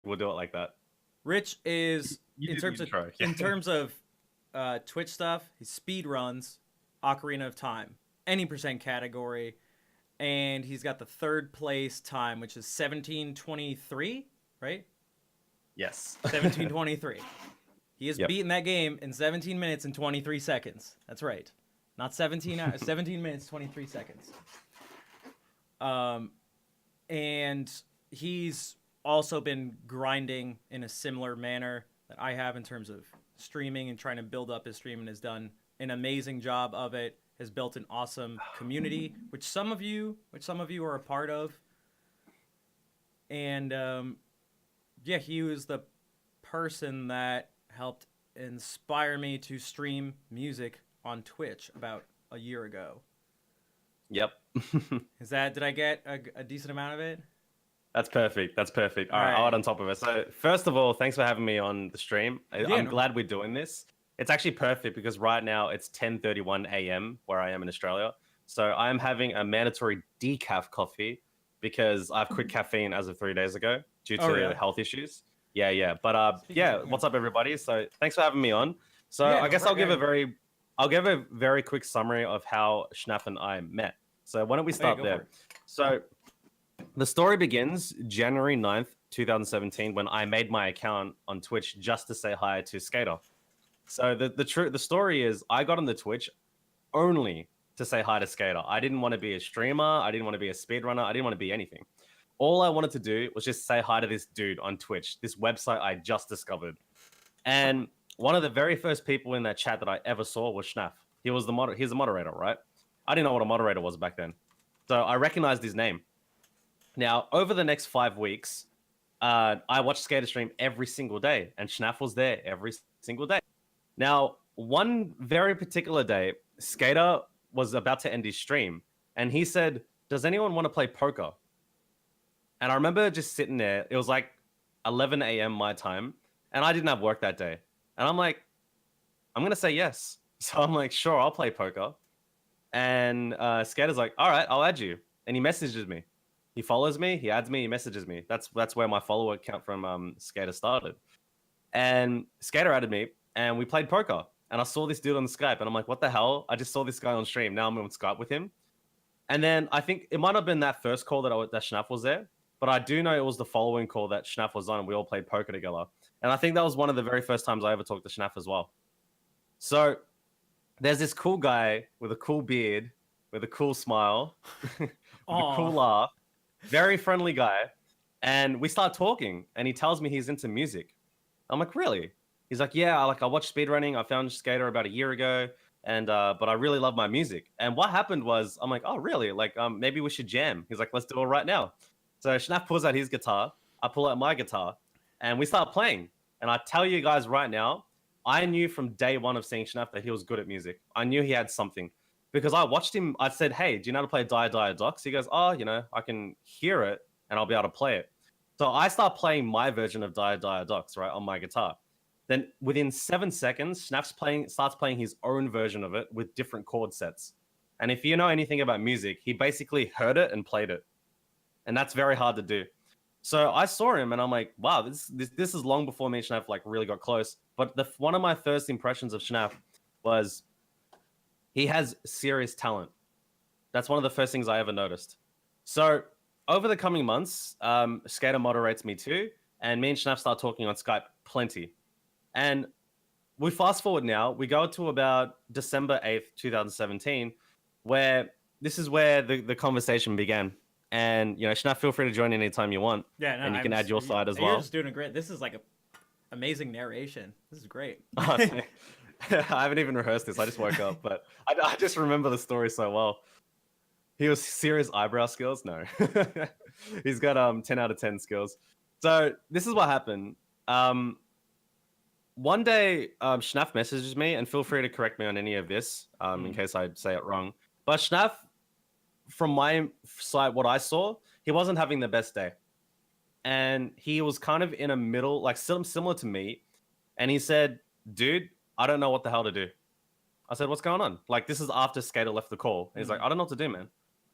We'll do it like that. Rich is You in do the terms of intro. in terms of Twitch stuff. He speed runs Ocarina of Time, any percent category, and he's got the third place time, which is 17:23, right? Yes. 17:23. He has Yep. beaten that game in 17 minutes and 23 seconds. That's right. Not 17 hours, 17 minutes, 23 seconds. And he's also been grinding in a similar manner that I have in terms of streaming and trying to build up his stream, and has done an amazing job of it. Has built an awesome community, which some of you are a part of. And yeah, he was the person that helped inspire me to stream music on Twitch about a year ago. Yep. Did I get a decent amount of it? That's perfect. That's perfect. All right, I'll add on top of it. So first of all, thanks for having me on the stream. I'm glad we're doing this. It's actually perfect because right now it's 10:31 a.m. where I am in Australia. So I am having a mandatory decaf coffee because I've quit caffeine as of 3 days ago due to health issues. Yeah. But yeah, what's up, everybody? So thanks for having me on. So I guess I'll give a very quick summary of how Schnaff and I met. So why don't we start there? So the story begins January 9th, 2017, when I made my account on Twitch just to say hi to Skater. So the story is I got on the Twitch only to say hi to Skater. I didn't want to be a streamer. I didn't want to be a speedrunner. I didn't want to be anything. All I wanted to do was just say hi to this dude on Twitch, this website I just discovered. And one of the very first people in that chat that I ever saw was Schnaff. He's a moderator, right? I didn't know what a moderator was back then. So I recognized his name. Now, over the next 5 weeks, I watched Skater stream every single day, and Schnaff was there every single day. Now, one very particular day, Skater was about to end his stream, and he said, "Does anyone want to play poker?" And I remember just sitting there. It was like 11 a.m. my time, and I didn't have work that day. And I'm like, I'm going to say yes. So I'm like, sure, I'll play poker. And Skater's like, all right, I'll add you. And he messages me. He follows me, he adds me, he messages me. That's where my follower account from Skater started. And Skater added me, and we played poker. And I saw this dude on Skype, and I'm like, what the hell? I just saw this guy on stream. Now I'm on Skype with him. And then I think it might have been that first call that Schnaff was there. But I do know it was the following call that Schnaff was on, and we all played poker together. And I think that was one of the very first times I ever talked to Schnaff as well. So there's this cool guy with a cool beard, with a cool smile, with a cool laugh, very friendly guy. And we start talking, and he tells me he's into music. I'm like, really? He's like, yeah, I watched speedrunning. I found Skater about a year ago, and but I really love my music. And what happened was, I'm like, oh, really? Like, maybe we should jam. He's like, let's do it right now. So Schnaff pulls out his guitar, I pull out my guitar, and we start playing. And I tell you guys right now, I knew from day one of seeing Schnaff that he was good at music. I knew he had something because I watched him. I said, hey, do you know how to play Die Docs? He goes, oh, I can hear it and I'll be able to play it. So I start playing my version of Die Docs, right, on my guitar. Then within 7 seconds, Schnaff starts playing his own version of it with different chord sets. And if you know anything about music, he basically heard it and played it. And that's very hard to do. So I saw him and I'm like, wow, this is long before me and Schnaff like really got close. But one of my first impressions of Schnaff was he has serious talent. That's one of the first things I ever noticed. So over the coming months, Skater moderates me too. And me and Schnaff start talking on Skype plenty. And we fast forward now, we go to about December 8th, 2017, where this is where the conversation began. And, Schnaff, feel free to join anytime you want. Yeah, no, and you can add your side as well. You're just doing a great. This is like a amazing narration. This is great. I haven't even rehearsed this. I just woke up, but I just remember the story so well. He was serious eyebrow skills. No, he's got 10 out of 10 skills. So this is what happened. One day, Schnaff messages me, and feel free to correct me on any of this in case I say it wrong. But Schnaff, from my side, what I saw, he wasn't having the best day. And he was kind of in a middle, like similar to me. And he said, dude, I don't know what the hell to do. I said, what's going on? Like, this is after Skater left the call. And he's like, I don't know what to do, man.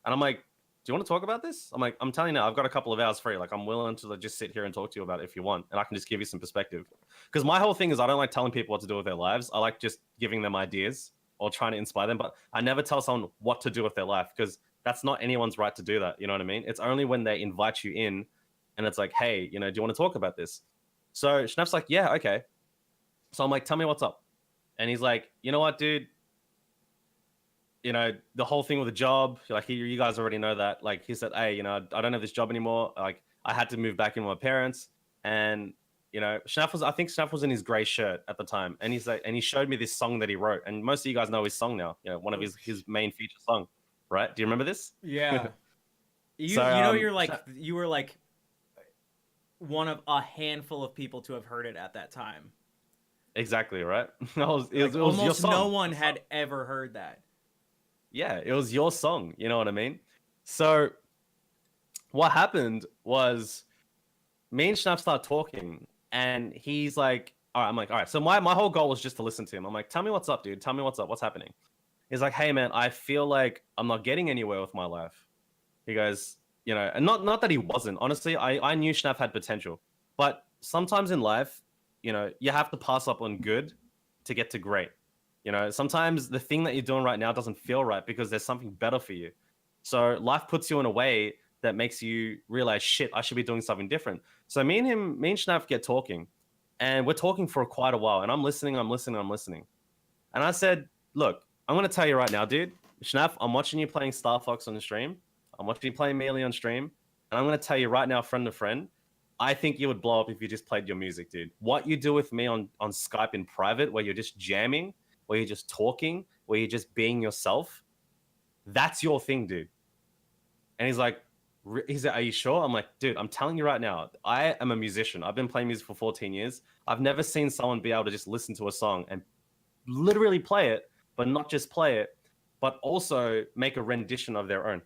And I'm like, you want to talk about this? I'm like, I'm telling you now, I've got a couple of hours free. Like, I'm willing to like, just sit here and talk to you about it if you want, and I can just give you some perspective. Because my whole thing is I don't like telling people what to do with their lives. I like just giving them ideas or trying to inspire them. But I never tell someone what to do with their life because that's not anyone's right to do that. You know what I mean? It's only when they invite you in and it's like, hey, do you want to talk about this? So Schneff's like, yeah, okay. So I'm like, tell me what's up. And he's like, you know what, dude? The whole thing with the job, like you guys already know that. Like he said, hey, I don't have this job anymore. Like I had to move back in with my parents. And, I think Schnaff was in his gray shirt at the time. And he's like, and he showed me this song that he wrote. And most of you guys know his song now, one of his main feature song, right? Do you remember this? Yeah. You were like one of a handful of people to have heard it at that time. Exactly, right? It was almost your song. No one had ever heard that. Yeah, it was your song. You know what I mean? So what happened was me and Schnapp start talking and he's like, all right, I'm like, all right. So my whole goal was just to listen to him. I'm like, tell me what's up, dude. Tell me what's up. What's happening? He's like, hey, man, I feel like I'm not getting anywhere with my life. He goes, and not that he wasn't. Honestly, I knew Schnapp had potential. But sometimes in life, you have to pass up on good to get to great. Sometimes the thing that you're doing right now doesn't feel right because there's something better for you. So life puts you in a way that makes you realize, shit, I should be doing something different. So me and Schnapp get talking and we're talking for quite a while and I'm listening. And I said, look, I'm going to tell you right now, dude, Schnapp, I'm watching you playing Star Fox on the stream. I'm watching you playing Melee on stream. And I'm going to tell you right now, friend to friend, I think you would blow up if you just played your music, dude. What you do with me on Skype in private, where you're just jamming, where you're just talking, where you're just being yourself, that's your thing, dude. And he's like, are you sure? I'm like, dude, I'm telling you right now, I am a musician. I've been playing music for 14 years. I've never seen someone be able to just listen to a song and literally play it, but not just play it, but also make a rendition of their own.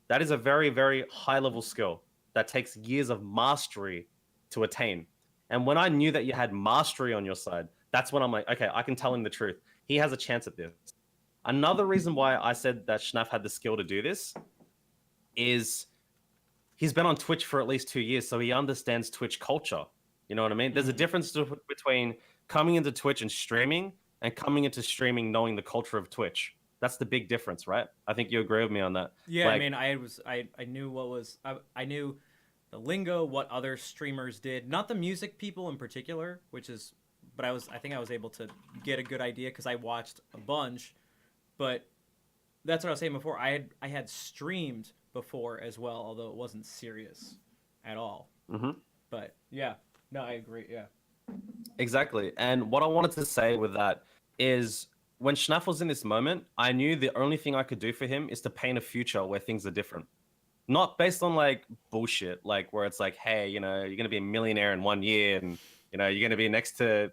That is a very, very high level skill that takes years of mastery to attain. And when I knew that you had mastery on your side, that's when I'm like, okay, I can tell him the truth. He has a chance at this. Another reason why I said that Schnapp had the skill to do this is he's been on Twitch for at least 2 years, so he understands Twitch culture. You know what I mean? There's a difference between coming into Twitch and streaming and coming into streaming knowing the culture of Twitch. That's the big difference, right? I think you agree with me on that. Yeah, like, I mean, I knew what was I knew the lingo, what other streamers did, not the music people in particular, but I think I was able to get a good idea because I watched a bunch. But that's what I was saying before. I had streamed before as well, although it wasn't serious at all. Mm-hmm. But yeah, no, I agree. Yeah, exactly. And what I wanted to say with that is, when Schnaff was in this moment, I knew the only thing I could do for him is to paint a future where things are different. Not based on like bullshit, like where it's like, hey, you're going to be a millionaire in 1 year and, you're going to be next to,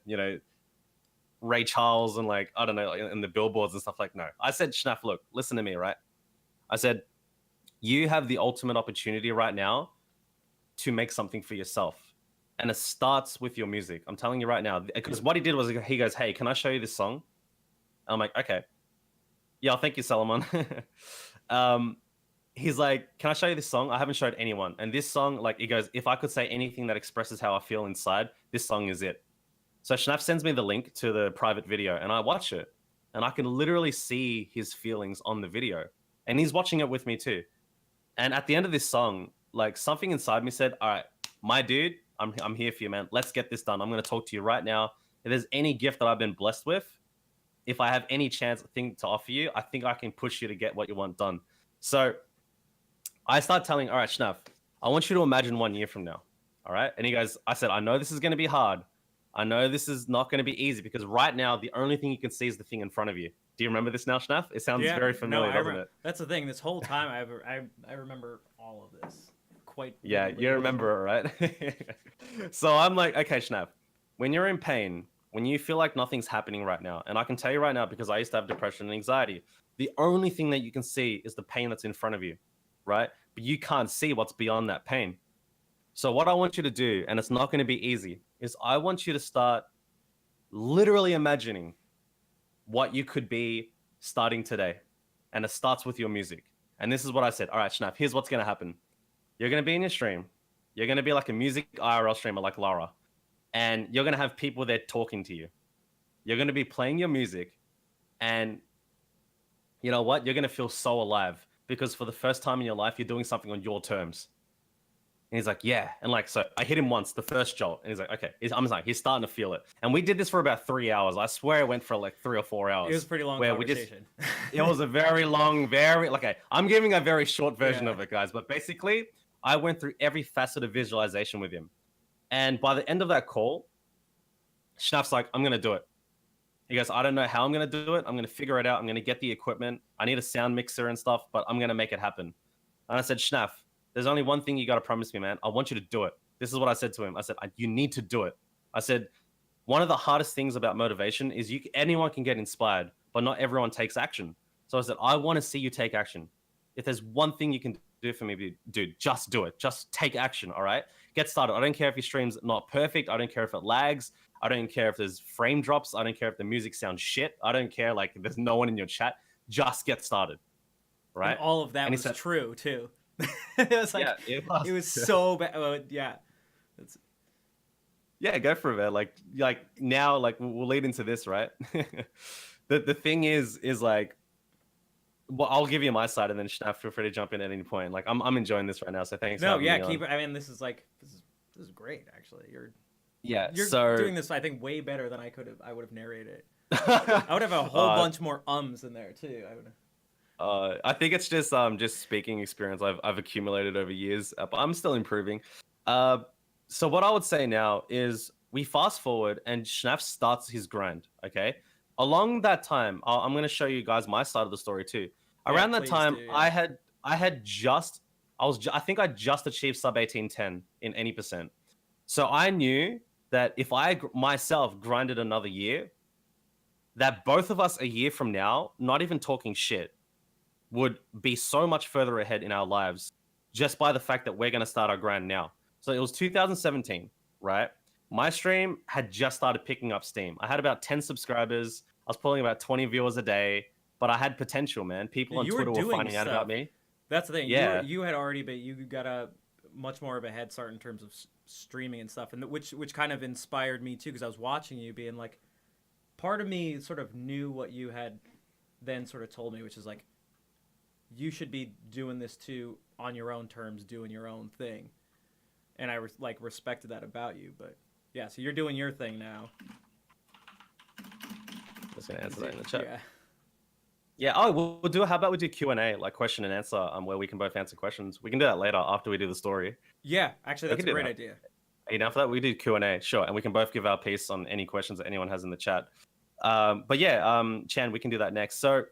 Ray Charles and like, I don't know, in the billboards and stuff. Like, no. I said, Schnaff, look, listen to me, right? I said, you have the ultimate opportunity right now to make something for yourself. And it starts with your music. I'm telling you right now, because what he did was he goes, hey, can I show you this song? I'm like, okay. Yeah, thank you, Solomon. He's like, can I show you this song? I haven't showed anyone. And this song, like, he goes, if I could say anything that expresses how I feel inside, this song is it. So Schnapp sends me the link to the private video and I watch it. And I can literally see his feelings on the video. And he's watching it with me too. And at the end of this song, like, something inside me said, all right, my dude, I'm here for you, man. Let's get this done. I'm going to talk to you right now. If there's any gift that I've been blessed with, if I have any thing to offer you, I think I can push you to get what you want done. So I start telling, all right, Schnapp, I want you to imagine 1 year from now. All right. And he goes, I said, I know this is going to be hard. I know this is not going to be easy because right now, the only thing you can see is the thing in front of you. Do you remember this now, Schnapp? It sounds very familiar, doesn't it? That's the thing. This whole time, I remember all of this quite. Yeah, you remember it, right? So I'm like, okay, Schnapp, when you're in pain, when you feel like nothing's happening right now, and I can tell you right now, because I used to have depression and anxiety, the only thing that you can see is the pain that's in front of you, right? But you can't see what's beyond that pain. So what I want you to do, and it's not going to be easy, is I want you to start literally imagining what you could be starting today. And it starts with your music. And this is what I said. All right, Schnapp, here's what's going to happen. You're going to be in your stream. You're going to be like a music IRL streamer like Lara. And you're going to have people there talking to you. You're going to be playing your music. And you know what? You're going to feel so alive because for the first time in your life, you're doing something on your terms. And he's like, yeah. And like, so I hit him once, the first jolt. And he's like, okay. I'm like, he's starting to feel it. And we did this for about 3 hours. I swear it went for like 3 or 4 hours. It was a pretty long conversation. It was a very long, okay. I'm giving a very short version of it, guys. But basically, I went through every facet of visualization with him. And by the end of that call, Schnapp's like, I'm going to do it. He goes, I don't know how I'm going to do it. I'm going to figure it out. I'm going to get the equipment. I need a sound mixer and stuff, but I'm going to make it happen. And I said, Schnapp, there's only one thing you got to promise me, man. I want you to do it. This is what I said to him. I said, you need to do it. I said, one of the hardest things about motivation is anyone can get inspired, but not everyone takes action. So I said, I want to see you take action. If there's one thing you can do for me, dude, just do it. Just take action, all right? Get started. I don't care if your stream's not perfect. I don't care if it lags. I don't care if there's frame drops. I don't care if the music sounds shit. I don't care, like, if there's no one in your chat. Just get started, right? And all of that was true, too. It was like, it was so bad. Yeah. Yeah, go for it, man. Like now, like we'll lead into this, right? The thing is like, well, I'll give you my side, and then Schnapp, feel free to jump in at any point. Like I'm enjoying this right now, so thanks. No, yeah, keep. I mean, this is great, actually. You're doing this, I think, way better than I would have narrated it. I would have a whole bunch more ums in there too. I think it's just speaking experience I've accumulated over years, but I'm still improving. So what I would say now is we fast forward and Schnapp starts his grind. Okay, along that time, I'm going to show you guys my side of the story too. Around that time, I think I just achieved sub 1810 in any percent. So I knew that if I myself grinded another year, that both of us a year from now, not even talking shit, would be so much further ahead in our lives just by the fact that we're going to start our grind now. So it was 2017, right? My stream had just started picking up steam. I had about 10 subscribers. I was pulling about 20 viewers a day, but I had potential, man. People on Twitter were finding out about me. That's the thing. Yeah. You had already been, you got a much more of a head start in terms of streaming and stuff, and which kind of inspired me too, because I was watching you being like, part of me sort of knew what you had then sort of told me, which is like, you should be doing this too on your own terms, doing your own thing. And I respected that about you. But yeah, so you're doing your thing now. Just gonna answer that in the chat. Yeah. Oh, we'll do. How about we do Q&A, like question and answer, where we can both answer questions. We can do that later after we do the story. Yeah, actually, that's a great idea. Are you down for that? We do Q&A, sure, and we can both give our piece on any questions that anyone has in the chat. But yeah, Chan, we can do that next. So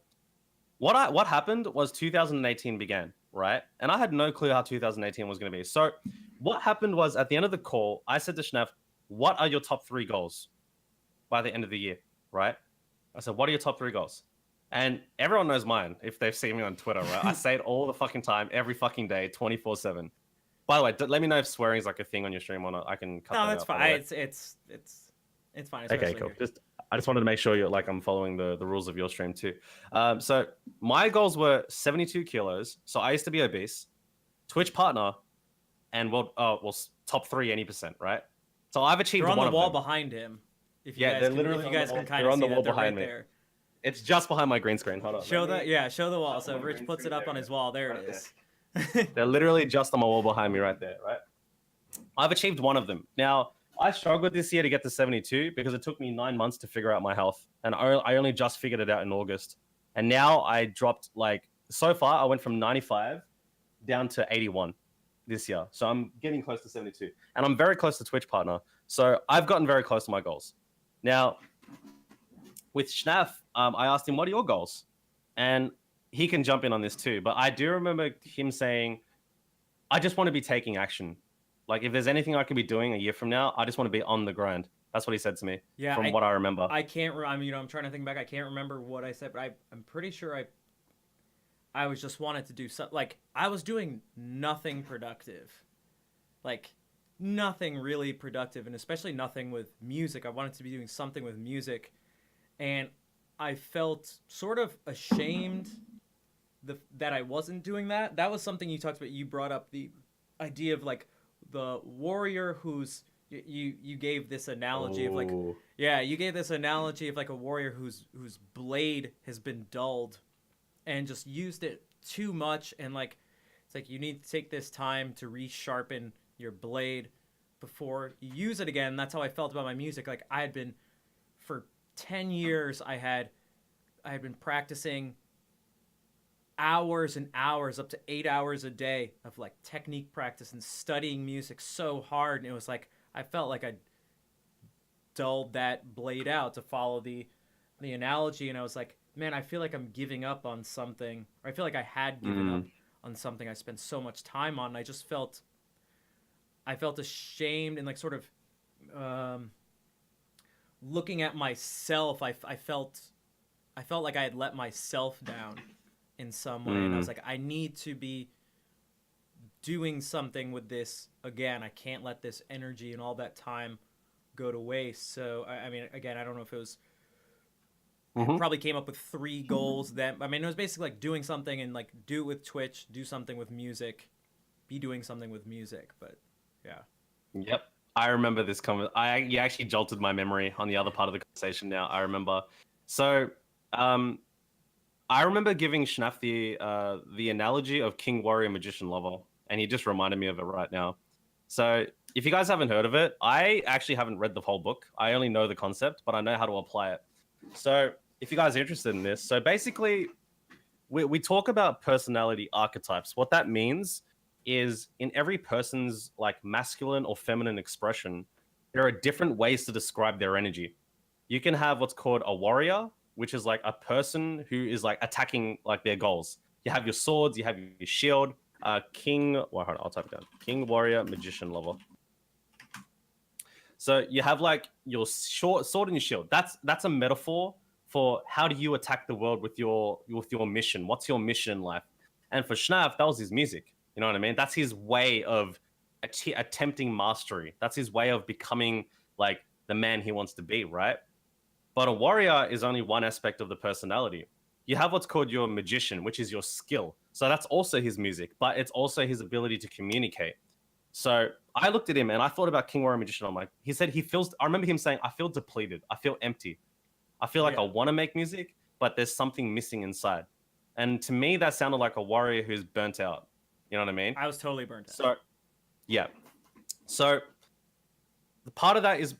what happened was 2018 began, right? And I had no clue how 2018 was going to be. So what happened was at the end of the call, I said to Schnapp, what are your top 3 goals by the end of the year, right? I said, what are your top 3 goals? And everyone knows mine if they've seen me on Twitter, right? I say it all the fucking time, every fucking day, 24/7. By the way, let me know if swearing is like a thing on your stream or not. I can cut that out. No, it's fine. It's fine. Okay, cool. I just wanted to make sure I'm following the rules of your stream too. So my goals were 72 kilos. So I used to be obese, Twitch partner, and top 3 any percent, right? So I've achieved one of them. They're on the wall behind him. If you guys can kind of see that, they're right there. It's just behind my green screen. Hold on. Show the wall. So Rich puts it up on his wall. There it is. They're literally just on my wall behind me right there, right? I've achieved one of them. Now, I struggled this year to get to 72 because it took me 9 months to figure out my health. And I only just figured it out in August. And now I dropped, so far, I went from 95 down to 81 this year. So I'm getting close to 72. And I'm very close to Twitch partner. So I've gotten very close to my goals. Now, with Schnapp, I asked him, what are your goals? And he can jump in on this too. But I do remember him saying, I just want to be taking action. Like, if there's anything I could be doing a year from now, I just want to be on the grind. That's what he said to me. Yeah, from what I remember. I can't. I'm trying to think back. I can't remember what I said, but I'm pretty sure I was just wanted to do something. Like, I was doing nothing productive, like nothing really productive, and especially nothing with music. I wanted to be doing something with music, and I felt sort of ashamed that I wasn't doing that. That was something you talked about. You brought up the idea of like the warrior who's you gave this analogy of like, Oh. yeah, you gave this analogy of like a warrior whose blade has been dulled and just used it too much, and like it's like you need to take this time to resharpen your blade before you use it again. That's how I felt about my music. Like I had been for 10 years I had been practicing hours and hours, up to 8 hours a day of like technique practice and studying music so hard, and it was like I felt like I dulled that blade out, to follow the analogy, and I was like, man, I feel like I'm giving up on something, or I feel like I had given up on something I spent so much time on. And I felt ashamed, and like sort of looking at myself, I felt like I had let myself down in some way, and I was like, I need to be doing something with this again. I can't let this energy and all that time go to waste. So I mean, again, I don't know if it was. I probably came up with 3 goals. That I mean, it was basically like doing something and like do it with Twitch, do something with music, be doing something with music. But yeah. Yep. I remember this comment. You actually jolted my memory on the other part of the conversation now. I remember. So, I remember giving Schnaf the analogy of King Warrior Magician Lover, and he just reminded me of it right now. So, if you guys haven't heard of it, I actually haven't read the whole book. I only know the concept, but I know how to apply it. So, if you guys are interested in this, so basically, we talk about personality archetypes. What that means is in every person's like masculine or feminine expression, there are different ways to describe their energy. You can have what's called a warrior, which is like a person who is like attacking like their goals. You have your swords, you have your shield. King, well, hold on, I'll type it down. King, warrior, magician, lover. So you have like your sword and your shield. That's a metaphor for how do you attack the world with your mission. What's your mission in life? And for Schnaf, that was his music. You know what I mean? That's his way of attempting mastery. That's his way of becoming like the man he wants to be, right? But a warrior is only one aspect of the personality. You have what's called your magician, which is your skill. So that's also his music, but it's also his ability to communicate. So I looked at him and I thought about King Warrior Magician. I'm like, he said I remember him saying, I feel depleted. I feel empty. I feel like I want to make music, but there's something missing inside. And to me, that sounded like a warrior who's burnt out. You know what I mean? I was totally burnt out. So, yeah. So the part of that is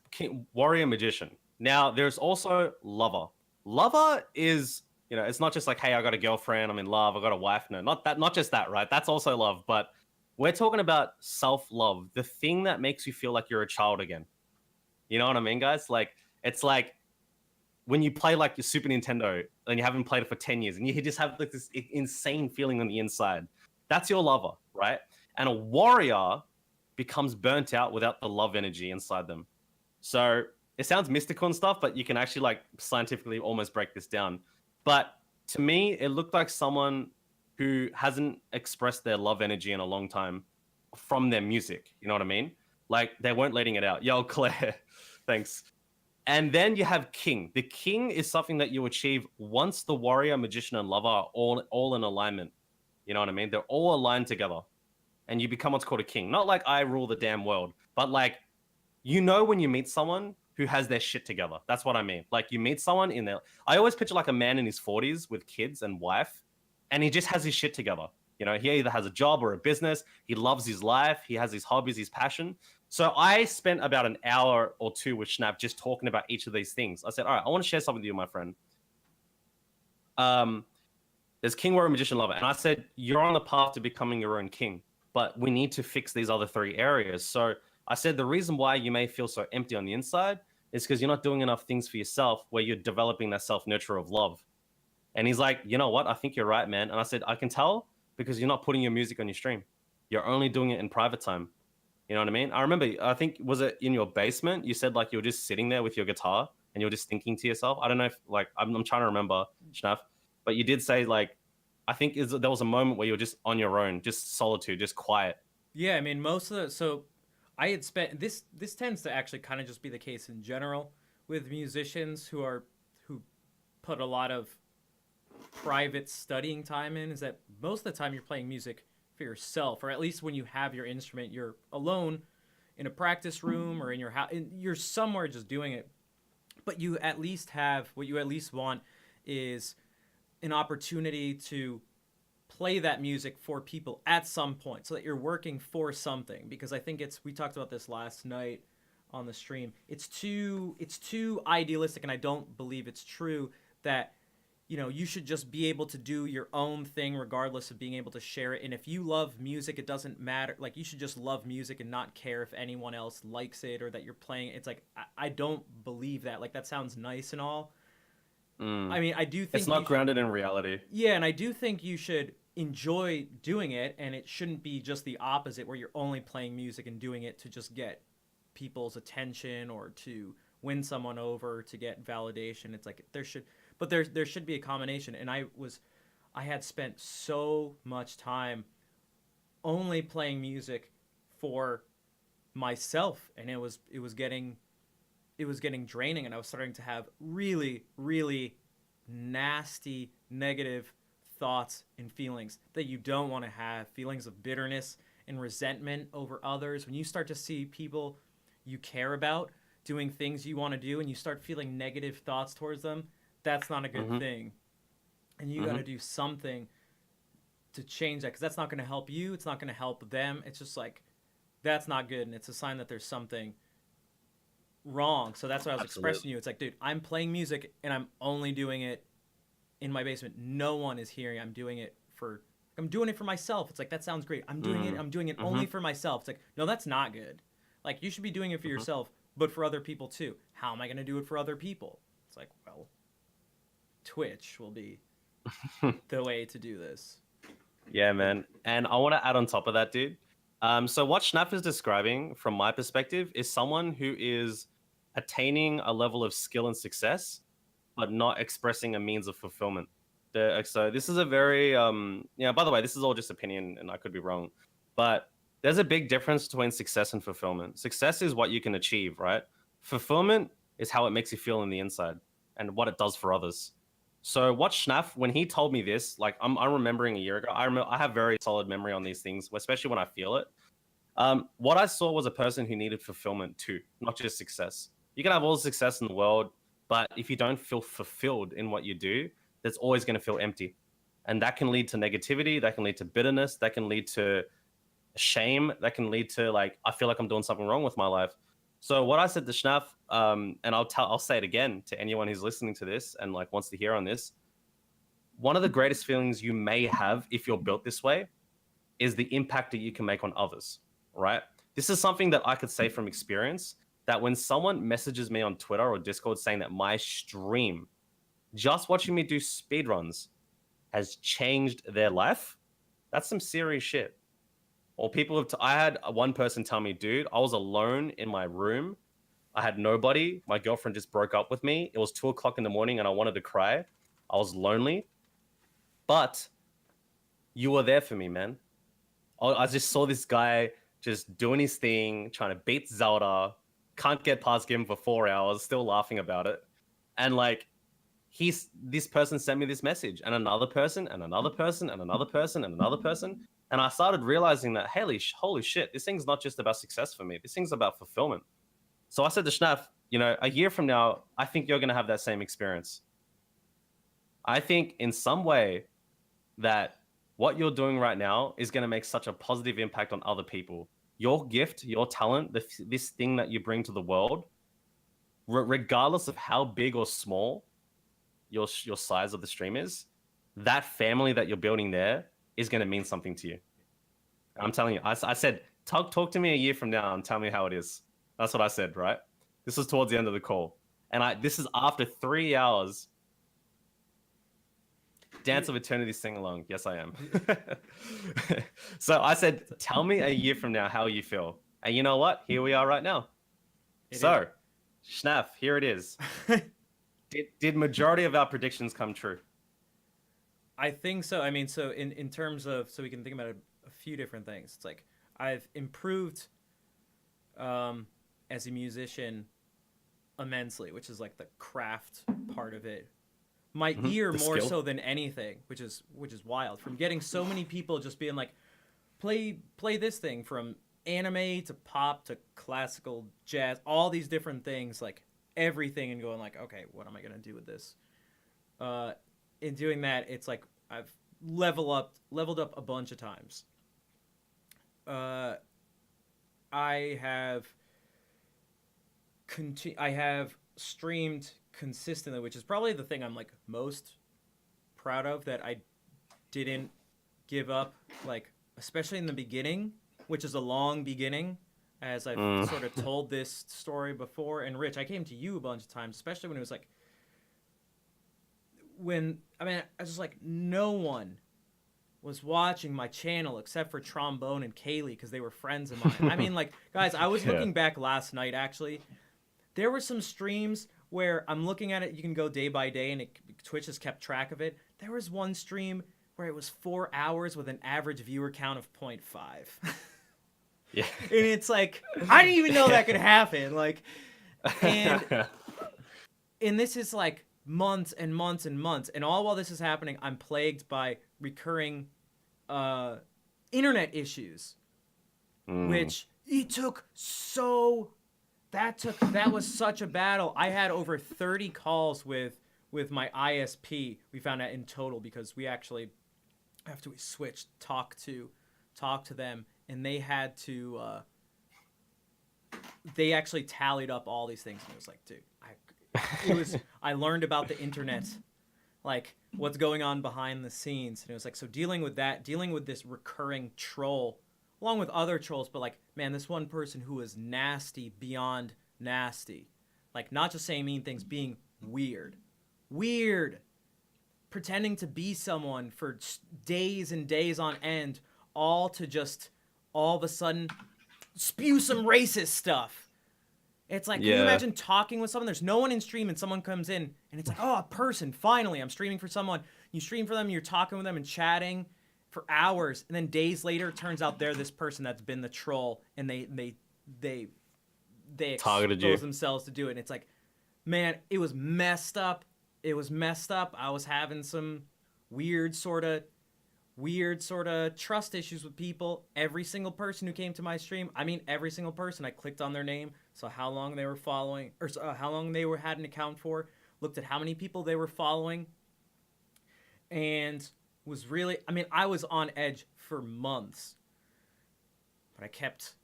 warrior magician. Now, there's also lover. Lover is, it's not just like, hey, I got a girlfriend, I'm in love, I got a wife. No, not just that, right? That's also love. But we're talking about self-love, the thing that makes you feel like you're a child again. You know what I mean, guys? Like, it's like when you play like your Super Nintendo and you haven't played it for 10 years and you just have like this insane feeling on the inside. That's your lover, right? And a warrior becomes burnt out without the love energy inside them. So it sounds mystical and stuff, but you can actually like scientifically almost break this down. But to me, it looked like someone who hasn't expressed their love energy in a long time from their music. You know what I mean? Like they weren't letting it out. Yo, Claire, thanks. And then you have king. The king is something that you achieve once the warrior, magician, and lover are all in alignment. You know what I mean? They're all aligned together. And you become what's called a king. Not like I rule the damn world, but like, when you meet someone who has their shit together. That's what I mean. Like you meet someone in there. I always picture like a man in his 40s with kids and wife, and he just has his shit together. He either has a job or a business. He loves his life. He has his hobbies, his passion. So I spent about an hour or 2 with Schnapp just talking about each of these things. I said, all right, I want to share something with you, my friend. There's king, warrior, magician, lover. And I said, you're on the path to becoming your own king, but we need to fix these other 3 areas. So I said, the reason why you may feel so empty on the inside is because you're not doing enough things for yourself where you're developing that self-nurture of love. And he's like, you know what? I think you're right, man. And I said, I can tell because you're not putting your music on your stream. You're only doing it in private time. You know what I mean? I remember, I think, was it in your basement? You said like you were just sitting there with your guitar and you were just thinking to yourself. I don't know if like, I'm trying to remember, Schnaff, but you did say like, I think there was a moment where you were just on your own, just solitude, just quiet. Yeah, I mean, so I had spent, this tends to actually kind of just be the case in general with musicians who put a lot of private studying time in is that most of the time you're playing music for yourself, or at least when you have your instrument, you're alone in a practice room or in your house. You're somewhere just doing it, but you at least have what you at least want is an opportunity to play that music for people at some point so that you're working for something. Because I think we talked about this last night on the stream. It's too idealistic, and I don't believe it's true that you should just be able to do your own thing regardless of being able to share it. And if you love music, it doesn't matter. Like, you should just love music and not care if anyone else likes it or that you're playing it. It's like, I don't believe that. Like, that sounds nice and all. I mean, I do think it's not grounded in reality. Yeah, and I do think you should enjoy doing it, and it shouldn't be just the opposite where you're only playing music and doing it to just get people's attention or to win someone over, to get validation. It's like there should be a combination. And I had spent so much time only playing music for myself, and it was getting draining, and I was starting to have really, really nasty negative thoughts and feelings that you don't want to have, feelings of bitterness and resentment over others. When you start to see people you care about doing things you want to do and you start feeling negative thoughts towards them, that's not a good thing. And you got to do something to change that, because that's not going to help you. It's not going to help them. It's just like, that's not good. And it's a sign that there's something wrong. So that's what I was expressing to you. It's like, dude, I'm playing music and I'm only doing it in my basement. No one is hearing. I'm doing it for myself. It's like, that sounds great. I'm doing it only for myself. It's like, no, that's not good. Like, you should be doing it for yourself, but for other people too. How am I going to do it for other people? It's like, well, Twitch will be the way to do this. Yeah, man. And I want to add on top of that, dude. So what Schnapp is describing, from my perspective, is someone who is attaining a level of skill and success, but not expressing a means of fulfillment. So this is a very, by the way, this is all just opinion and I could be wrong, but there's a big difference between success and fulfillment. Success is what you can achieve, right? Fulfillment is how it makes you feel on the inside and what it does for others. So what Schnaff, when he told me this, like I'm remembering a year ago, I have very solid memory on these things, especially when I feel it. What I saw was a person who needed fulfillment too, not just success. You can have all the success in the world, but if you don't feel fulfilled in what you do, that's always going to feel empty. And that can lead to negativity, that can lead to bitterness, that can lead to shame, that can lead to like, I feel like I'm doing something wrong with my life. So what I said to Schnaff, and I'll say it again to anyone who's listening to this and like wants to hear on this, one of the greatest feelings you may have if you're built this way is the impact that you can make on others, right? This is something that I could say from experience, that when someone messages me on Twitter or Discord saying that my stream, just watching me do speedruns, has changed their life, that's some serious shit. Or people have, I had one person tell me, dude, I was alone in my room. I had nobody. My girlfriend just broke up with me. It was 2:00 in the morning and I wanted to cry. I was lonely. But you were there for me, man. I just saw this guy just doing his thing, trying to beat Zelda. Can't get past game for 4 hours, still laughing about it. And like, this person sent me this message, and another person, and another person, and another person, and another person. And I started realizing that, holy shit, this thing's not just about success for me. This thing's about fulfillment. So I said to Schnaff, a year from now, I think you're going to have that same experience. I think in some way that what you're doing right now is going to make such a positive impact on other people. Your gift, your talent, this thing that you bring to the world, regardless of how big or small your size of the stream is, that family that you're building there is going to mean something to you. I'm telling you, I said, talk to me a year from now and tell me how it is. That's what I said, right? This was towards the end of the call. And this is after 3 hours. Dance of Eternity sing along. Yes, I am. So I said, tell me a year from now how you feel. And you know what? Here we are right now. Schnaff, here it is. Did majority of our predictions come true? I think so. I mean, so in terms of, so we can think about a few different things. It's like, I've improved as a musician immensely, which is like the craft part of it. my ear more skill. so than anything, which is wild. From getting so many people just being like, play this thing, from anime to pop to classical jazz, all these different things, like everything, and going like, okay, what am I gonna do with this? In doing that, it's like I've leveled up a bunch of times. I have streamed consistently, which is probably the thing I'm like most proud of, that I didn't give up, like especially in the beginning, which is a long beginning, as I've sort of told this story before. And Rich, I came to you a bunch of times, especially when it was like, I was just like, no one was watching my channel except for Trombone and Kaylee, because they were friends of mine. I mean, like, guys, I was looking back last night, actually. There were some streams where I'm looking at it, you can go day by day, and Twitch has kept track of it. There was one stream where it was 4 hours with an average viewer count of 0.5. Yeah. And it's like, I didn't even know that could happen. Like, and this is like months and months and months. And all while this is happening, I'm plagued by recurring internet issues, which that was such a battle. I had over 30 calls with my ISP. We found out in total, because we actually, after we switched, talk to them, and they had to they actually tallied up all these things, and it was like, dude, I learned about the internet, like what's going on behind the scenes, and it was like, so dealing with this recurring troll, along with other trolls, but like, man, this one person who was nasty beyond nasty, like not just saying mean things, being weird, pretending to be someone for days and days on end, all to just all of a sudden spew some racist stuff. It's like, can you imagine talking with someone? There's no one in stream, and someone comes in, and it's like, oh, a person, finally, I'm streaming for someone. You stream for them, you're talking with them and chatting for hours, and then days later, it turns out they're this person that's been the troll, and they targeted expose you themselves to do it. And it's like, man, it was messed up. I was having some weird sort of trust issues with people. Every single person who came to my stream, every single person, I clicked on their name, saw how long they were following, or how long they had an account for, looked at how many people they were following, and was really, I was on edge for months, but I kept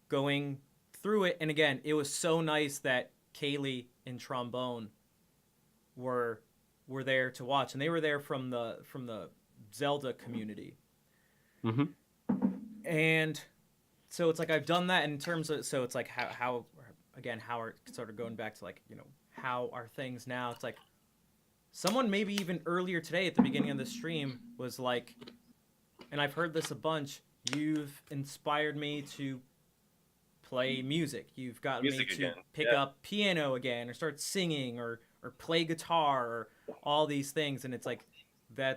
going through it. And again, it was so nice that Kaylee and Trombone were there to watch, and they were there from the Zelda community. And so it's like, I've done that in terms of, so it's like how are sort of going back to, like, how are things now? It's like, someone maybe even earlier today at the beginning of the stream was like, and I've heard this a bunch, you've inspired me to play music. You've gotten me to pick up piano again, or start singing, or play guitar, or all these things. And it's like, I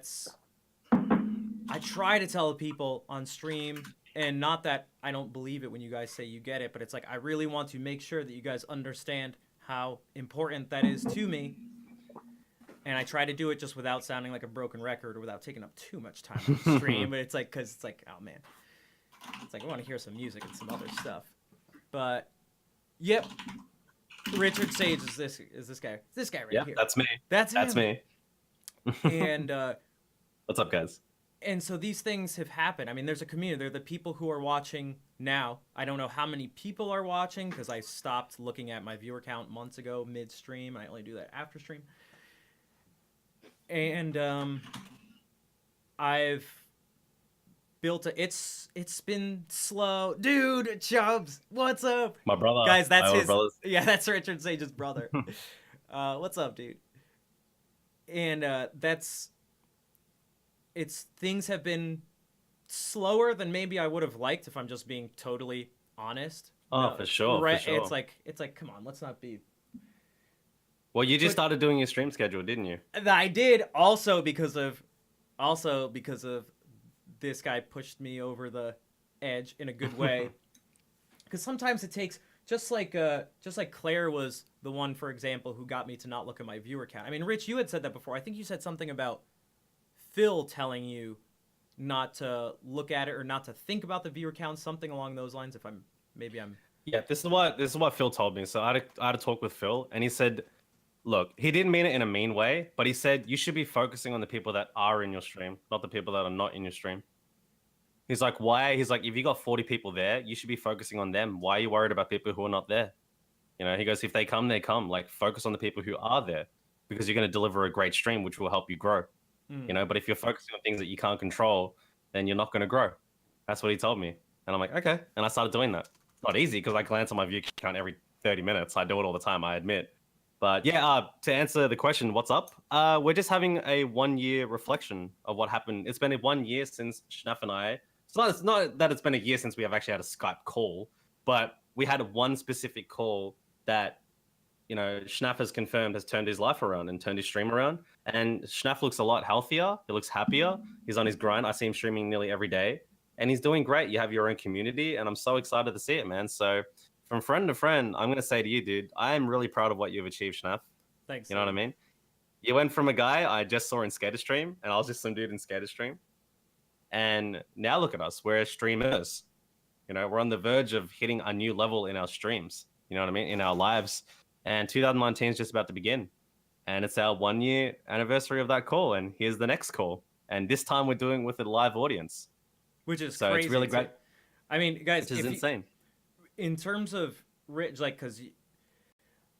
try to tell people on stream, and not that I don't believe it when you guys say you get it, but it's like, I really want to make sure that you guys understand how important that is to me. And I try to do it just without sounding like a broken record, or without taking up too much time on the stream. But it's like, because it's like, oh man, it's like, I want to hear some music and some other stuff. But yep, RichardSage is this guy right here. That's me. That's me. And what's up, guys? And so these things have happened. There's a community. There are the people who are watching now. I don't know how many people are watching, because I stopped looking at my viewer count months ago, mid-stream. I only do that after stream. And I've built it's been slow. Dude, Chubbs, what's up? My brother. Guys, that's his. Brothers. Yeah, that's RichardSage's brother. What's up, dude? And things have been slower than maybe I would have liked, if I'm just being totally honest. Oh, for sure. Right? For sure. It's like, come on, let's not be. Well, you just started doing your stream schedule, didn't you? I did, also because of this guy pushed me over the edge in a good way. Because sometimes it takes just like Claire was the one, for example, who got me to not look at my viewer count. I mean, Rich, you had said that before. I think you said something about Phil telling you not to look at it or not to think about the viewer count, something along those lines. If I'm Yeah, this is what Phil told me. So I had a talk with Phil, and he said, look, he didn't mean it in a mean way, but he said you should be focusing on the people that are in your stream, not the people that are not in your stream. He's like, why? He's like, if you got 40 people there, you should be focusing on them. Why are you worried about people who are not there? You know, he goes, if they come, they come. Like, focus on the people who are there because you're going to deliver a great stream, which will help you grow. You know, but if you're focusing on things that you can't control, then you're not going to grow. That's what he told me. And I'm like, okay. And I started doing that. Not easy because I glance on my view count every 30 minutes. I do it all the time, I admit. But yeah, to answer the question, what's up? We're just having a 1 year reflection of what happened. It's been 1 year since Schnaff and I. It's not that it's been a year since we have actually had a Skype call, but we had one specific call that, you know, Schnaff has confirmed has turned his life around and turned his stream around. And Schnaff looks a lot healthier. He looks happier. He's on his grind. I see him streaming nearly every day. And he's doing great. You have your own community, and I'm so excited to see it, man. So from friend to friend, I'm going to say to you, dude, I am really proud of what you've achieved, Schnaff. Thanks. You know what I mean? You went from a guy I just saw in Skater Stream, and I was just some dude in Skater Stream. And now look at us. We're streamers. You know, we're on the verge of hitting a new level in our streams. You know what I mean? In our lives. And 2019 is just about to begin. And it's our 1 year anniversary of that call. And here's the next call. And this time we're doing with a live audience. Which is so crazy. It's really great. I mean, guys, which is insane. In terms of Rich, like, because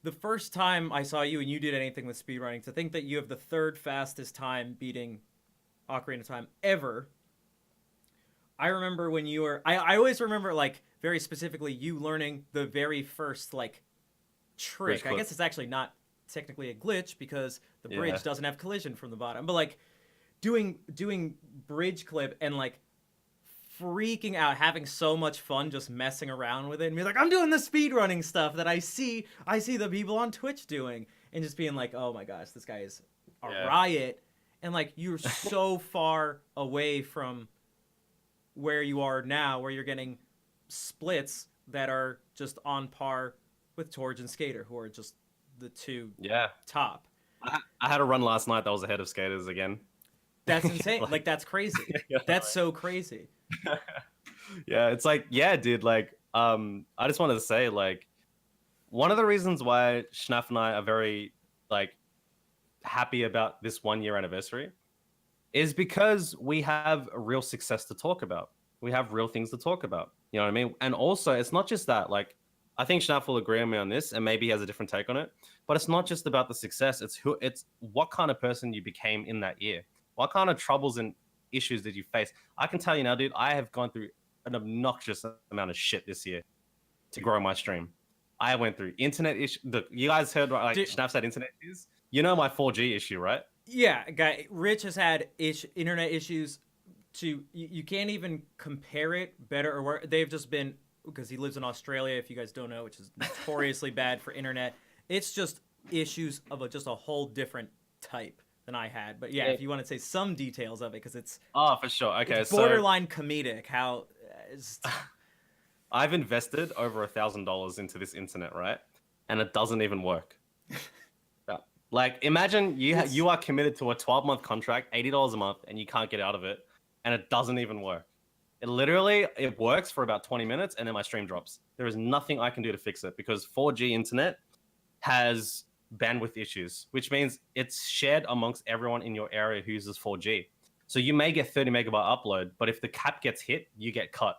the first time I saw you and you did anything with speedrunning, to think that you have the third fastest time beating Ocarina of Time ever. I remember when you were... I always remember, like, very specifically you learning the very first, like, trick. I guess it's actually not technically a glitch because the bridge doesn't have collision from the bottom. But, like, doing bridge clip and, like, freaking out, having so much fun just messing around with it and be like, I'm doing the speedrunning stuff that I see the people on Twitch doing, and just being like, oh my gosh, this guy is a riot. And, like, you're so far away from where you are now, where you're getting splits that are just on par with Torge and Skater, who are just the two top. I had a run last night that was ahead of Skaters again. That's insane. like, that's crazy. That's so crazy. Yeah, it's like, yeah, dude, like, I just wanted to say, like, one of the reasons why Schnaff and I are very, like, happy about this 1 year anniversary is because we have a real success to talk about. We have real things to talk about. You know what I mean? And also, it's not just that. Like, I think Schnaff will agree with me on this, and maybe he has a different take on it. But it's not just about the success. It's what kind of person you became in that year. What kind of troubles and issues did you face? I can tell you now, dude, I have gone through an obnoxious amount of shit this year to grow my stream. I went through internet issues. You guys heard, like, Schnaff said internet issues? You know my 4G issue, right? Yeah, guy. Rich has had internet issues. You can't even compare it better or worse. They've just been, because he lives in Australia, if you guys don't know, which is notoriously bad for internet. It's just issues of just a whole different type than I had. But yeah, if you want to say some details of it, because it's for sure. Okay, it's borderline comedic. How I've invested over $1,000 into this internet, right? And it doesn't even work. Like, imagine you are committed to a 12-month contract, $80 a month, and you can't get out of it, and it doesn't even work. It works for about 20 minutes, and then my stream drops. There is nothing I can do to fix it because 4G internet has bandwidth issues, which means it's shared amongst everyone in your area who uses 4G. So you may get 30 megabyte upload, but if the cap gets hit, you get cut.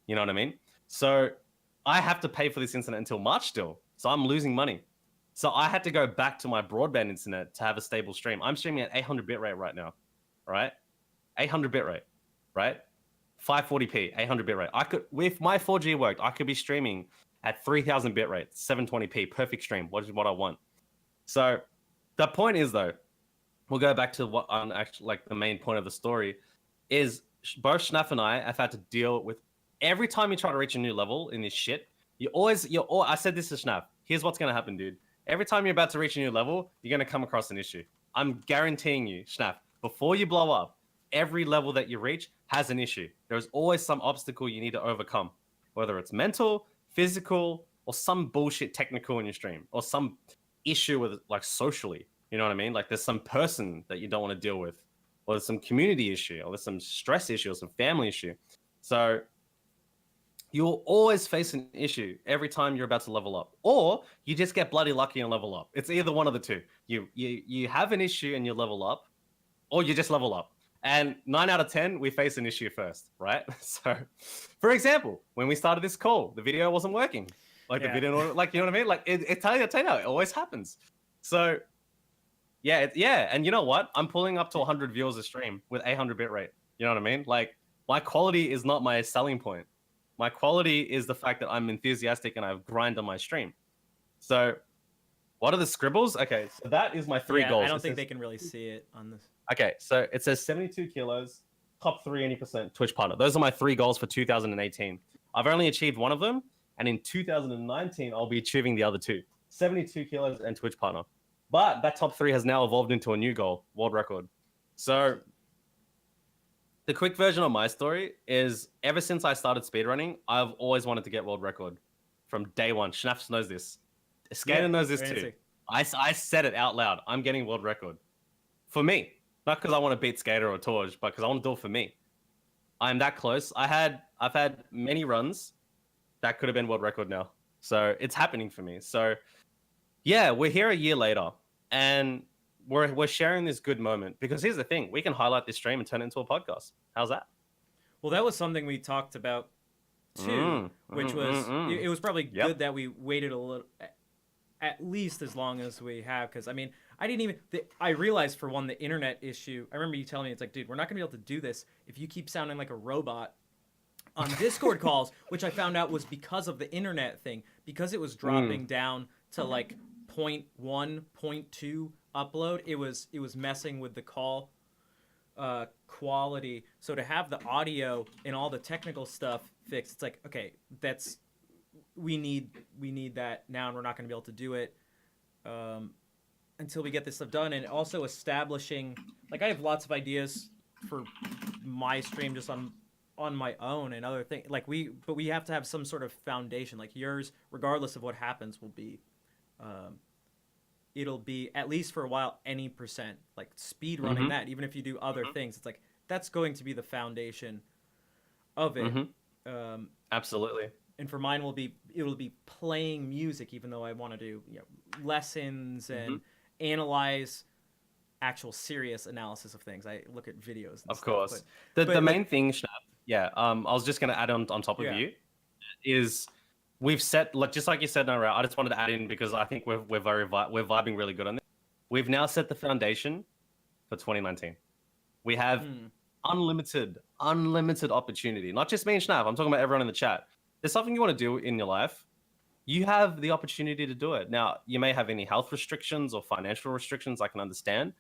You know what I mean? So I have to pay for this internet until March still. So I'm losing money. So I had to go back to my broadband internet to have a stable stream. I'm streaming at 800 bitrate right now, right? 800 bitrate, right? 540p, 800 bitrate. I could, if my 4G worked, I could be streaming at 3000 bitrate, 720p, perfect stream, which is what I want. So the point is, though, we'll go back to what I'm actually, like, the main point of the story is both Schnaff and I have had to deal with every time you try to reach a new level in this shit. I said this to Schnaff. Here's what's going to happen, dude. Every time you're about to reach a new level, you're going to come across an issue. I'm guaranteeing you, Schnaff, before you blow up, every level that you reach has an issue. There's always some obstacle you need to overcome, whether it's mental, physical, or some bullshit technical in your stream, or some issue with like socially, you know what I mean? Like there's some person that you don't want to deal with, or there's some community issue, or there's some stress issue, or some family issue. So you'll always face an issue every time you're about to level up, or you just get bloody lucky and level up. It's either one of the two. You have an issue and you level up, or you just level up. And 9 out of 10, we face an issue first, right? So, for example, when we started this call, the video wasn't working. Like the video, like, you know what I mean? Like it tell you, it always happens. So yeah. And you know what? I'm pulling up to 100 viewers a stream with 800 bit rate. You know what I mean? Like my quality is not my selling point. My quality is the fact that I'm enthusiastic and I've grind on my stream. So what are the scribbles? Okay, so that is my 3 goals. I don't think they can really see it on this. Okay, so it says 72 kilos, top 3 any percent Twitch partner. Those are my 3 goals for 2018. I've only achieved one of them, and in 2019, I'll be achieving the other 2. 72 kilos and Twitch partner. But that top 3 has now evolved into a new goal, world record. So the quick version of my story is ever since I started speedrunning, I've always wanted to get world record from day one. Schnaps knows this. Skater knows this too. I said it out loud. I'm getting world record. For me. Not because I want to beat Skater or Torj, but because I want to do it for me. I'm that close. I've had many runs that could have been world record now. So it's happening for me. So yeah, we're here a year later and we're sharing this good moment, because here's the thing, we can highlight this stream and turn it into a podcast. How's that? Well, that was something we talked about too, which was it was probably good that we waited a little, at least as long as we have, because I mean, I realized, for one, the internet issue. I remember you telling me, it's like, dude, we're not gonna be able to do this if you keep sounding like a robot on Discord calls, which I found out was because of the internet thing, because it was dropping down to like 0.1, 0.2 upload. It was messing with the call quality. So to have the audio and all the technical stuff fixed, it's like, okay, we need that now, and we're not going to be able to do it until we get this stuff done. And also establishing, like, I have lots of ideas for my stream just on my own and other things. Like but we have to have some sort of foundation. Like yours, regardless of what happens, will be it'll be, at least for a while, any percent, like speed running that. Even if you do other things, it's like that's going to be the foundation of it. Absolutely. And for mine, it'll be playing music, even though I want to do lessons and analyze actual serious analysis of things. I look at videos and of stuff, course. The main thing, Schnapp, I was just going to add on top of you, is we've set, just like you said, no, I just wanted to add in because I think we're vibing really good on this. We've now set the foundation for 2019. We have unlimited opportunity. Not just me and Schnapp. I'm talking about everyone in the chat. There's something you want to do in your life. You have the opportunity to do it. Now, you may have any health restrictions or financial restrictions, I can understand.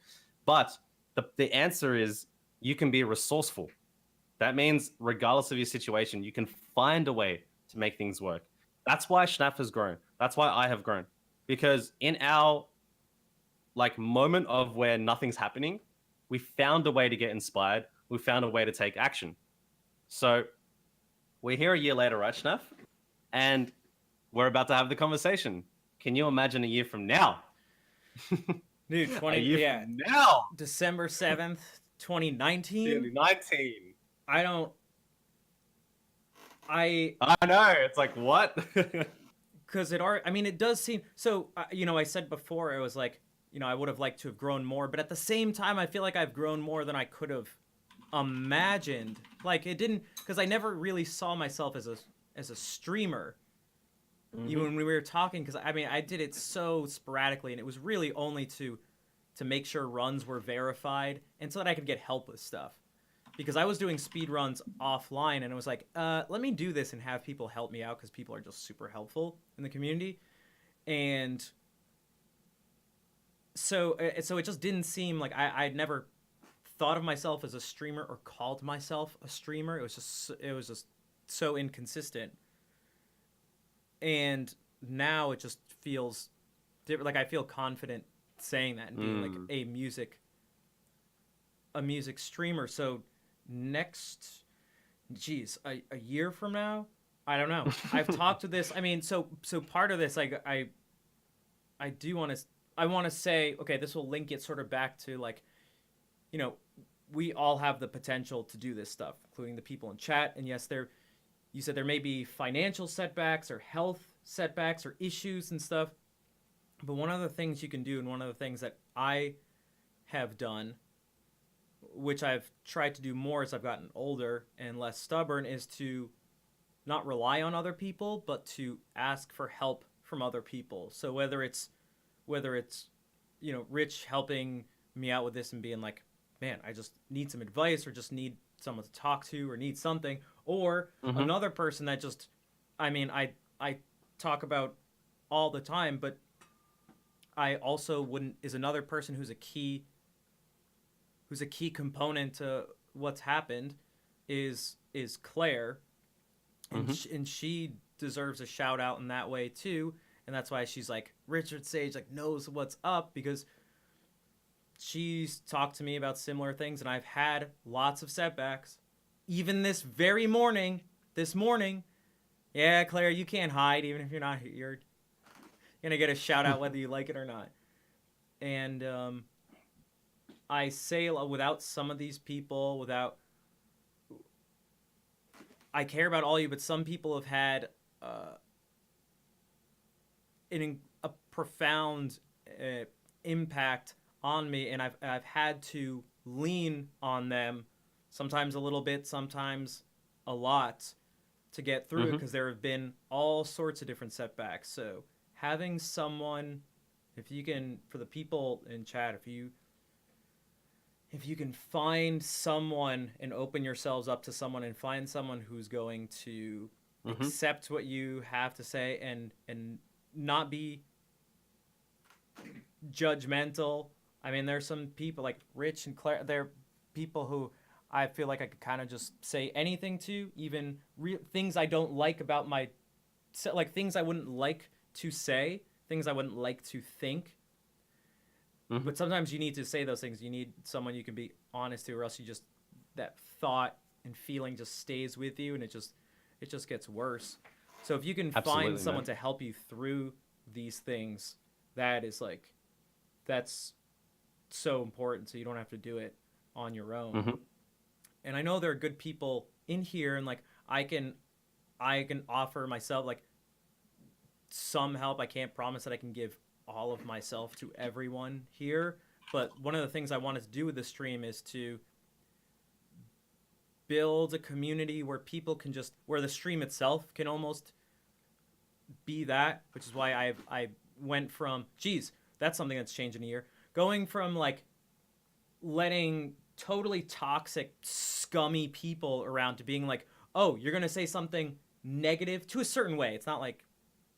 But the answer is you can be resourceful. That means regardless of your situation, you can find a way to make things work. That's why Schnapp has grown. That's why I have grown. Because in our moment of where nothing's happening, we found a way to get inspired. We found a way to take action. So we're here a year later, right, Schnapp? And we're about to have the conversation. Can you imagine a year from now? Dude, from now. December 7th, 2019. 2019. I know. It's like, what? Because it does seem so. I said before, it was like, I would have liked to have grown more, but at the same time, I feel like I've grown more than I could have imagined. Like, it didn't, because I never really saw myself as a streamer. Even when we were talking, because I did it so sporadically, and it was really only to make sure runs were verified and so that I could get help with stuff. Because I was doing speed runs offline, and it was like, let me do this and have people help me out, because people are just super helpful in the community. And so it just didn't seem like I'd never thought of myself as a streamer or called myself a streamer. It was just so inconsistent. And now it just feels different. Like, I feel confident saying that and being like a music streamer. So a year from now, I don't know. I've talked to this. I mean, so part of this, like, I do want to. I want to say, okay, this will link it sort of back to like, you know, we all have the potential to do this stuff, including the people in chat. And yes, you said there may be financial setbacks or health setbacks or issues and stuff. But one of the things you can do, and one of the things that I have done, which I've tried to do more as I've gotten older and less stubborn, is to not rely on other people, but to ask for help from other people. So whether it's Rich helping me out with this and being like, man, I just need some advice, or just need someone to talk to, or need something, or another person that just, I mean, I talk about all the time, but I also is another person who's a key component to what's happened is Claire, and she deserves a shout out in that way too, and that's why she's like, RichardSage like knows what's up, because she's talked to me about similar things, and I've had lots of setbacks. Even this morning, yeah, Claire, you can't hide, even if you're not here. You're gonna get a shout out whether you like it or not. And I say without some of these people, I care about all of you, but some people have had a profound impact on me, and I've had to lean on them, sometimes a little bit, sometimes a lot, to get through it, because there have been all sorts of different setbacks. So having someone, if you can, for the people in chat, if you can find someone and open yourselves up to someone, and find someone who's going to accept what you have to say, and not be judgmental. I mean, there's some people like Rich and Claire, they're people who I feel like I could kind of just say anything to, even things I don't like about like things I wouldn't like to say, things I wouldn't like to think. But sometimes you need to say those things. You need someone you can be honest to, or else that thought and feeling just stays with you, and it just gets worse. So if you can find someone to help you through these things, that's so important, so you don't have to do it on your own. And I know there are good people in here, and like I can offer myself like some help. I can't promise that I can give all of myself to everyone here, but one of the things I wanted to do with the stream is to build a community where people can where the stream itself can almost be that, which is why I went from, that's something that's changed in a year, going from like letting totally toxic, scummy people around to being like, oh, you're gonna say something negative to a certain way. It's not like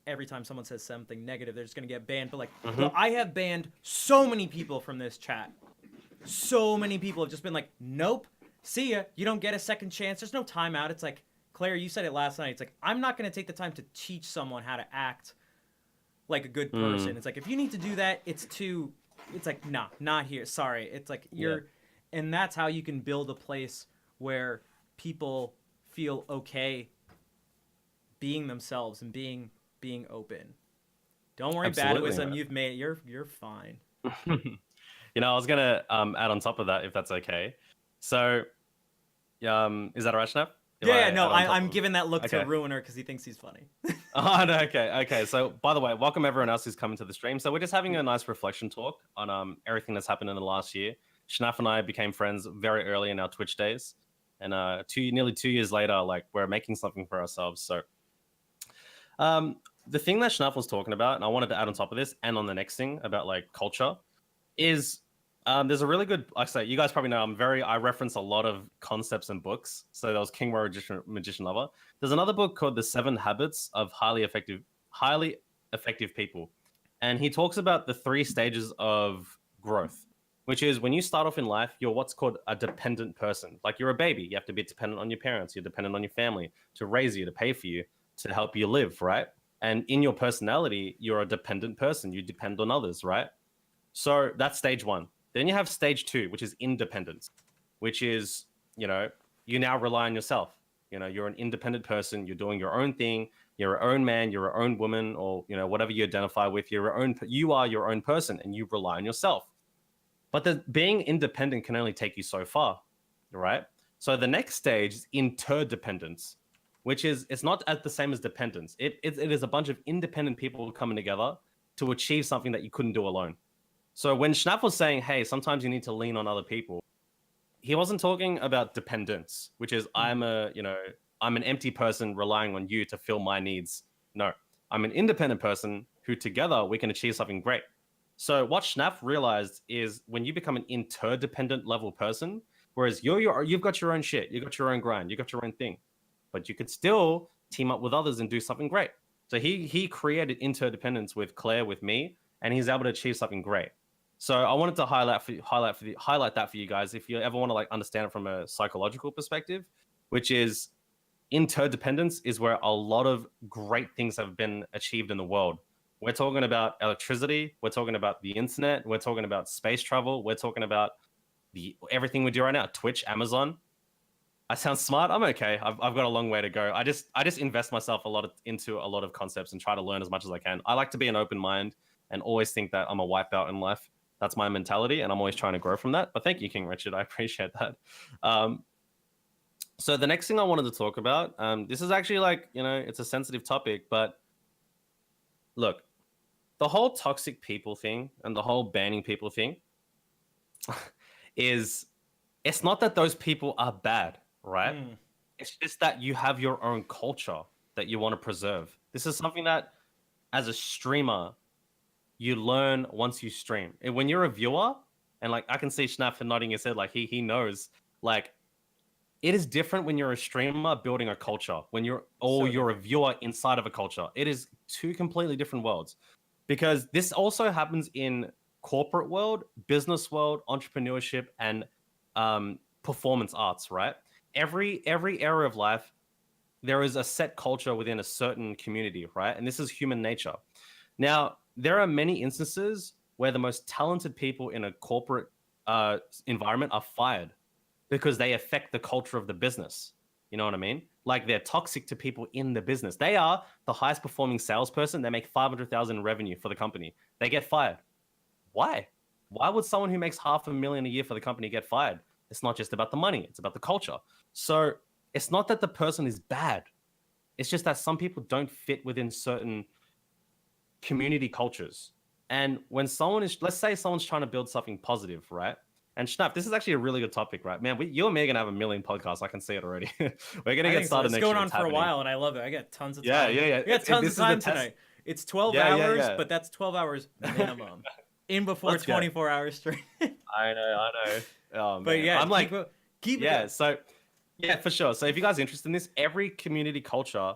every time someone says something negative, they're just going to get banned. But like, I have banned so many people from this chat. So many people have just been like, nope, see ya. You don't get a second chance. There's no timeout. It's like, Claire, you said it last night. It's like, I'm not going to take the time to teach someone how to act like a good person. It's like, if you need to do that, it's like, nah, not here. Sorry. It's like, and that's how you can build a place where people feel okay being themselves and being open. Don't worry, Badoism, you've made it. You're fine. I was gonna add on top of that, if that's okay. So, is that alright, Schnapp? I'm giving that look to Ruiner because he thinks he's funny. Oh no, okay. So, by the way, welcome everyone else who's coming to the stream. So, we're just having a nice reflection talk on everything that's happened in the last year. Schnapp and I became friends very early in our Twitch days, and nearly 2 years later, like, we're making something for ourselves. So, the thing that Schnapp was talking about, and I wanted to add on top of this, and on the next thing about like culture, is there's a really good, like I say, you guys probably know I reference a lot of concepts and books. So there was King Warrior Magician Lover. There's another book called The 7 Habits of Highly Effective People. And he talks about the 3 stages of growth, which is when you start off in life, you're what's called a dependent person. Like you're a baby. You have to be dependent on your parents. You're dependent on your family to raise you, to pay for you, to help you live, right? And in your personality, you're a dependent person. You depend on others, right? So that's stage 1. Then you have stage 2, which is independence, which is, you now rely on yourself. You're an independent person. You're doing your own thing. You're your own man. You're your own woman, or whatever you identify with. You are your own person, and you rely on yourself. But being independent can only take you so far, right? So the next stage is interdependence, which is it's not at the same as dependence. It is a bunch of independent people coming together to achieve something that you couldn't do alone. So when Schnapp was saying, hey, sometimes you need to lean on other people, he wasn't talking about dependence, which is I'm an empty person relying on you to fill my needs. No, I'm an independent person who together we can achieve something great. So what Schnapp realized is when you become an interdependent level person, whereas you've got your own shit, you've got your own grind, you've got your own thing, but you could still team up with others and do something great. So he created interdependence with Claire, with me, and he's able to achieve something great. So I wanted to highlight that for you guys if you ever want to like understand it from a psychological perspective, which is interdependence is where a lot of great things have been achieved in the world. We're talking about electricity, we're talking about the internet, we're talking about space travel, we're talking about everything we do right now, Twitch, Amazon. I sound smart. I'm okay. I've got a long way to go. I just invest myself into a lot of concepts and try to learn as much as I can. I like to be an open mind and always think that I'm a wipeout in life. That's my mentality, and I'm always trying to grow from that. But thank you, King Richard. I appreciate that. So the next thing I wanted to talk about, this is actually like, it's a sensitive topic, but look, the whole toxic people thing and the whole banning people thing it's not that those people are bad, right? It's just that you have your own culture that you want to preserve. This is something that, as a streamer, you learn once you stream. And when you're a viewer, and like I can see Schnapp nodding his head, like he knows, like it is different when you're a streamer building a culture. When you're a viewer inside of a culture, it is two completely different worlds. Because this also happens in corporate world, business world, entrepreneurship, and performance arts, right? Every area of life, there is a set culture within a certain community, right? And this is human nature. Now, there are many instances where the most talented people in a corporate environment are fired because they affect the culture of the business. You know what I mean? Like they're toxic to people in the business. They are the highest performing salesperson. They make 500,000 in revenue for the company. They get fired. Why? Why would someone who makes $500,000 a year for the company get fired? It's not just about the money. It's about the culture. So it's not that the person is bad. It's just that some people don't fit within certain community cultures. And when let's say someone's trying to build something positive, right? And Schnapp, this is actually a really good topic, right? Man, you and me are going to have a million podcasts. I can see it already. We're going to get started next year. It's going on for a while, and I love it. I got tons of time. Yeah. We got tons of time tonight. It's 12 hours, but that's 12 hours minimum. In before 24 hours straight. I know. Oh, man. But yeah, I'm keep it. So yeah, for sure. So if you guys are interested in this, every community culture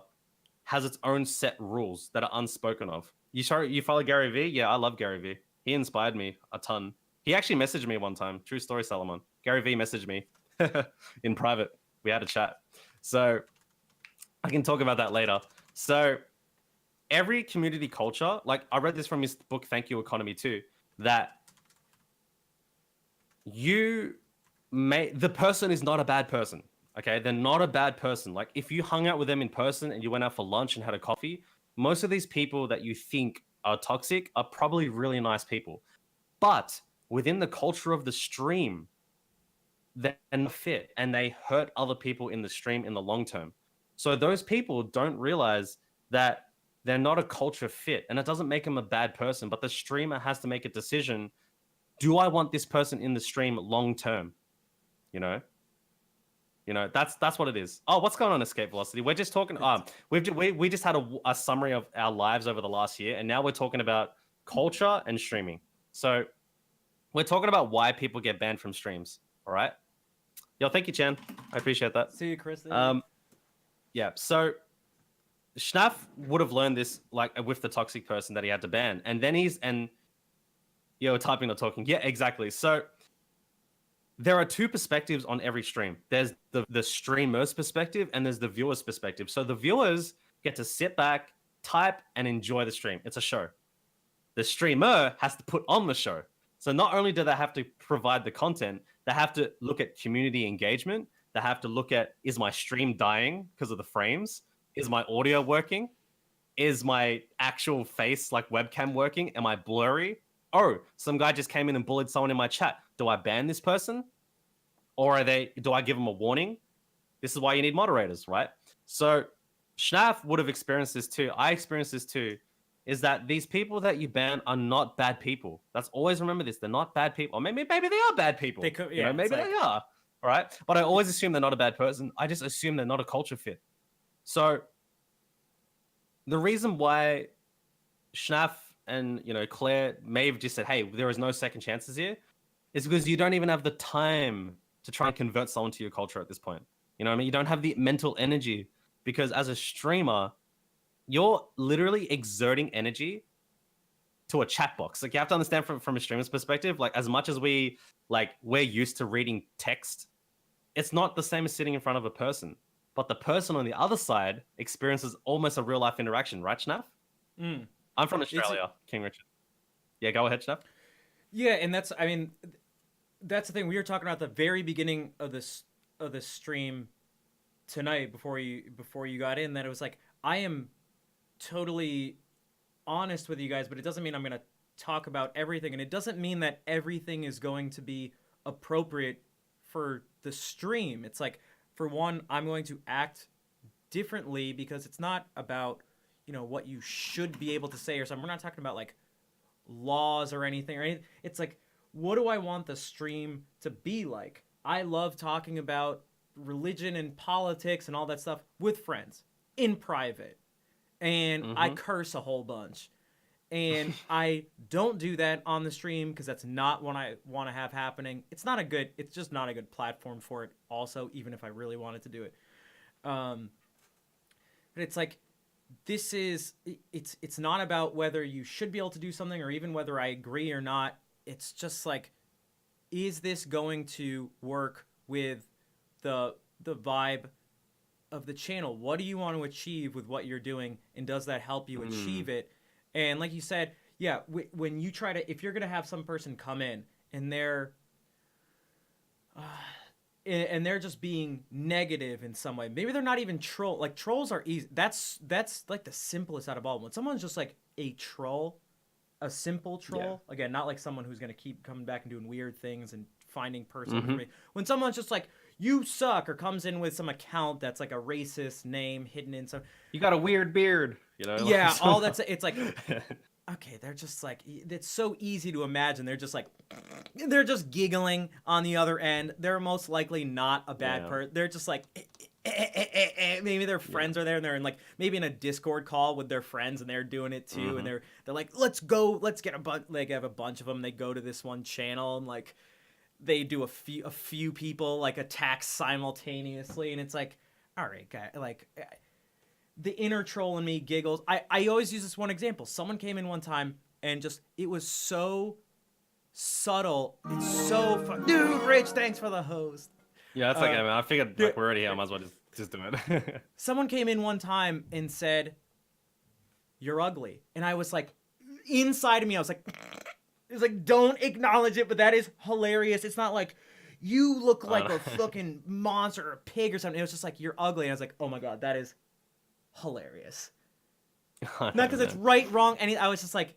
has its own set rules that are unspoken of. You follow Gary Vee? Yeah, I love Gary Vee. He inspired me a ton. He actually messaged me one time. True story, Solomon. Gary Vee messaged me in private. We had a chat. So I can talk about that later. So every community culture, like I read this from his book, Thank You Economy too, that the person is not a bad person. Okay, they're not a bad person. Like if you hung out with them in person and you went out for lunch and had a coffee, most of these people that you think are toxic are probably really nice people. But within the culture of the stream, they're not fit and they hurt other people in the stream in the long term. So those people don't realize that they're not a culture fit, and it doesn't make them a bad person, but the streamer has to make a decision. Do I want this person in the stream long term? That's what it is. Oh, what's going on, Escape Velocity? We're just talking. We just had a summary of our lives over the last year, and now we're talking about culture and streaming. So we're talking about why people get banned from streams. All right. Yo, thank you, Chan. I appreciate that. See you, Chris. Yeah. So Schnapp would have learned this like with the toxic person that he had to ban, and then you're typing or talking. Yeah, exactly. So there are two perspectives on every stream. There's the streamer's perspective and there's the viewer's perspective. So the viewers get to sit back, type, and enjoy the stream. It's a show. The streamer has to put on the show. So not only do they have to provide the content, they have to look at community engagement. They have to look at, is my stream dying because of the frames? Is my audio working? Is my actual face, like webcam, working? Am I blurry? Oh, some guy just came in and bullied someone in my chat. Do I ban this person? Or do I give them a warning? This is why you need moderators, right? So Schnaf would have experienced this too. I experienced this too. Is that these people that you ban are not bad people. Let's always remember this. They're not bad people. Or maybe they are bad people. They could, yeah, maybe they are. All right. But I always assume they're not a bad person. I just assume they're not a culture fit. So the reason why Schnaf and Claire may have just said, hey, there is no second chances here, is because you don't even have the time to try and convert someone to your culture at this point. You know what I mean? You don't have the mental energy, because as a streamer, you're literally exerting energy to a chat box. Like, you have to understand from a streamer's perspective, like, as much as we're used to reading text, it's not the same as sitting in front of a person. But the person on the other side experiences almost a real life interaction, right, Schnaf? I'm from Australia, King Richard. Yeah, go ahead, Schnaf. Yeah, and that's the thing. We were talking about at the very beginning of this stream tonight before you got in, that it was like, I am totally honest with you guys, but it doesn't mean I'm going to talk about everything, and it doesn't mean that everything is going to be appropriate for the stream. It's like, for one, I'm going to act differently, because it's not about what you should be able to say or something. We're not talking about like laws or anything. It's like, what do I want the stream to be like? I love talking about religion and politics and all that stuff with friends in private, and I curse a whole bunch, and I don't do that on the stream because that's not what I want to have happening. It's just not a good platform for it also, even if I really wanted to do it. But it's like, it's not about whether you should be able to do something or even whether I agree or not. It's just like, is this going to work with the vibe of the channel? What do you want to achieve with what you're doing, and does that help you achieve it? And like you said, yeah, when you try to, if you're going to have some person come in and they're just being negative in some way, maybe they're not even troll. Like, trolls are easy. That's like the simplest out of all. When someone's just like a troll, a simple troll, again, not like someone who's going to keep coming back and doing weird things and finding personal information. When someone's just like, you suck, or comes in with some account that's like a racist name hidden in some, you got a weird beard, yeah, all that's, it's like, okay, they're just like, it's so easy to imagine. They're just like, they're just giggling on the other end. They're most likely not a bad person. They're just like, maybe their friends are there, and they're in like, maybe in a Discord call with their friends, and they're doing it too. And they're like, let's get a bunch, like, have a bunch of them. They go to this one channel, and like, they do a few people like attack simultaneously, and it's like, all right, guy, like, the inner troll in me giggles. I always use this one example. Someone came in one time and just, it was so subtle. It's so fun. Dude, Rich, thanks for the host. Yeah, that's okay, man. I figured, like, we're already here. I might as well just do it. Someone came in one time and said, you're ugly. And I was like, inside of me, I was like, it's like, don't acknowledge it, but that is hilarious. It's not like, you look like a fucking monster or a pig or something. It was just like, you're ugly. And I was like, oh my God, that is hilarious. Not because it's right, wrong, and I was just like,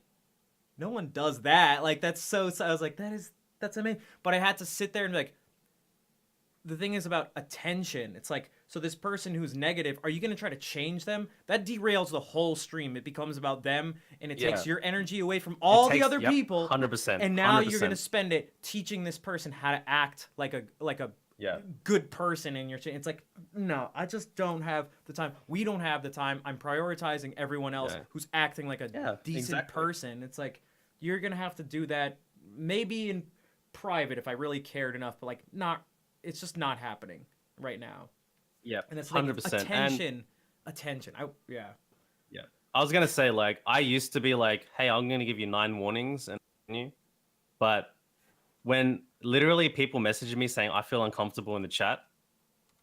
no one does that. Like, that's so I was like, that's amazing. But I had to sit there and be like, the thing is about attention. It's like, so this person who's negative, are you going to try to change them? That derails the whole stream. It becomes about them, and it takes your energy away from all the other people. 100%. And now you're going to spend it teaching this person how to act like a good person in your channel. It's like, no, I just don't have the time. We don't have the time. I'm prioritizing everyone else who's acting like a decent person. It's like, you're going to have to do that maybe in private if I really cared enough, but like, not, it's just not happening right now. Yeah, and that's 100%. Attention. I was gonna say, like, I used to be like, hey, I'm gonna give you 9 warnings, but when literally people message me saying I feel uncomfortable in the chat,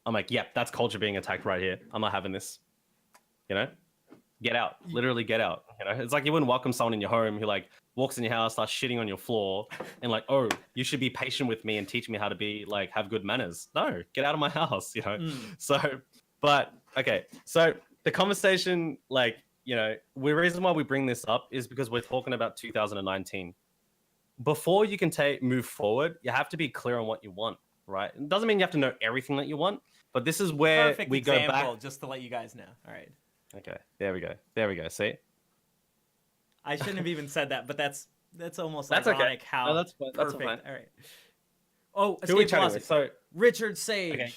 I'm like, yep, that's culture being attacked right here. I'm not having this. Get out. Literally get out. You know, it's like you wouldn't welcome someone in your home who like walks in your house, starts shitting on your floor, and like, oh, you should be patient with me and teach me how to be like have good manners. No, get out of my house. You know. So, but okay, so the conversation, like, you know, the reason why we bring this up is because we're talking about 2019. Before you can move forward, you have to be clear on what you want, right? It doesn't mean you have to know everything that you want, but this is where Perfect we example, go back. just to let you guys know. All right. Okay, there we go. There we go. See? I shouldn't have even said that, but that's almost That's ironic okay. how No, that's fine. That's perfect. fine. All right. Oh, Who are we escape chatting velocity. with? So, RichardSage. okay.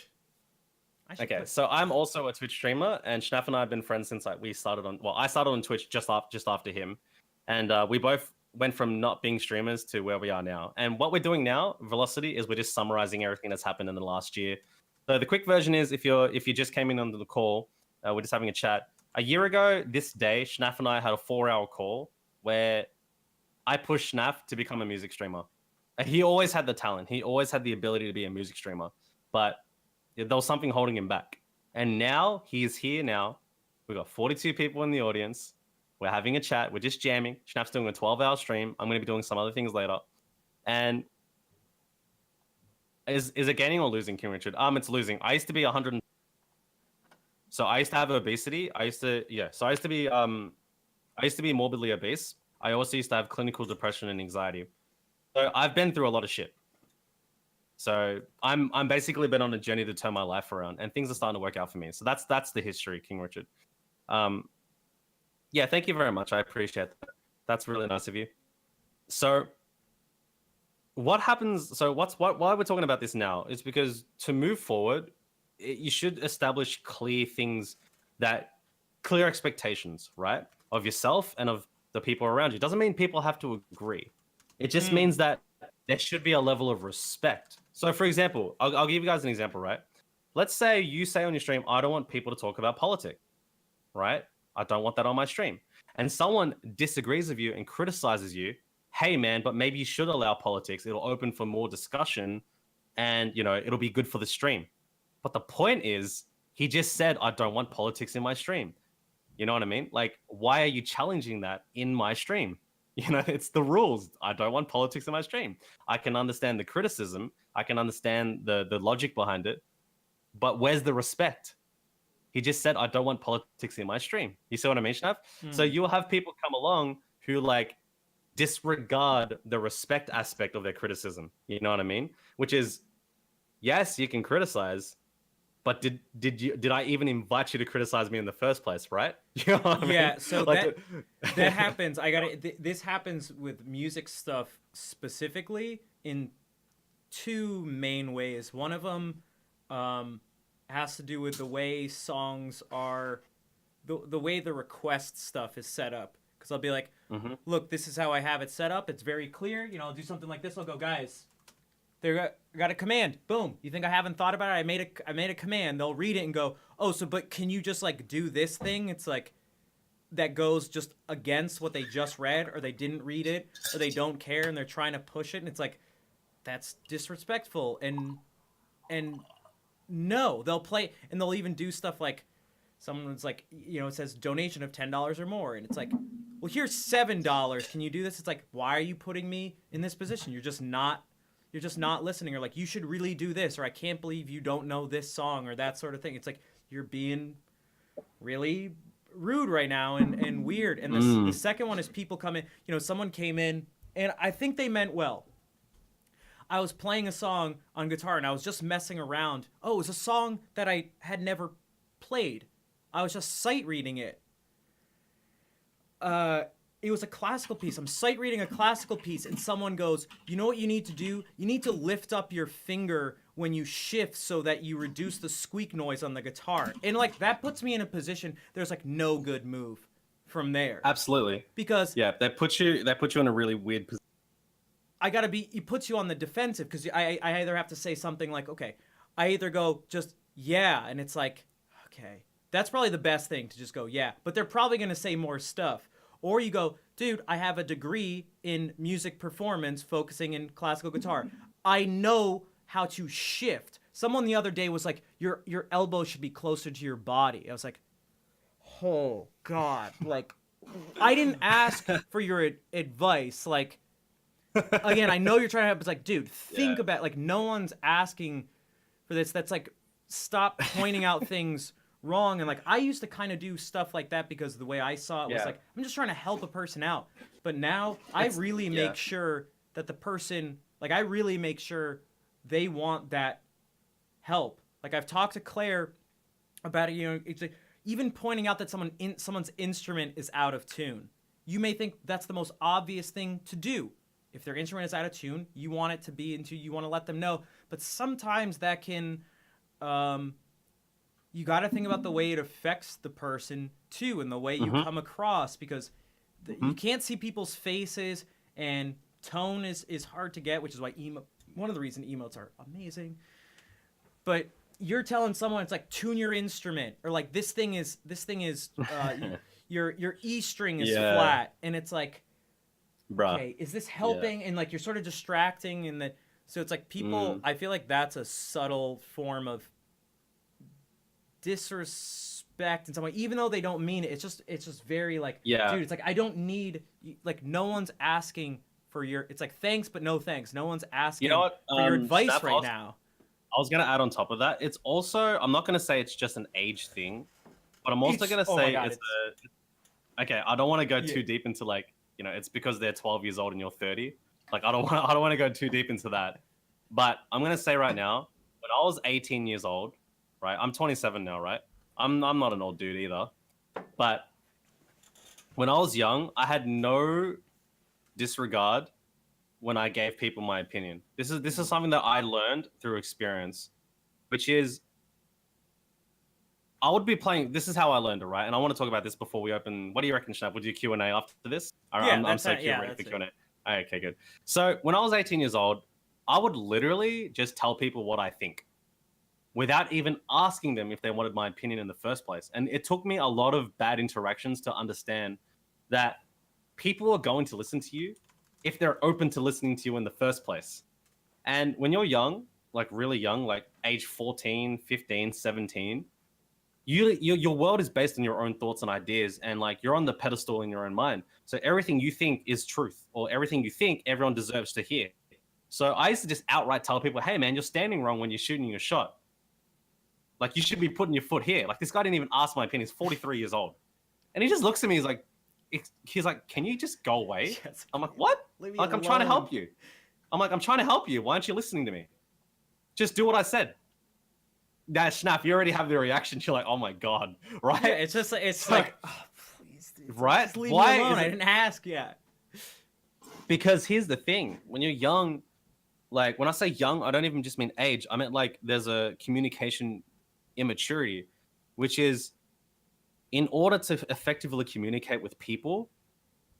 Okay, So I'm also a Twitch streamer, and Schnaff and I have been friends since like we started on. Well, I started on Twitch just after him, and we both went from not being streamers to where we are now. And what we're doing now, Velocity, is we're just summarizing everything that's happened in the last year. So the quick version is, if you just came in onto the call, we're just having a chat. A year ago this day, Schnaff and I had a 4-hour call where I pushed Schnaff to become a music streamer. He always had the talent. He always had the ability to be a music streamer, but there was something holding him back. And now he's here now. We've got 42 people in the audience. We're having a chat. We're just jamming. Schnapp's doing a 12-hour stream. I'm going to be doing some other things later. And is it gaining or losing, King Richard? It's losing. I used to be 100. So I used to have obesity. I used to be morbidly obese. I also used to have clinical depression and anxiety. So I've been through a lot of shit. So I'm basically been on a journey to turn my life around, and things are starting to work out for me. So that's the history, King Richard. Yeah, thank you very much. I appreciate that. That's really nice of you. So what happens? So why we're talking about this now is because to move forward, you should establish clear expectations, right, of yourself and of the people around you. Doesn't mean people have to agree. It just means that there should be a level of respect. So, for example, I'll give you guys an example, right? Let's say you say on your stream, I don't want people to talk about politics, right? I don't want that on my stream. And someone disagrees with you and criticizes you. Hey, man, but maybe you should allow politics. It'll open for more discussion and, you know, it'll be good for the stream. But the point is, he just said, I don't want politics in my stream. You know what I mean? Like, why are you challenging that in my stream? You know, it's the rules. I don't want politics in my stream. I can understand the criticism. I can understand the logic behind it. But where's the respect? He just said, I don't want politics in my stream. You see what I mean, Schnapp? So you'll have people come along who like disregard the respect aspect of their criticism. You know what I mean? Which is, yes, you can criticize, but did I even invite you to criticize me in the first place, right? You know what I mean? So like, that happens. This happens with music stuff specifically in two main ways. One of them has to do with the way songs are, the way the request stuff is set up. Because I'll be like, look, this is how I have it set up. It's very clear. You know, I'll do something like this. I'll go, guys, they got a command. Boom. You think I haven't thought about it? I made a command. They'll read it and go, oh, so but can you just like do this thing? It's like that goes just against what they just read, or they didn't read it, or they don't care and they're trying to push it, and it's like, that's disrespectful. And no, they'll play, and they'll even do stuff like, someone's like, you know, it says donation of $10 or more, and it's like, well, here's $7. Can you do this? It's like, why are you putting me in this position? You're just not listening. Or like, you should really do this, or I can't believe you don't know this song, or that sort of thing. It's like, you're being really rude right now and weird. And the second one is people come in, you know, someone came in and I think they meant well. I was playing a song on guitar and I was just messing around. Oh, it was a song that I had never played. I was just sight reading it. It was a classical piece. I'm sight reading a classical piece, and someone goes, you know what you need to do? You need to lift up your finger when you shift so that you reduce the squeak noise on the guitar. And like, that puts me in a position, there's like no good move from there. Absolutely. Because yeah, that puts you in a really weird position. It puts you on the defensive, because I either have to say something like, okay, I either go just, yeah, and it's like, okay, that's probably the best thing, to just go, yeah, but they're probably going to say more stuff. Or you go, dude, I have a degree in music performance focusing in classical guitar. I know how to shift. Someone the other day was like, your elbow should be closer to your body. I was like, oh, God. Like, I didn't ask for your advice. Like, again, I know you're trying to help. It's like, dude, think about, like, no one's asking for this. That's like, stop pointing out things wrong. And like, I used to kind of do stuff like that because the way I saw it was like, I'm just trying to help a person out. But now I really make sure that the person, like, I really make sure they want that help. Like, I've talked to Claire about it, you know, it's like, even pointing out that someone's instrument is out of tune. You may think that's the most obvious thing to do. If their instrument is out of tune, you want it to be in tune, you want to let them know. But sometimes that can, you got to think about the way it affects the person too, and the way you come across, because you can't see people's faces, and tone is hard to get, which is why one of the reasons emotes are amazing. But you're telling someone, it's like, tune your instrument, or like, this thing is your E string is flat, and it's like, bruh, okay, is this helping? And like, you're sort of distracting, and so it's like, people, I feel like that's a subtle form of disrespect in some way, even though they don't mean it. It's just very like, dude, it's like, I don't need, like, no one's asking for your, it's like, thanks but no thanks. No one's asking for your advice right now. I was going to add on top of that, it's also, I'm not going to say it's just an age thing, but I'm also going to say okay, I don't want to go too deep into, like, you know, it's because they're 12 years old and you're 30. Like, I don't want to go too deep into that. But I'm going to say right now, when I was 18 years old, right? I'm 27 now, right? I'm not an old dude either. But when I was young, I had no disregard when I gave people my opinion. This is something that I learned through experience, which is, I would be playing. This is how I learned it, right? And I want to talk about this before we open. What do you reckon, Schnapp? Would you Q&A after this? I'm so curious for Q&A. Okay, good. So when I was 18 years old, I would literally just tell people what I think, without even asking them if they wanted my opinion in the first place. And it took me a lot of bad interactions to understand that people are going to listen to you if they're open to listening to you in the first place. And when you're young, like really young, like age 14, 15, 17, your world is based on your own thoughts and ideas, and like, you're on the pedestal in your own mind. So everything you think is truth, or everything you think everyone deserves to hear. So I used to just outright tell people, hey man, you're standing wrong when you're shooting your shot. Like, you should be putting your foot here. Like, this guy didn't even ask my opinion. He's 43 years old. And he just looks at me, he's like, can you just go away? Yes. I'm like, what? Like, I'm trying to help you. I'm like, I'm trying to help you. Why aren't you listening to me? Just do what I said. Now, Schnapp, you already have the reaction. You're like, oh my God, right? Yeah, it's just, it's like, oh, please, dude. Right? Just leave me alone. I didn't ask yet. Because here's the thing. When you're young, like, when I say young, I don't even just mean age. I meant, like, there's a communication immaturity, which is, in order to effectively communicate with people,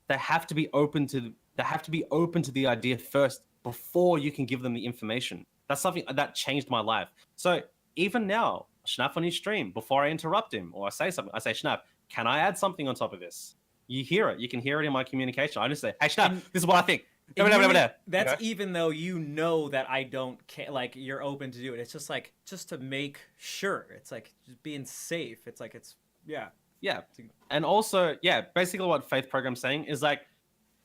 they have to be open to the idea first before you can give them the information. That's something that changed my life. So even now, Schnapp on his stream, before I interrupt him or I say something, I say, Schnapp, can I add something on top of this? You hear it. You can hear it in my communication. I just say, hey, Schnapp, this is what I think. That's okay? Even though you know that I don't care, like, you're open to do it. It's just like, just to make sure. It's like, just being safe. It's like, yeah. And also, basically what Faith Program's saying is, like,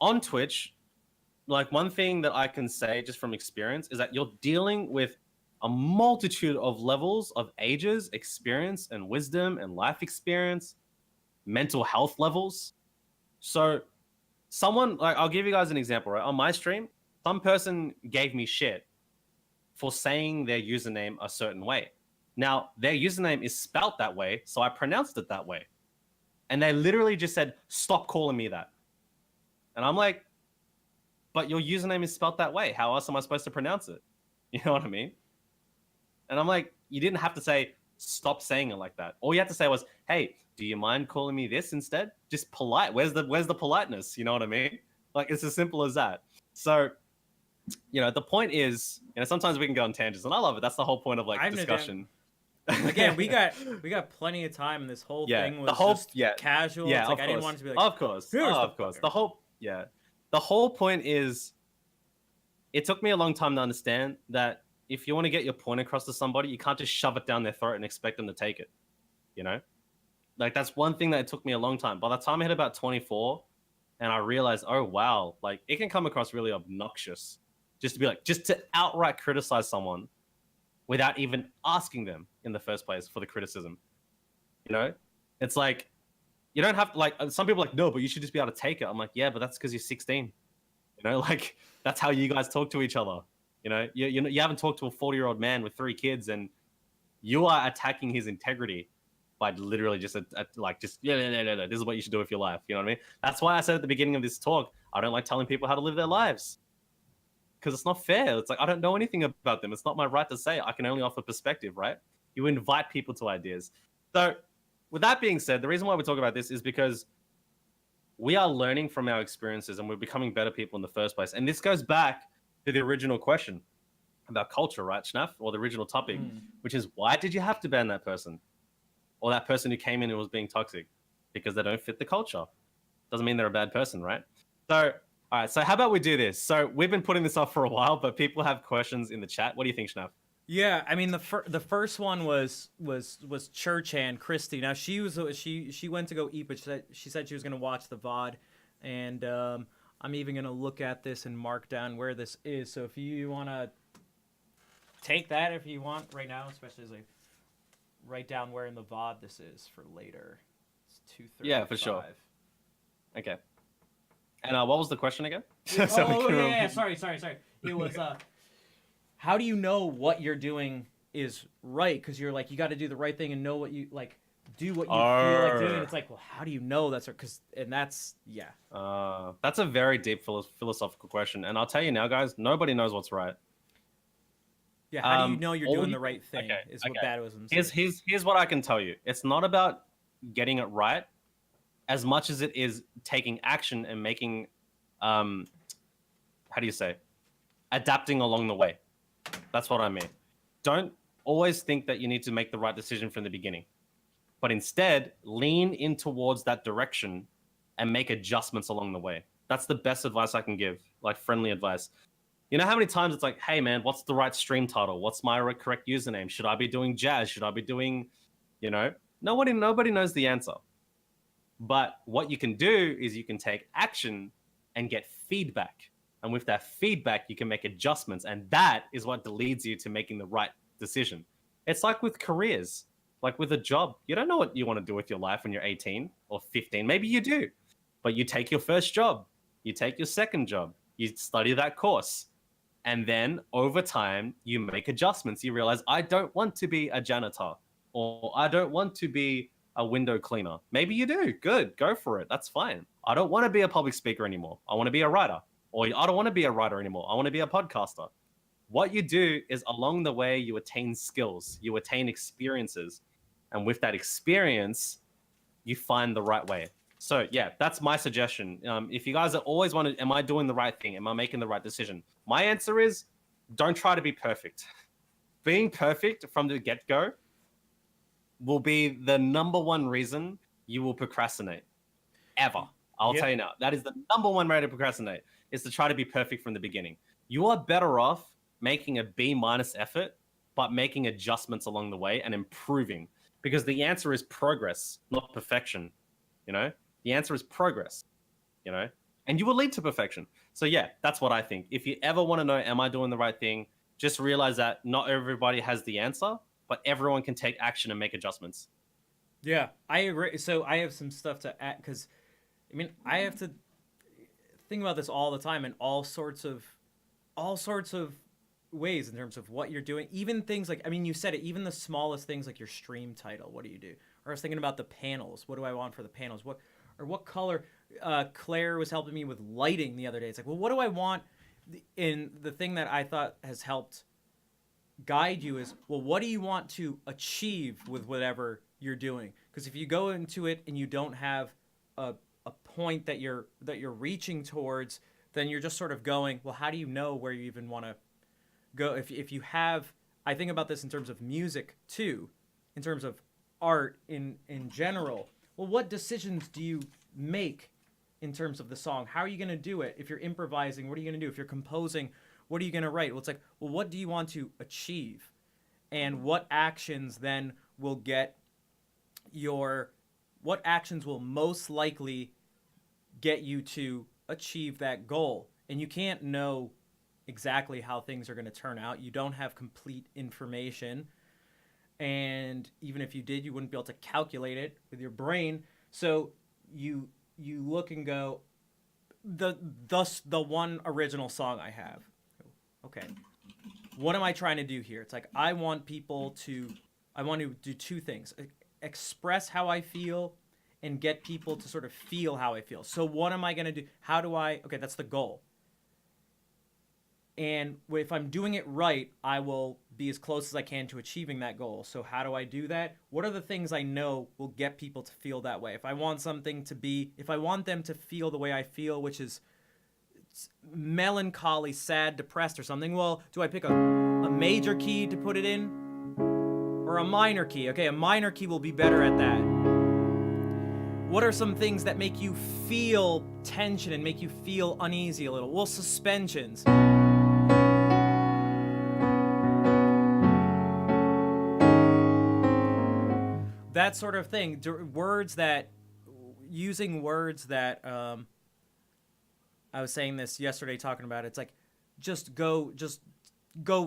on Twitch, like, one thing that I can say just from experience is that you're dealing with a multitude of levels of ages, experience, and wisdom, and life experience, mental health levels. So someone, like, I'll give you guys an example, right? On my stream, some person gave me shit for saying their username a certain way. Now, their username is spelt that way, so I pronounced it that way. And they literally just said, stop calling me that. And I'm like, but your username is spelt that way. How else am I supposed to pronounce it? You know what I mean? And I'm like, you didn't have to say, stop saying it like that. All you had to say was, hey, do you mind calling me this instead? Just polite. Where's the politeness? You know what I mean? Like, it's as simple as that. So, you know, the point is, you know, sometimes we can go on tangents, and I love it. That's the whole point of, like, discussion. Again, we got plenty of time, and this whole thing was just casual. Yeah, it's like, I didn't want it to be like, of course. The whole point is, it took me a long time to understand that if you want to get your point across to somebody, you can't just shove it down their throat and expect them to take it, you know? Like that's one thing that it took me a long time. By the time I hit about 24 and I realized, oh wow, like it can come across really obnoxious just to be like, just to outright criticize someone without even asking them in the first place for the criticism. You know, it's like you don't have to, like, some people are like, no, but you should just be able to take it. I'm like, yeah, but that's because you're 16. You know, like that's how you guys talk to each other. You know, you haven't talked to a 40-year-old man with 3 kids, and you are attacking his integrity by literally just this is what you should do with your life. You know what I mean? That's why I said at the beginning of this talk, I don't like telling people how to live their lives because it's not fair. It's like I don't know anything about them. It's not my right to say. I can only offer perspective, right? You invite people to ideas. So, with that being said, the reason why we talk about this is because we are learning from our experiences and we're becoming better people in the first place. And this goes back to the original question about culture, right, Schnaff? Or the original topic, which is why did you have to ban that person? Or that person who came in and was being toxic? Because they don't fit the culture. Doesn't mean they're a bad person, right? So, all right, so how about we do this? So we've been putting this off for a while, but people have questions in the chat. What do you think, Schnaff? Yeah, I mean the first one was Church Hand Christy. Now she went to go eat, but she said she was going to watch the VOD, and I'm even going to look at this and mark down where this is. So if you want to take that, if you want right now, especially as I write down where in the VOD this is for later. It's 2:35. Yeah, for sure. Okay. And what was the question again? Yeah, sorry. It was how do you know what you're doing is right? Because you're like, you got to do the right thing and know what you like, do what you feel like doing. It's like, well, how do you know that's right? That's a very deep philosophical question, and I'll tell you now, guys, nobody knows what's right. Yeah, how do you know you're doing the right thing? Is what Badoism says. Here's what I can tell you. It's not about getting it right as much as it is taking action and making, adapting along the way. That's what I mean. Don't always think that you need to make the right decision from the beginning, but instead lean in towards that direction and make adjustments along the way. That's the best advice I can give, like friendly advice. You know how many times it's like, hey man, what's the right stream title? What's my correct username? Should I be doing jazz? Should I be doing, nobody knows the answer. But what you can do is you can take action and get feedback. And with that feedback, you can make adjustments. And that is what leads you to making the right decision. It's like with careers, like with a job. You don't know what you want to do with your life when you're 18 or 15. Maybe you do. But you take your first job. You take your second job. You study that course. And then over time, you make adjustments. You realize, I don't want to be a janitor, or I don't want to be a window cleaner. Maybe you do. Good. Go for it. That's fine. I don't want to be a public speaker anymore. I want to be a writer. Or I don't want to be a writer anymore. I want to be a podcaster. What you do is along the way, you attain skills, you attain experiences. And with that experience, you find the right way. So yeah, that's my suggestion. If you guys are always wondering, am I doing the right thing? Am I making the right decision? My answer is, don't try to be perfect. Being perfect from the get-go will be the number one reason you will procrastinate. Ever. I'll tell you now. That is the number one way to procrastinate, is to try to be perfect from the beginning. You are better off making a B- effort, but making adjustments along the way and improving. Because the answer is progress, not perfection. The answer is progress, and you will lead to perfection. So yeah, that's what I think. If you ever want to know, am I doing the right thing? Just realize that not everybody has the answer, but everyone can take action and make adjustments. Yeah, I agree. So I have some stuff to add, because I have to think about this all the time in all sorts of ways in terms of what you're doing. Even things like, you said it, even the smallest things like your stream title. What do you do? Or I was thinking about the panels. What do I want for the panels? What color? Claire was helping me with lighting the other day. It's like, well, what do I want? In the thing that I thought has helped guide you is, well, what do you want to achieve with whatever you're doing? Because if you go into it and you don't have a point that you're reaching towards, then you're just sort of going, well, how do you know where you even want to go? If you have, I think about this in terms of music too, in terms of art in general. Well, what decisions do you make in terms of the song? How are you going to do it? If you're improvising, what are you going to do? If you're composing, what are you going to write? Well, it's like, well, what do you want to achieve? And what actions then will get your what actions will most likely get you to achieve that goal. And you can't know exactly how things are going to turn out. You don't have complete information. And even if you did, you wouldn't be able to calculate it with your brain. So you look and go, the one original song I have. Okay. What am I trying to do here? It's like I want to do two things. Express how I feel and get people to sort of feel how I feel. So what am I going to do? Okay, that's the goal. And if I'm doing it right, I will be as close as I can to achieving that goal. So how do I do that? What are the things I know will get people to feel that way? If I want them to feel the way I feel, which is melancholy, sad, depressed or something, well, do I pick a major key to put it in or a minor key? Okay, a minor key will be better at that. What are some things that make you feel tension and make you feel uneasy a little? Well, suspensions. That sort of thing. Using words that, I was saying this yesterday talking about it. It's like, just go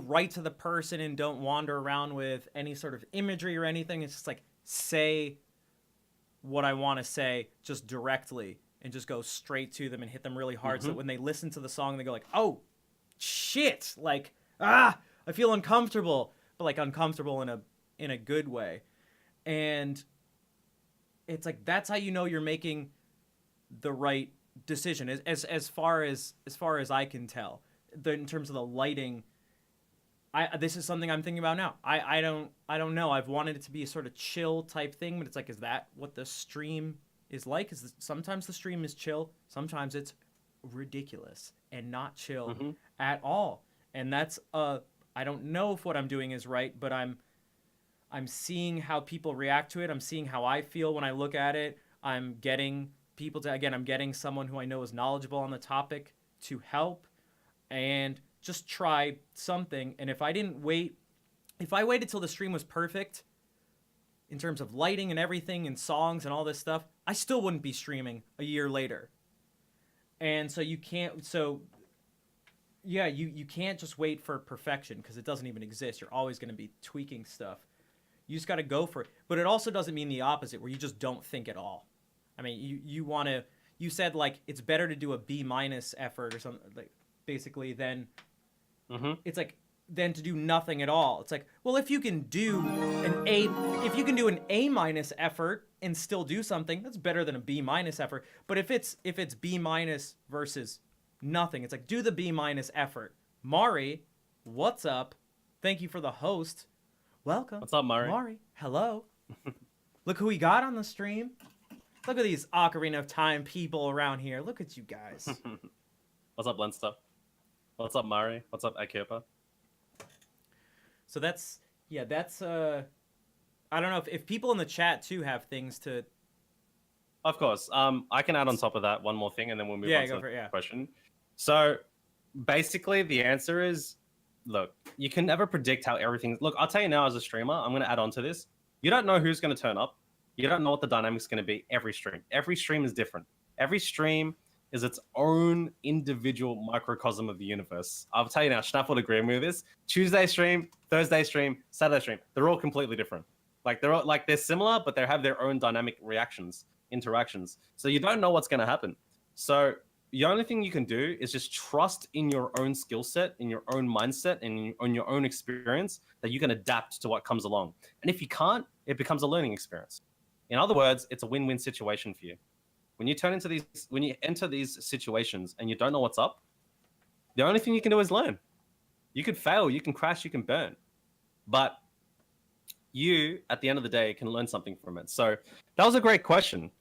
right to the person and don't wander around with any sort of imagery or anything. It's just like, say what I want to say just directly and just go straight to them and hit them really hard. So that when they listen to the song, they go like, oh, shit. Like, I feel uncomfortable, but like uncomfortable in a good way. And it's like, that's how you know you're making the right decision as far as I can tell. In terms of the lighting, this is something I'm thinking about now. I don't know. I've wanted it to be a sort of chill type thing, but it's like, is that what the stream is like? Sometimes the stream is chill, sometimes it's ridiculous and not chill at all. And that's I don't know if what I'm doing is right, but I'm seeing how people react to it. I'm seeing how I feel when I look at it. I'm getting I'm getting someone who I know is knowledgeable on the topic to help and just try something. And if I waited till the stream was perfect in terms of lighting and everything and songs and all this stuff, I still wouldn't be streaming a year later. And so you can't just wait for perfection, because it doesn't even exist. You're always going to be tweaking stuff. You just got to go for it. But it also doesn't mean the opposite, where you just don't think at all. I mean, you said like it's better to do a B- effort or something, like basically than it's like than to do nothing at all. It's like, well, if you can do an A- effort and still do something, that's better than a B- effort. But if it's B- versus nothing, it's like, do the B- effort. Mari, what's up? Thank you for the host. Welcome. What's up, Mari? Mari, hello. Look who we got on the stream. Look at these Ocarina of Time people around here. Look at you guys. What's up, Lenster? What's up, Mari? What's up, Akipa? So that's I don't know if people in the chat too have things to. Of course. I can add on top of that one more thing, and then we'll move on to the question. So basically, the answer is, look, you can never predict how everything. Look, I'll tell you now, as a streamer, I'm going to add on to this. You don't know who's going to turn up. You don't know what the dynamic's going to be every stream. Every stream is different. Every stream is its own individual microcosm of the universe. I'll tell you now, Schnapp would agree with me with this. Tuesday stream, Thursday stream, Saturday stream, they're all completely different. Like they're similar, but they have their own dynamic interactions. So you don't know what's going to happen. So the only thing you can do is just trust in your own skill set, in your own mindset, and on your own experience that you can adapt to what comes along. And if you can't, it becomes a learning experience. In other words, it's a win-win situation for you. When you enter these situations and you don't know what's up, the only thing you can do is learn. You could fail, you can crash, you can burn, but you, at the end of the day, can learn something from it. So that was a great question.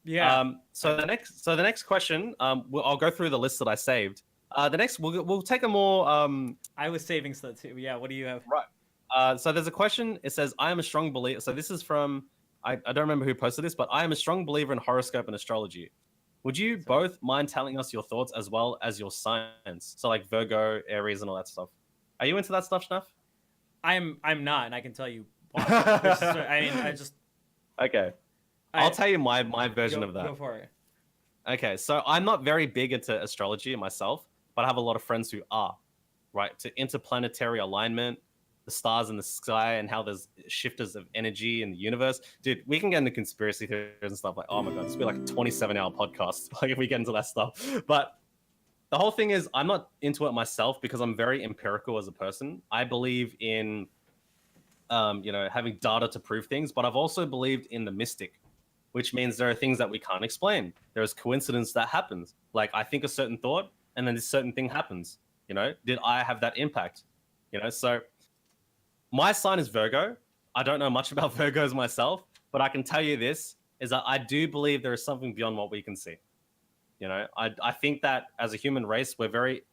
Yeah. So the next question, I'll go through the list that I saved. The next, we'll take a more. I was saving stuff too. Yeah. What do you have? Right. So there's a question. It says, "I am a strong believer." So this is from. I don't remember who posted this, but I am a strong believer in horoscope and astrology. Would you both mind telling us your thoughts as well as your signs? So like Virgo, Aries, and all that stuff. Are you into that stuff, Schnaff? I'm not, and I can tell you why. I just. Okay. I'll tell you my version of that. Go for it. Okay, so I'm not very big into astrology myself, but I have a lot of friends who are, right? To interplanetary alignment, the stars in the sky, and how there's shifters of energy in the universe. Dude, we can get into conspiracy theories and stuff like, oh my God, this will be like a 27-hour podcast, like if we get into that stuff. But the whole thing is, I'm not into it myself because I'm very empirical as a person. I believe in, having data to prove things, but I've also believed in the mystic, which means there are things that we can't explain. There's coincidence that happens. Like I think a certain thought, and then this certain thing happens. Did I have that impact? So my sign is Virgo. I don't know much about Virgos myself, but I can tell you this is that I do believe there is something beyond what we can see. I think that as a human race, we're very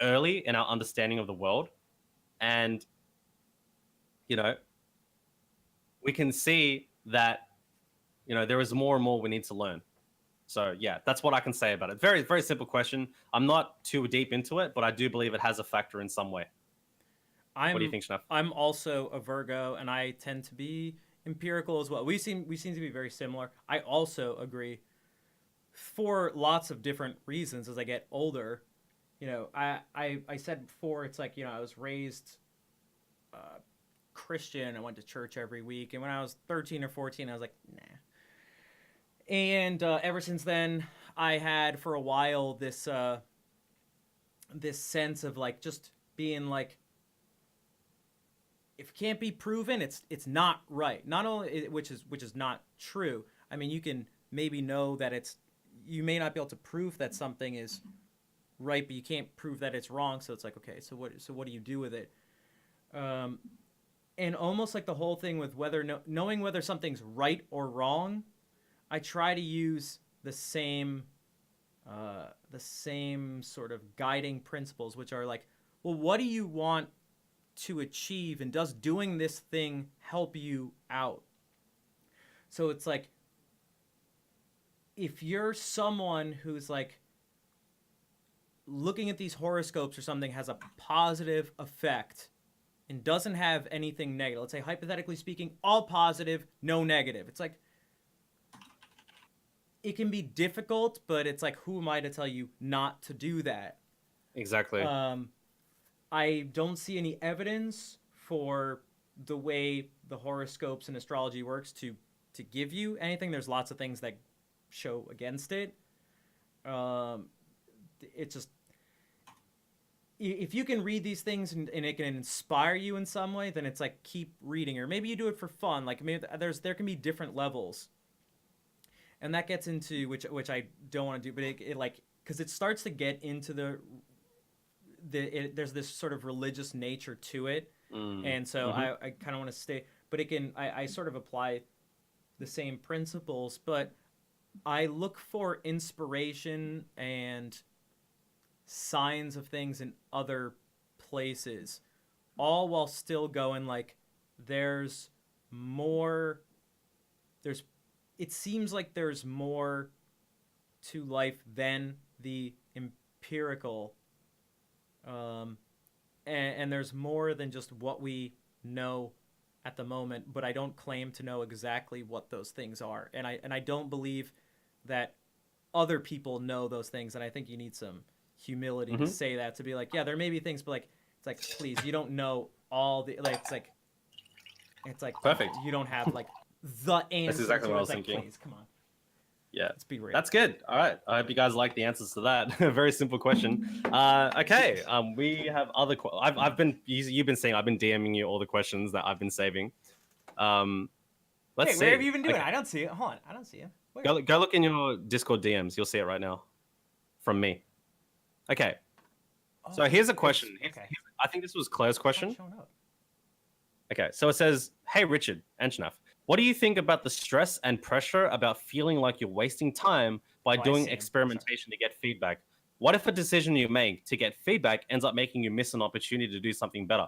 early in our understanding of the world, and we can see that there is more and more we need to learn. So yeah, that's what I can say about it. Very, very simple question. I'm not too deep into it, but I do believe it has a factor in some way. What do you think, Schnaf? I'm also a Virgo, and I tend to be empirical as well. We seem to be very similar. I also agree for lots of different reasons as I get older. I said before, it's like, I was raised Christian. I went to church every week, and when I was 13 or 14, I was like, nah. And ever since then, I had for a while this this sense of like just being like, if it can't be proven, it's not right. Not only which is not true. I mean, you can maybe know that you may not be able to prove that something is right, but you can't prove that it's wrong. So it's like, okay, so what do you do with it? And almost like the whole thing with knowing whether something's right or wrong, I try to use the same sort of guiding principles, which are like, well, what do you want to achieve, and does doing this thing help you out? So it's like, if you're someone who's like looking at these horoscopes or something has a positive effect and doesn't have anything negative, let's say hypothetically speaking, all positive, no negative, it's like, it can be difficult, but it's like, who am I to tell you not to do that? Exactly. I don't see any evidence for the way the horoscopes and astrology works to give you anything. There's lots of things that show against it. It's just, if you can read these things and it can inspire you in some way, then it's like, keep reading. Or maybe you do it for fun. Like maybe there can be different levels. And that gets into, which I don't want to do, but it like, because it starts to get into there's this sort of religious nature to it. And so I kind of want to stay, but I sort of apply the same principles, but I look for inspiration and signs of things in other places, all while still going like, it seems like there's more to life than the empirical, and there's more than just what we know at the moment, but I don't claim to know exactly what those things are, and I don't believe that other people know those things, and I think you need some humility to say that, to be like, yeah, there may be things, but like, it's like, please, you don't know all the, like, it's like perfect. You don't have like the answer. That's exactly what I was like, thinking. Please, come on. Yeah, let's be real. That's good. All right, I hope you guys like the answers to that. Very simple question. Okay, we have other. You've been saying I've been DMing you all the questions that I've been saving. Let's see. Where have you been doing? Okay. I don't see it. Hold on, I don't see it. Go look in your Discord DMs. You'll see it right now, from me. Okay. So here's a question. Okay. I think this was Claire's question. Okay, so it says, "Hey Richard and Schnaf, what do you think about the stress and pressure about feeling like you're wasting time by doing experimentation to get feedback? What if a decision you make to get feedback ends up making you miss an opportunity to do something better?"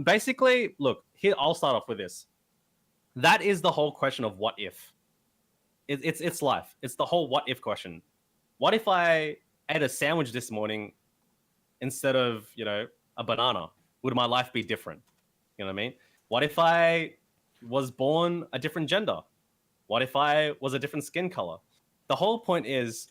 Basically, look, here, I'll start off with this. That is the whole question of what if. It's life. It's the whole what if question. What if I ate a sandwich this morning instead of, a banana? Would my life be different? You know what I mean? What if I was born a different gender? What if I was a different skin color? The whole point is,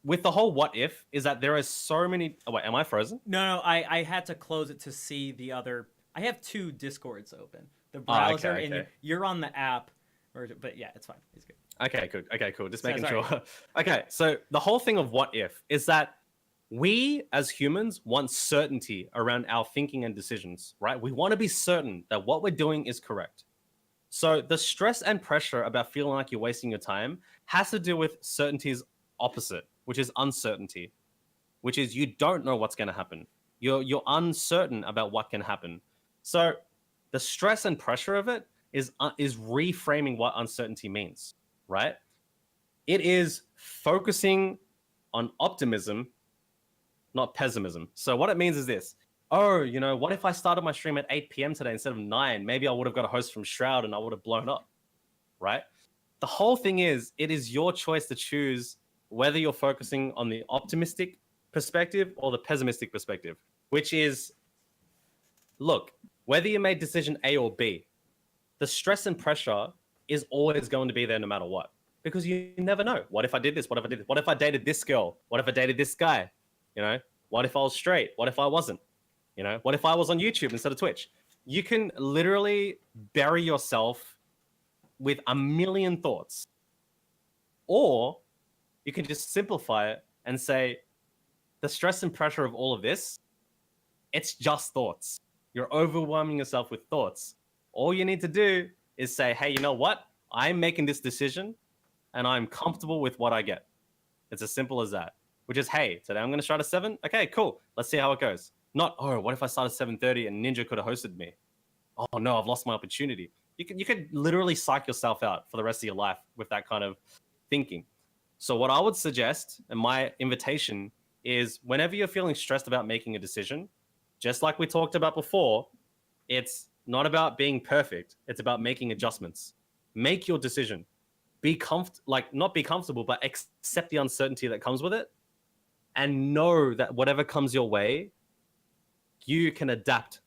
with the whole what if, is that there are so many. Oh, wait, am I frozen? No, I had to close it to see the other. I have two Discords open. The browser okay. and you're on the app, but yeah, it's fine. It's good. Okay, cool. Just making sure. Okay, so the whole thing of what if is that we as humans want certainty around our thinking and decisions, right? We want to be certain that what we're doing is correct. So the stress and pressure about feeling like you're wasting your time has to do with certainty's opposite, which is uncertainty, which is you don't know what's going to happen. You're uncertain about what can happen. So the stress and pressure of it is reframing what uncertainty means, right? It is focusing on optimism, not pessimism. So what it means is this. Oh, you know, what if I started my stream at 8 p.m. today instead of 9? Maybe I would have got a host from Shroud and I would have blown up, right? The whole thing is, it is your choice to choose whether you're focusing on the optimistic perspective or the pessimistic perspective, which is, look, whether you made decision A or B, the stress and pressure is always going to be there no matter what, because you never know. What if I did this? What if I did this? What if I dated this girl? What if I dated this guy? You know, what if I was straight? What if I wasn't? You know, what if I was on YouTube instead of Twitch? You can literally bury yourself with a million thoughts, or you can just simplify it and say, the stress and pressure of all of this, it's just thoughts. You're overwhelming yourself with thoughts. All you need to do is say, hey, you know what? I'm making this decision and I'm comfortable with what I get. It's as simple as that, which is, hey, today I'm going to start at 7. Okay, cool. Let's see how it goes. Not, oh, what if I started at 7:30 and Ninja could have hosted me? Oh no, I've lost my opportunity. You could literally psych yourself out for the rest of your life with that kind of thinking. So what I would suggest, and my invitation, is whenever you're feeling stressed about making a decision, just like we talked about before, it's not about being perfect. It's about making adjustments. Make your decision. Not be comfortable, but accept the uncertainty that comes with it, and know that whatever comes your way, you can adapt.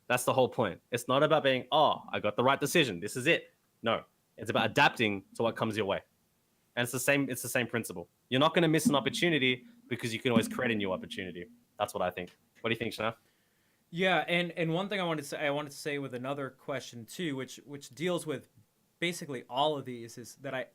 That's the whole point. It's not about being, oh, I got the right decision. This is it. No, it's about adapting to what comes your way. And it's the same principle. You're not going to miss an opportunity because you can always create a new opportunity. That's what I think. What do you think, Shanaf? Yeah, and one thing I wanted to say with another question too, which deals with basically all of these, is that I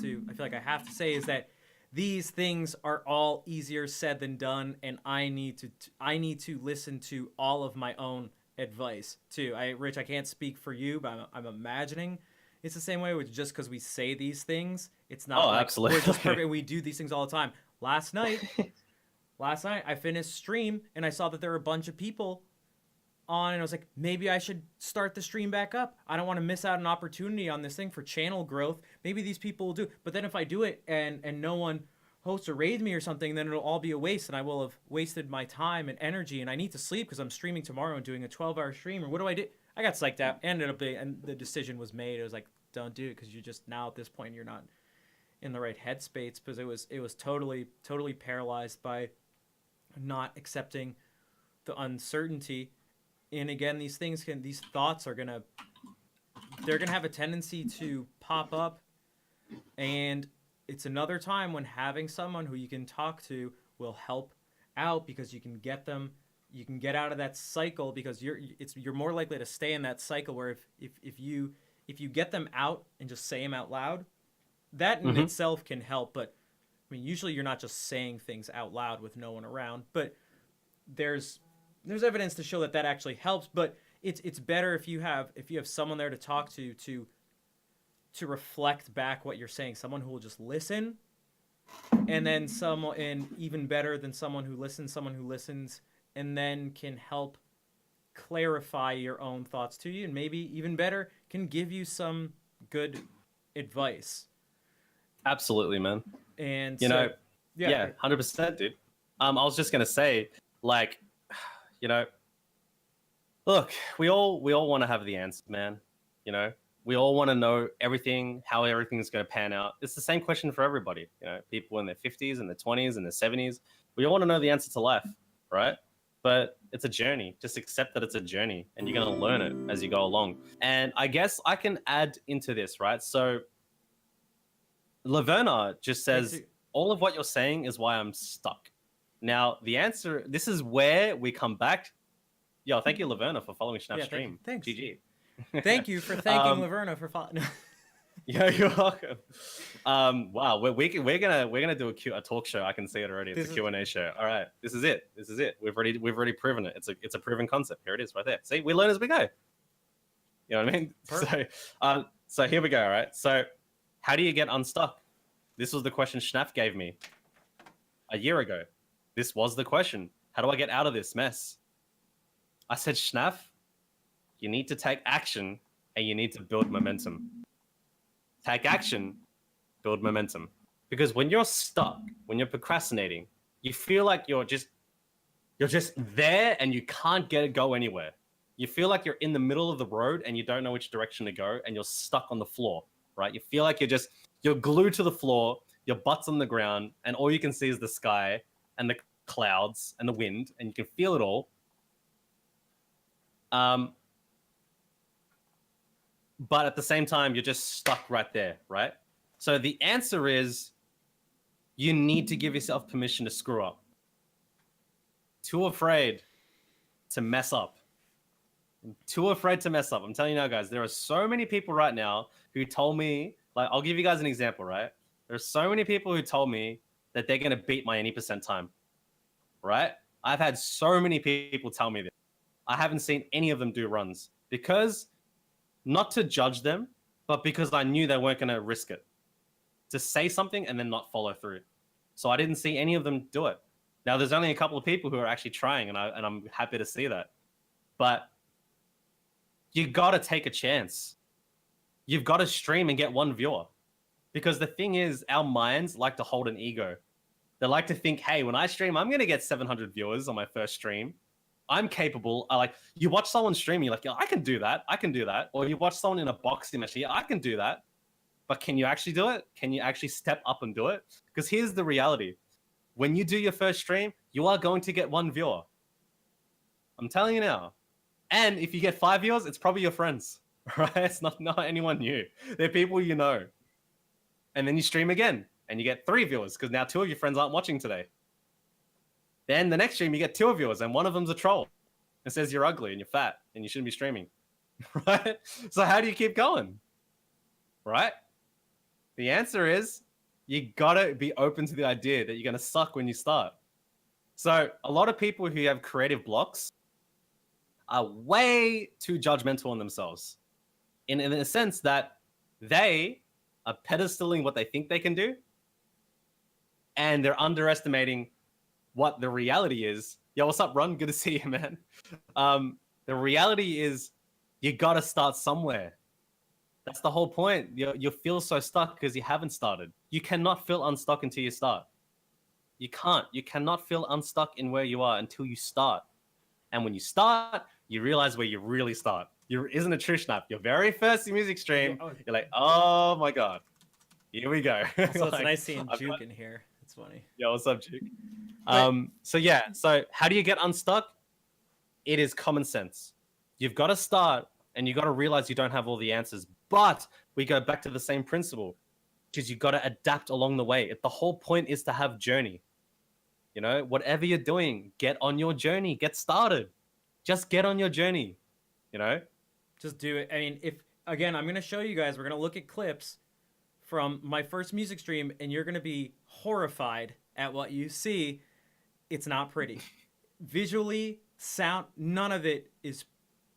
feel like I have to say is that these things are all easier said than done, and I need to listen to all of my own advice too. Rich, I can't speak for you, but I'm imagining it's the same way with just because we say these things, it's not like absolutely. we're just perfect. We do these things all the time. Last night I finished stream and I saw that there were a bunch of people on, and I was like, maybe I should start the stream back up. I don't want to miss out an opportunity on this thing for channel growth. Maybe these people will do. But then if I do it and no one hosts or raids me or something, then it'll all be a waste, and I will have wasted my time and energy, and I need to sleep because I'm streaming tomorrow and doing a 12-hour stream. Or what do I do? I got psyched out, and the decision was made. It was like, don't do it, because you're just, now at this point you're not in the right headspace, because it was totally paralyzed by not accepting the uncertainty. And again, these thoughts are gonna have a tendency to pop up, and it's another time when having someone who you can talk to will help out, because you can get out of that cycle, because you're more likely to stay in that cycle where if you get them out and just say them out loud, that in itself can help. But I mean, usually you're not just saying things out loud with no one around, but there's evidence to show that actually helps. But it's better if you have someone there to talk to reflect back what you're saying, someone who will just listen, and then and even better than someone who listens and then can help clarify your own thoughts to you, and maybe even better, can give you some good advice. Absolutely, man. And yeah, 100%, dude. I was just gonna say, like, you know, look, we all want to have the answer, man. You know, we all want to know everything, how everything's going to pan out. It's the same question for everybody. You know, people in their 50s and their 20s and their 70s. We all want to know the answer to life, right? but it's a journey. Just accept that it's a journey, and you're gonna learn it as you go along. And I guess I can add into this, right? So Laverna just says all of what you're saying is why I'm stuck. Now the answer, this is where we come back. Yo, thank you, Laverna, for following Schnapp's stream. Thanks. GG. Thank you for thanking Laverna for following. Yeah, you're welcome. Wow, we're gonna do a talk show. I can see it already. It's a Q&A show. All right, this is it. We've already proven it. It's a proven concept. Here it is, right there. See, we learn as we go. You know what I mean? Perfect. So here we go. All right. So, how do you get unstuck? This was the question Schnapp gave me a year ago. This was the question. How do I get out of this mess? I said, Schnapp, you need to take action and you need to build momentum. Take action, build momentum. Because when you're stuck, when you're procrastinating, you feel like you're just there and you can't go anywhere. You feel like you're in the middle of the road and you don't know which direction to go and you're stuck on the floor, right? You feel like you're glued to the floor, your butt's on the ground, and all you can see is the sky and the clouds and the wind, and you can feel it all. But at the same time, you're just stuck right there, right? So the answer is you need to give yourself permission to screw up. Too afraid to mess up. Too afraid to mess up. I'm telling you now, guys, there are so many people right now who told me, like, I'll give you guys an example, right? There are so many people who told me that they're going to beat my any percent time, right? I've had so many people tell me this. I haven't seen any of them do runs because, not to judge them, but because I knew they weren't going to risk it. To say something and then not follow through. So I didn't see any of them do it. Now, there's only a couple of people who are actually trying, and I'm happy to see that. But you got to take a chance. You've got to stream and get one viewer. Because the thing is, our minds like to hold an ego. They like to think, hey, when I stream, I'm going to get 700 viewers on my first stream. I'm capable. You watch someone stream, you're like, yeah, I can do that. I can do that. Or you watch someone in a boxing match, yeah, I can do that. But can you actually do it? Can you actually step up and do it? Because here's the reality. When you do your first stream, you are going to get one viewer. I'm telling you now. And if you get 5 viewers, it's probably your friends, right? It's not anyone new. They're people you know. And then you stream again and you get 3 viewers because now 2 of your friends aren't watching today. Then the next stream, you get 2 viewers and one of them's a troll and says you're ugly and you're fat and you shouldn't be streaming, right? So how do you keep going, right? The answer is you gotta be open to the idea that you're gonna suck when you start. So a lot of people who have creative blocks are way too judgmental on themselves in a sense that they are pedestaling what they think they can do and they're underestimating what the reality is. Yo, what's up, Ron? Good to see you, man. The reality is you got to start somewhere. That's the whole point. You feel so stuck because you haven't started. You cannot feel unstuck until you start. You can't. You cannot feel unstuck in where you are until you start. And when you start, you realize where you really start. Isn't it true, Schnapp? Your very first music stream, you're like, oh my God, here we go. So it's nice seeing Juke in here. It's funny. Yo, what's up, Juke? So how do you get unstuck? It is common sense. You've got to start and you got to realize you don't have all the answers. But we go back to the same principle, because you got to adapt along the way. The whole point is to have journey. You know, whatever you're doing, get on your journey, get started. Just get on your journey, you know? Just do it. I mean, I'm going to show you guys, we're going to look at clips from my first music stream, and you're going to be horrified at what you see. It's not pretty. Visually, sound, none of it is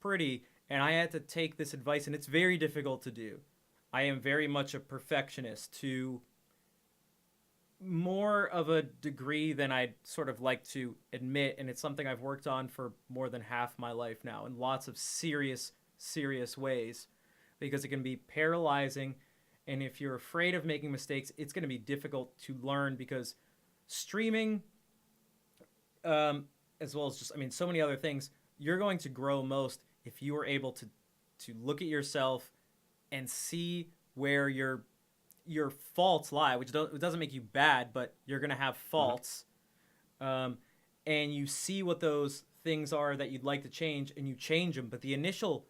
pretty. And I had to take this advice, and it's very difficult to do. I am very much a perfectionist to more of a degree than I'd sort of like to admit. And it's something I've worked on for more than half my life now in lots of serious ways, because it can be paralyzing. And if you're afraid of making mistakes, it's going to be difficult to learn, because streaming, as well as just, so many other things, you're going to grow most if you are able to look at yourself and see where your faults lie, which it doesn't make you bad, but you're going to have faults. And you see what those things are that you'd like to change, and you change them. But the initial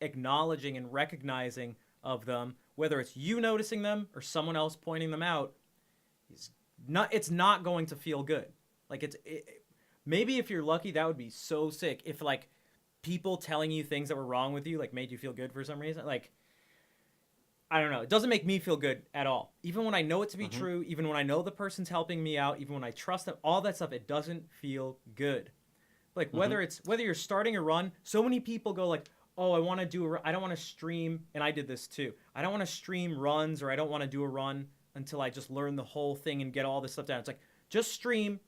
acknowledging and recognizing of them, whether it's you noticing them or someone else pointing them out, it's not going to feel good. Like maybe if you're lucky, that would be so sick. If like people telling you things that were wrong with you, like made you feel good for some reason, like, I don't know. It doesn't make me feel good at all. Even when I know it to be true, even when I know the person's helping me out, even when I trust them, all that stuff, it doesn't feel good. Like whether you're starting a run, so many people go like, oh, I don't want to stream, and I did this too. I don't want to stream runs, or I don't want to do a run until I just learn the whole thing and get all this stuff down. It's like, just stream,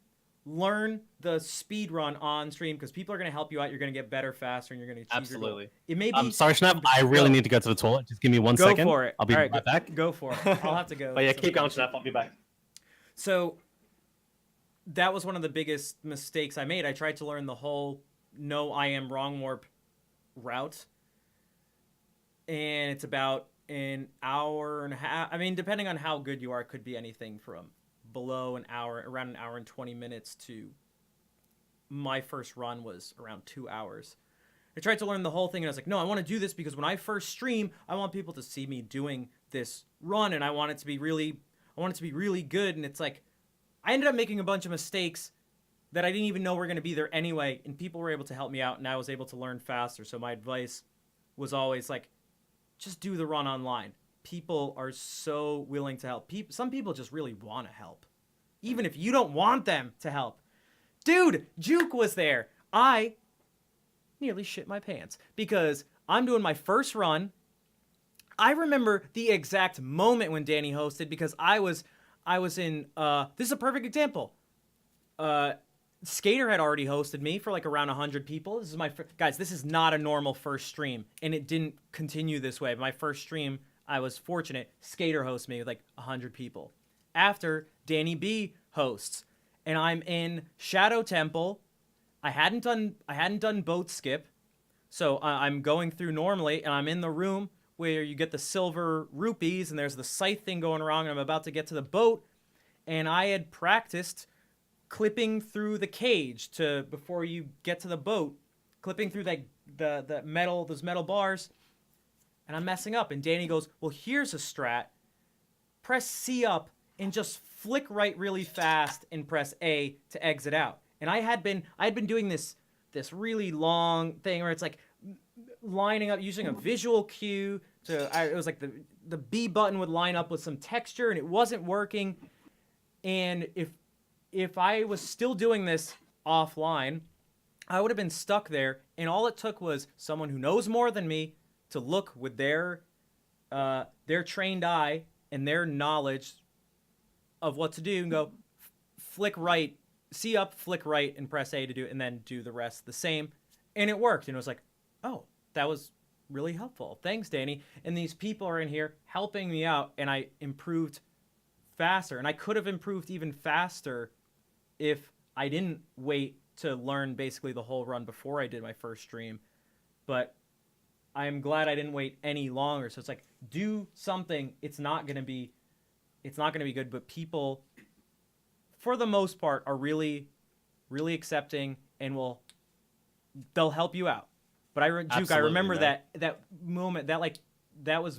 learn the speed run on stream, because people are going to help you out. You're going to get better faster, and you're going to achieve your goal. It may be. I'm sorry, Schnapp. I really need to go to the toilet. Just give me 1 second. Go for it. I'll be right back. Go for it. I'll have to go. But yeah, keep going, Schnapp. I'll be back. So that was one of the biggest mistakes I made. I tried to learn the whole no, I am wrong warp route. And it's about an hour and a half. I mean, depending on how good you are, it could be anything from below an hour, around an hour and 20 minutes to my first run was around 2 hours. I tried to learn the whole thing, and I was like, no, I want to do this because when I first stream, I want people to see me doing this run, and I want it to be really good. And it's like, I ended up making a bunch of mistakes that I didn't even know were going to be there anyway, and people were able to help me out, and I was able to learn faster. So my advice was always like, just do the run online. People are so willing to help. Some people just really want to help, even if you don't want them to help. Dude, Juke was there. I nearly shit my pants because I'm doing my first run. I remember the exact moment when Danny hosted because I was in, this is a perfect example. Skater had already hosted me for like around 100 people. This is guys, this is not a normal first stream, and it didn't continue this way. My first stream, I was fortunate. Skater hosts me with like 100 people. After, Danny B hosts, and I'm in Shadow Temple. I hadn't done boat skip, so I'm going through normally, and I'm in the room where you get the silver rupees, and there's the scythe thing going wrong, and I'm about to get to the boat, and I had practiced clipping through the cage before you get to the boat, clipping through the metal, those metal bars, and I'm messing up. And Danny goes, well, here's a strat. Press C up and just flick right really fast and press A to exit out. And I had been doing this really long thing where it's like lining up using a visual cue it was like the B button would line up with some texture, and it wasn't working. And if I was still doing this offline, I would have been stuck there, and all it took was someone who knows more than me to look with their trained eye and their knowledge of what to do and go flick right, C up, flick right, and press A to do it, and then do the rest the same. And it worked, and it was like, oh, that was really helpful. Thanks, Danny. And these people are in here helping me out, and I improved faster. And I could have improved even faster if I didn't wait to learn basically the whole run before I did my first stream. But I'm glad I didn't wait any longer. So it's like, do something. It's not going to be good, but people for the most part are really, really accepting and they'll help you out. But Juke, I remember that moment, it was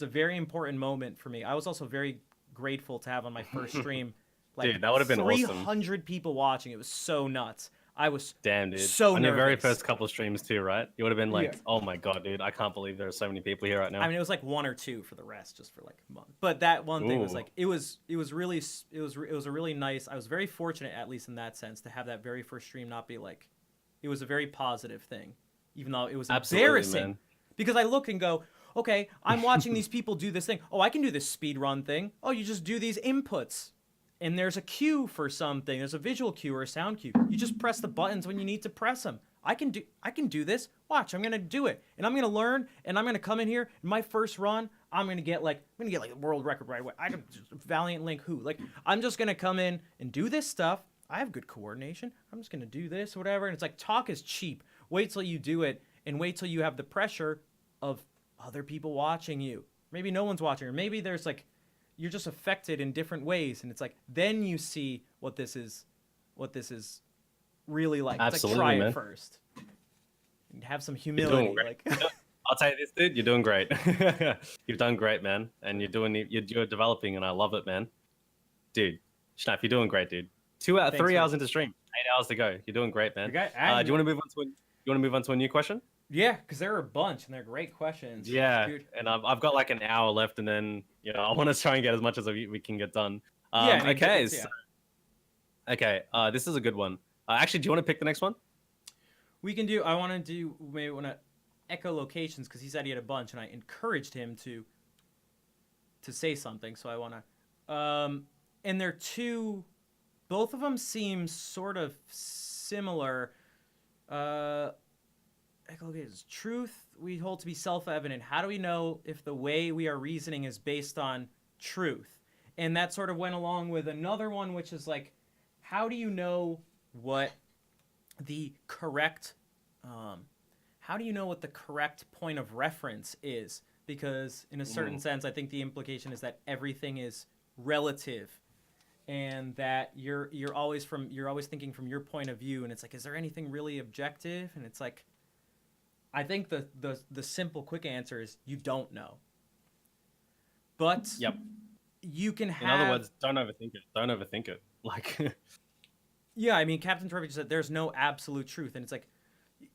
a very important moment for me. I was also very grateful to have on my first stream. Like, dude, that would have been 300 awesome. people watching. It was so nuts. I was damn, dude. So on nervous. Your very first couple of streams too, right? You would have been like, oh my god, dude, I can't believe there are so many people here right now. I mean, it was like 1 or 2 for the rest, just for like a month. But that one thing was like, it was a really nice. I was very fortunate, at least in that sense, to have that very first stream not be like, it was a very positive thing, even though it was embarrassing. Man. Because I look and go, okay, I'm watching these people do this thing. Oh, I can do this speed run thing. Oh, you just do these inputs. And there's a cue for something. There's a visual cue or a sound cue. You just press the buttons when you need to press them. I can do this. Watch, I'm gonna do it, and I'm gonna learn, and I'm gonna come in here. In my first run, I'm gonna get like a world record right away. I can just Valiant Link who like I'm just gonna come in and do this stuff. I have good coordination. I'm just gonna do this, whatever. And it's like, talk is cheap. Wait till you do it, and wait till you have the pressure of other people watching you. Maybe no one's watching, or maybe there's like, you're just affected in different ways, and it's like, then you see what this is really like. It's like Absolutely, try man. it first. And have some You're doing humility. great. Like I'll tell you this, dude. You're doing great. You've done great, man. And you're developing, and I love it, man. Dude, Schnapp, you're doing great, dude. 3 hours into stream, 8 hours to go. You're doing great, man. Do you want to move on to a new question? Yeah, because there are a bunch and they're great questions. Yeah, Dude. and I've got like an hour left, and then I want to try and get as much as we can get done. Yeah, I mean, okay. yeah. Okay. This is a good one. Actually, do you want to pick the next one? We can do. I want to do maybe want to echolocations because he said he had a bunch, and I encouraged him to say something. So I want to. And they're two. Both of them seem sort of similar. Echolocations. Truth we hold to be self-evident. How do we know if the way we are reasoning is based on truth? And that sort of went along with another one, which is like, how do you know what the correct point of reference is? Because in a certain sense, I think the implication is that everything is relative, and that you're always thinking from your point of view, and it's like, is there anything really objective? And it's like, I think the simple quick answer is you don't know. But yep. You can have... In other words, don't overthink it. Don't overthink it. Like... Yeah, I mean, Captain Terrific said there's no absolute truth. And it's like...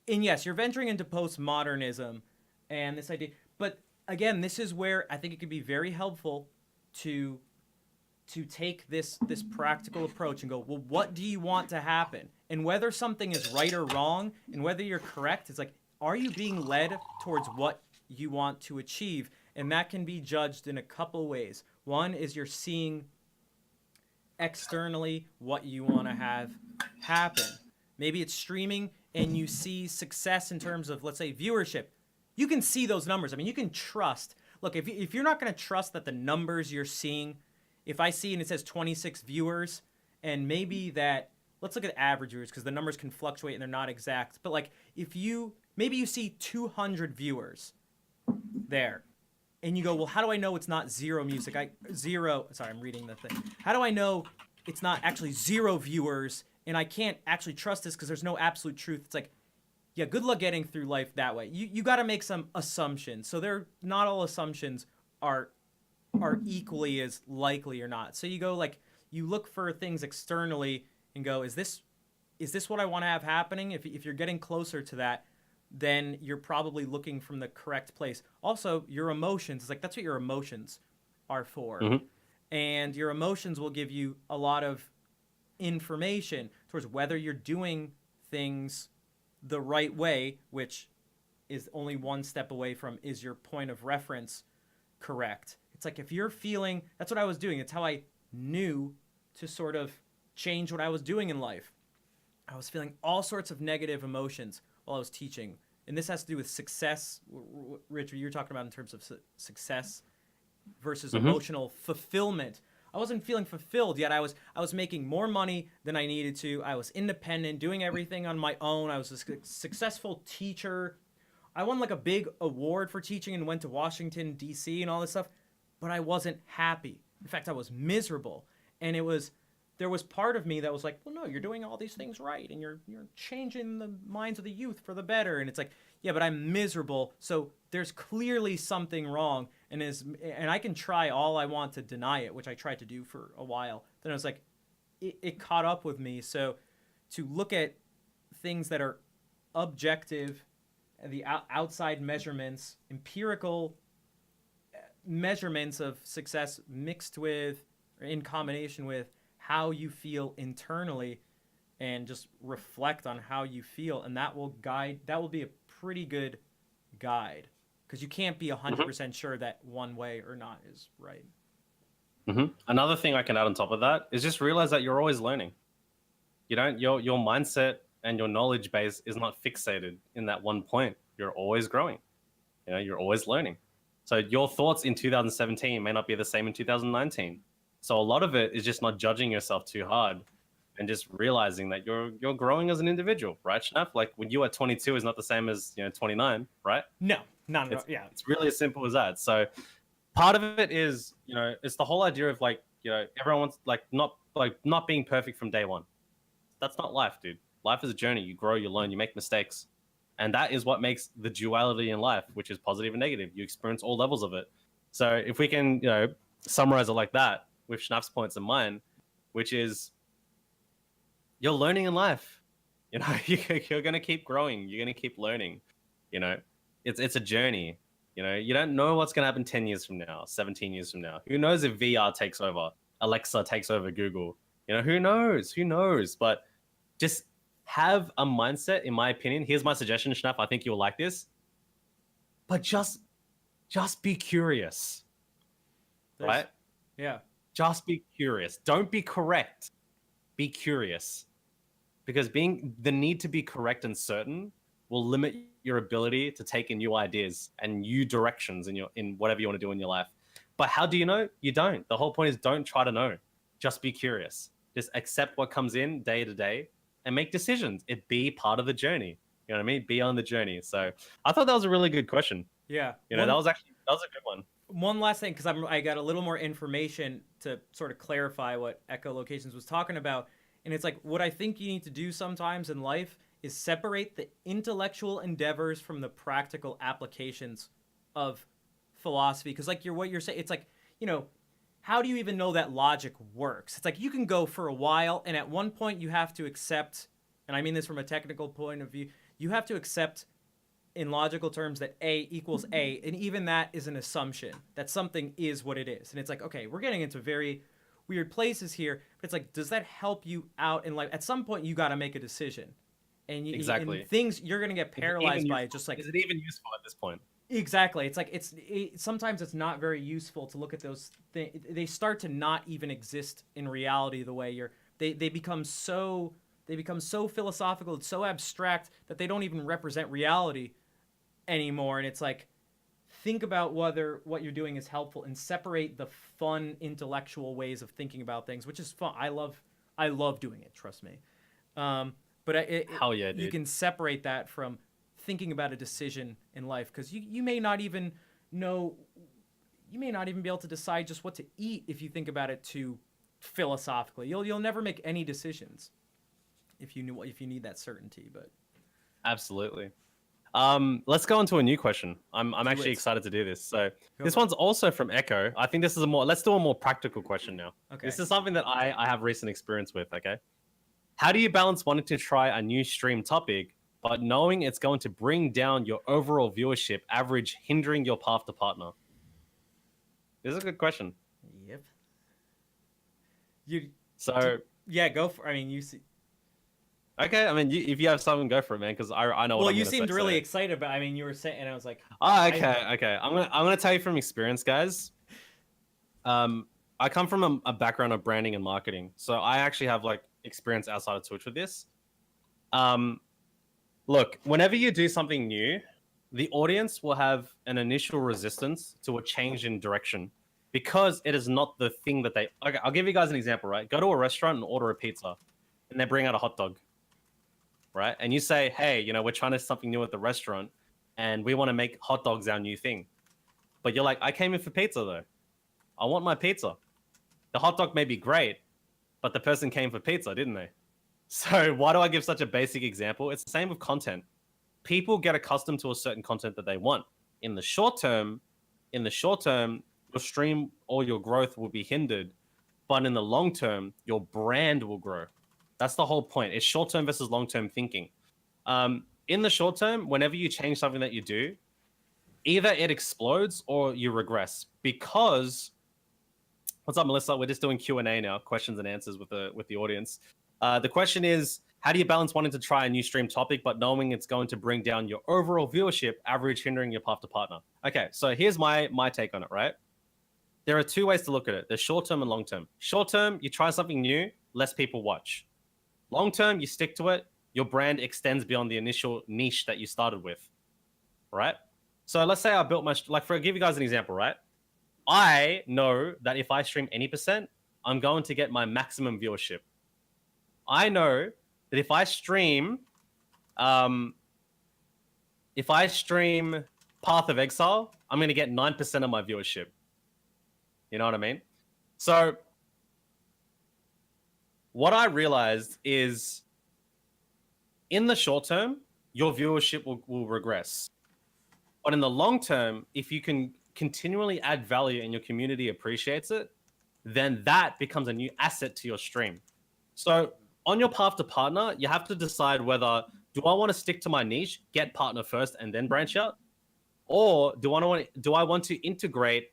And yes, you're venturing into postmodernism and this idea. But again, this is where I think it could be very helpful to take this practical approach and go, well, what do you want to happen? And whether something is right or wrong, and whether you're correct, it's like, are you being led towards what you want to achieve? And that can be judged in a couple ways. One is you're seeing externally what you want to have happen. Maybe it's streaming and you see success in terms of, let's say, viewership. You can see those numbers. I mean, you can trust. Look, if you're not going to trust that the numbers you're seeing, if I see and it says 26 viewers, and maybe that, let's look at average viewers because the numbers can fluctuate and they're not exact. But like, maybe you see 200 viewers there. And you go, well, how do I know it's not zero music? Sorry, I'm reading the thing. How do I know it's not actually zero viewers and I can't actually trust this because there's no absolute truth? It's like, yeah, good luck getting through life that way. You got to make some assumptions. So not all assumptions are equally as likely or not. So you go like, you look for things externally and go, is this what I want to have happening? If you're getting closer to that, then you're probably looking from the correct place. Also, your emotions, it's like that's what your emotions are for. Mm-hmm. And your emotions will give you a lot of information towards whether you're doing things the right way, which is only one step away from, is your point of reference correct? It's like if you're feeling, that's what I was doing. It's how I knew to sort of change what I was doing in life. I was feeling all sorts of negative emotions while I was teaching. And this has to do with success. Richard, you were talking about in terms of success versus emotional fulfillment. I wasn't feeling fulfilled, yet I was making more money than I needed to. I was independent, doing everything on my own. I was a successful teacher. I won like a big award for teaching and went to Washington, D.C. and all this stuff. But I wasn't happy. In fact, I was miserable. And there was part of me that was like, well, no, you're doing all these things right, and you're changing the minds of the youth for the better. And it's like, yeah, but I'm miserable, so there's clearly something wrong, and I can try all I want to deny it, which I tried to do for a while. Then I was like, it caught up with me. So to look at things that are objective, the outside measurements, empirical measurements of success mixed with, or in combination with, how you feel internally, and just reflect on how you feel, and that will be a pretty good guide, because you can't be 100% sure that one way or not is right. Another thing I can add on top of that is just realize that you're always learning. Your mindset and your knowledge base is not fixated in that one point. You're always growing. You're always learning. So your thoughts in 2017 may not be the same in 2019. So a lot of it is just not judging yourself too hard and just realizing that you're growing as an individual, right, Schnapp? Like when you are 22 is not the same as 29, right? No, not at all. Yeah, it's really as simple as that. So part of it is it's the whole idea of everyone wants not being perfect from day one. That's not life, dude. Life is a journey. You grow, you learn, you make mistakes. And that is what makes the duality in life, which is positive and negative. You experience all levels of it. So if we can, summarize it like that with Schnapp's points and mine, which is you're learning in life. You're going to keep growing. You're going to keep learning. It's a journey. You don't know what's going to happen 10 years from now, 17 years from now. Who knows if VR takes over, Alexa takes over Google? Who knows? But just have a mindset, in my opinion. Here's my suggestion, Schnapp. I think you'll like this. But just be curious. Right? Yeah. Just be curious. Don't be correct. Be curious. Because the need to be correct and certain will limit your ability to take in new ideas and new directions in whatever you want to do in your life. But how do you know? You don't. The whole point is don't try to know. Just be curious. Just accept what comes in day to day and make decisions. It be part of the journey. You know what I mean? Be on the journey. So I thought that was a really good question. Yeah. That was a good one. One last thing, because I got a little more information to sort of clarify what echolocations was talking about. And it's like, what I think you need to do sometimes in life is separate the intellectual endeavors from the practical applications of philosophy. Because what you're saying, it's like, how do you even know that logic works? It's like you can go for a while, and at one point you have to accept, and I mean this from a technical point of view, you have to accept in logical terms that A equals A, and even that is an assumption that something is what it is. And it's like, okay, we're getting into very weird places here, but it's like, does that help you out in life? At some point, you got to make a decision. And exactly. And things, you're going to get paralyzed by it. Just like, is it even useful at this point? Exactly. It's like, sometimes it's not very useful to look at those things. They start to not even exist in reality the way they become so philosophical and so abstract that they don't even represent reality anymore. And it's like, think about whether what you're doing is helpful and separate the fun intellectual ways of thinking about things, which is fun. I love doing it. Trust me. But hell yeah, dude. You can separate that from thinking about a decision in life, because you may not even know, you may not even be able to decide just what to eat if you think about it too philosophically. You'll never make any decisions if you need that certainty. But absolutely. Let's go on to a new question. I'm actually excited to do this. So this one's also from Echo. I think this is let's do a more practical question now. Okay. This is something that I have recent experience with. Okay. How do you balance wanting to try a new stream topic, but knowing it's going to bring down your overall viewership average, hindering your path to partner? This is a good question. Yep. Go for. I mean, you see. Okay, I mean, if you have something, go for it, man. Because I know. Well, you seemed really excited, but I mean, you were saying, and I was like, oh, okay. I'm gonna tell you from experience, guys. I come from a background of branding and marketing, so I actually have experience outside of Twitch with this. Look, whenever you do something new, the audience will have an initial resistance to a change in direction because it is not the thing that they. Okay, I'll give you guys an example, right? Go to a restaurant and order a pizza, and they bring out a hot dog. Right? And you say, hey, we're trying to something new at the restaurant and we want to make hot dogs our new thing. But you're like, I came in for pizza though. I want my pizza. The hot dog may be great, but the person came for pizza, didn't they? So why do I give such a basic example? It's the same with content. People get accustomed to a certain content that they want. In the short term, your stream or your growth will be hindered. But in the long term, your brand will grow. That's the whole point. It's short-term versus long-term thinking. In the short term, whenever you change something that you do, either it explodes or you regress. Because, what's up, Melissa? We're just doing Q&A now, questions and answers with the audience. The question is, how do you balance wanting to try a new stream topic, but knowing it's going to bring down your overall viewership average, hindering your path to partner? Okay, so here's my take on it, right? There are two ways to look at it. There's short-term and long-term. Short-term, you try something new, less people watch. Long term, you stick to it, your brand extends beyond the initial niche that you started with, right? So let's say I built I'll give you guys an example, right? I know that if I stream any %, I'm going to get my maximum viewership. I know that if I stream Path of Exile, I'm going to get 9% of my viewership. You know what I mean? So what I realized is in the short term, your viewership will regress. But in the long term, if you can continually add value and your community appreciates it, then that becomes a new asset to your stream. So on your path to partner, you have to decide whether do I want to stick to my niche, get partner first, and then branch out, or do I want to integrate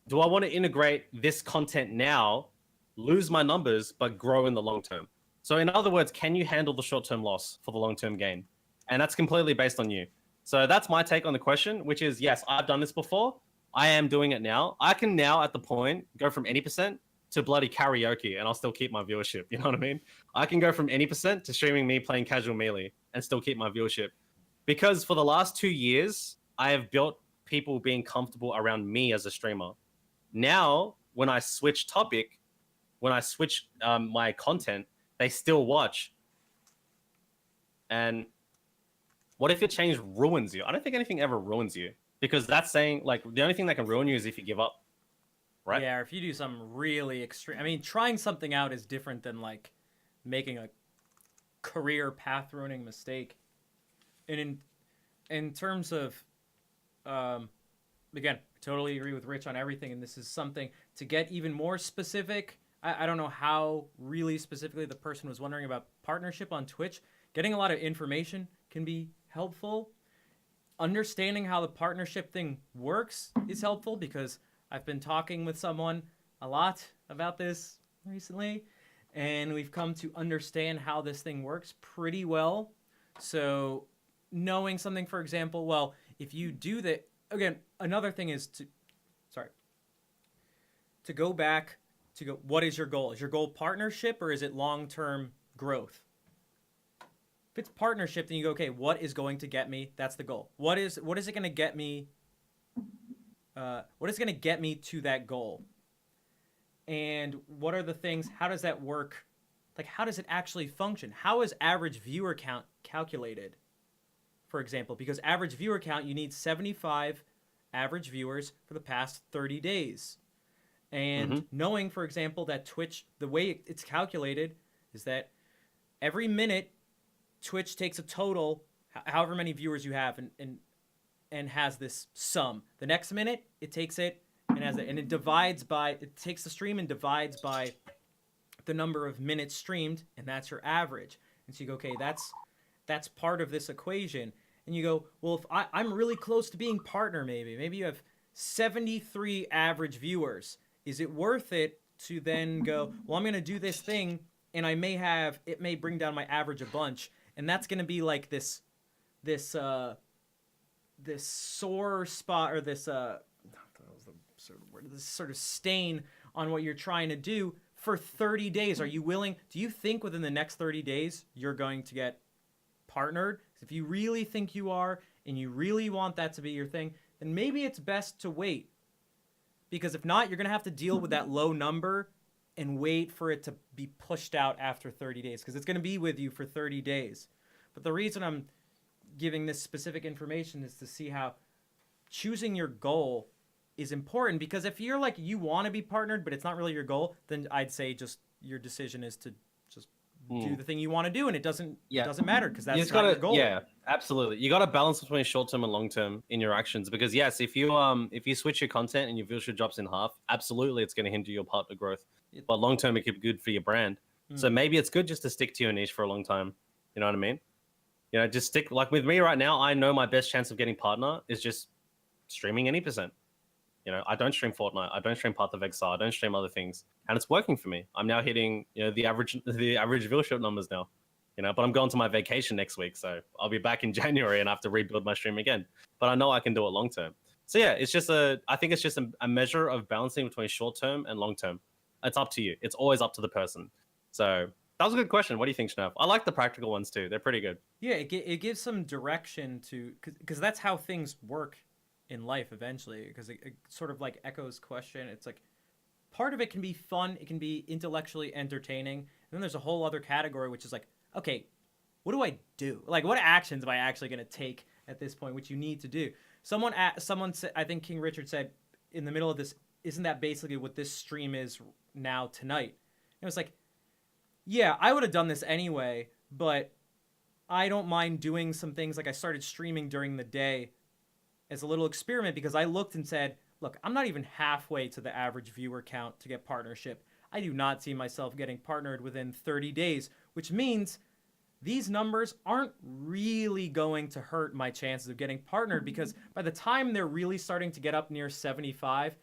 do I want to integrate this content now, lose my numbers, but grow in the long term? So in other words, can you handle the short-term loss for the long-term gain? And that's completely based on you. So that's my take on the question, which is, yes, I've done this before. I am doing it now. I can now at the point go from any percent to bloody karaoke and I'll still keep my viewership. You know what I mean? I can go from any percent to streaming me playing casual melee and still keep my viewership. Because for the last 2 years, I have built people being comfortable around me as a streamer. Now, when I switch topic, when I switch my content, they still watch. And what if your change ruins you? I don't think anything ever ruins you, because that's saying, like, the only thing that can ruin you is if you give up, right? Yeah, or if you do something really extreme. I mean, trying something out is different than, like, making a career path-ruining mistake. And in terms of, again, I totally agree with Rich on everything, and this is something to get even more specific. I don't know how really specifically the person was wondering about partnership on Twitch. Getting a lot of information can be helpful. Understanding how the partnership thing works is helpful, because I've been talking with someone a lot about this recently, and we've come to understand how this thing works pretty well. So knowing something, for example, well, if you do that, again, another thing is to go back to go, what is your goal? Is your goal partnership, or is it long-term growth? If it's partnership, then you go, okay, what is going to get me? That's the goal. What is it going to get me? What is going to get me to that goal? And what are the things? How does that work? Like, how does it actually function? How is average viewer count calculated? For example, because average viewer count, you need 75 average viewers for the past 30 days. And knowing, for example, that Twitch, the way it's calculated is that every minute Twitch takes a total, however many viewers you have, and has this sum. The next minute, it takes it and has it, and it takes the stream and divides by the number of minutes streamed, and that's your average. And so you go, okay, that's part of this equation. And you go, well, if I'm really close to being partner, maybe you have 73 average viewers. Is it worth it to then go, well, I'm going to do this thing, and it may bring down my average a bunch, and that's going to be like this sore spot, or this sort of stain on what you're trying to do for 30 days. Are you willing? Do you think within the next 30 days you're going to get partnered? If you really think you are, and you really want that to be your thing, then maybe it's best to wait. Because if not, you're going to have to deal with that low number and wait for it to be pushed out after 30 days, because it's going to be with you for 30 days. But the reason I'm giving this specific information is to see how choosing your goal is important, because if you're like, you want to be partnered, but it's not really your goal, then I'd say just your decision is to just do the thing you want to do, and it doesn't matter, because that's not your goal. Yeah, absolutely. You got to balance between short-term and long-term in your actions, because yes, if you switch your content and your viewership drops in half, absolutely it's going to hinder your partner growth. But long-term, it could be good for your brand. So maybe it's good just to stick to your niche for a long time. You know what I mean? You know, just stick, like with me right now, I know my best chance of getting partner is just streaming any percent. You know, I don't stream Fortnite, I don't stream Path of Exile, I don't stream other things, and it's working for me. I'm now hitting, you know, the average viewership numbers now. You know, but I'm going to my vacation next week, so I'll be back in January and I have to rebuild my stream again. But I know I can do it long term. So yeah, I think it's just a measure of balancing between short term and long term. It's up to you. It's always up to the person. So that was a good question. What do you think, Schnapp? I like the practical ones too. They're pretty good. Yeah, it gives some direction to, because that's how things work in life eventually, because it sort of like echoes question. It's like, part of it can be fun, it can be intellectually entertaining, and then there's a whole other category which is like, okay, what do I do? Like, what actions am I actually going to take at this point, which you need to do? Someone said, I think King Richard said in the middle of this, isn't that basically what this stream is now tonight? And it was like, Yeah, I would have done this anyway, but I don't mind doing some things. Like I started streaming during the day as a little experiment because I looked and said, look, I'm not even halfway to the average viewer count to get partnership. I do not see myself getting partnered within 30 days, which means these numbers aren't really going to hurt my chances of getting partnered, because by the time they're really starting to get up near 75,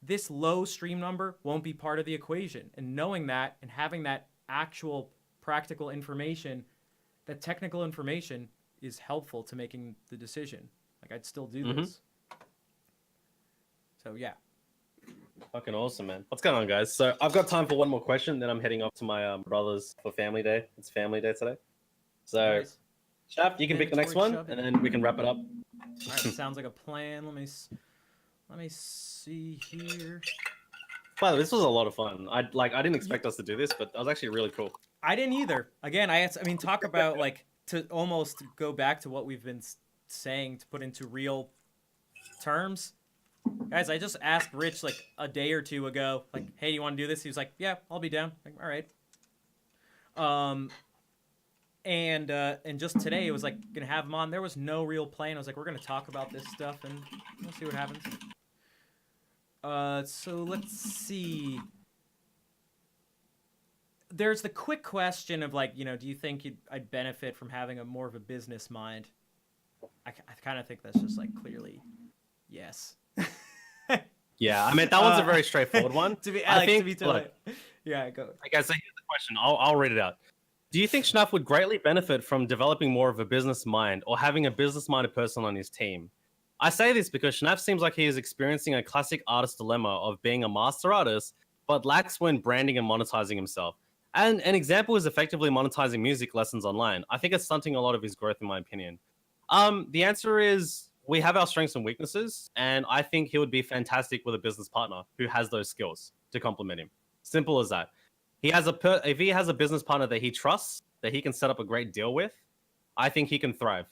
this low stream number won't be part of the equation. And knowing that and having that actual practical information, that technical information, is helpful to making the decision. Like, I'd still do this. So yeah. Fucking awesome, man. What's going on, guys? So I've got time for one more question, then I'm heading off to my brother's for family day. It's family day today. So, Nice. Shaft, you can pick the next one, and then we can wrap it up. All right, sounds like a plan. Let me see here. By the way, this was a lot of fun. I didn't expect us to do this, but that was actually really cool. I didn't either. Again, I mean, talk about like, to almost go back to what we've been saying to put into real terms. Guys, I just asked Rich like a day or two ago, like, hey, do you want to do this? He was like, yeah, I'll be down. Like, all right. And just today it was like gonna have him on. There was no real plan. I was like, we're gonna talk about this stuff and we'll see what happens. So let's see. There's the quick question of like, do you think I'd benefit from having a more of a business mind? I kind of think that's just like clearly yes. Yeah, I mean that one's a very straightforward one. Yeah, go. Okay, so here's the question. I'll read it out. Do you think Schnaff would greatly benefit from developing more of a business mind or having a business-minded person on his team? I say this because Schnaff seems like he is experiencing a classic artist dilemma of being a master artist, but lacks when branding and monetizing himself. And an example is effectively monetizing music lessons online. I think it's stunting a lot of his growth, in my opinion. The answer is we have our strengths and weaknesses, and I think he would be fantastic with a business partner who has those skills to complement him. Simple as that. If he has a business partner that he trusts, that he can set up a great deal with, I think he can thrive.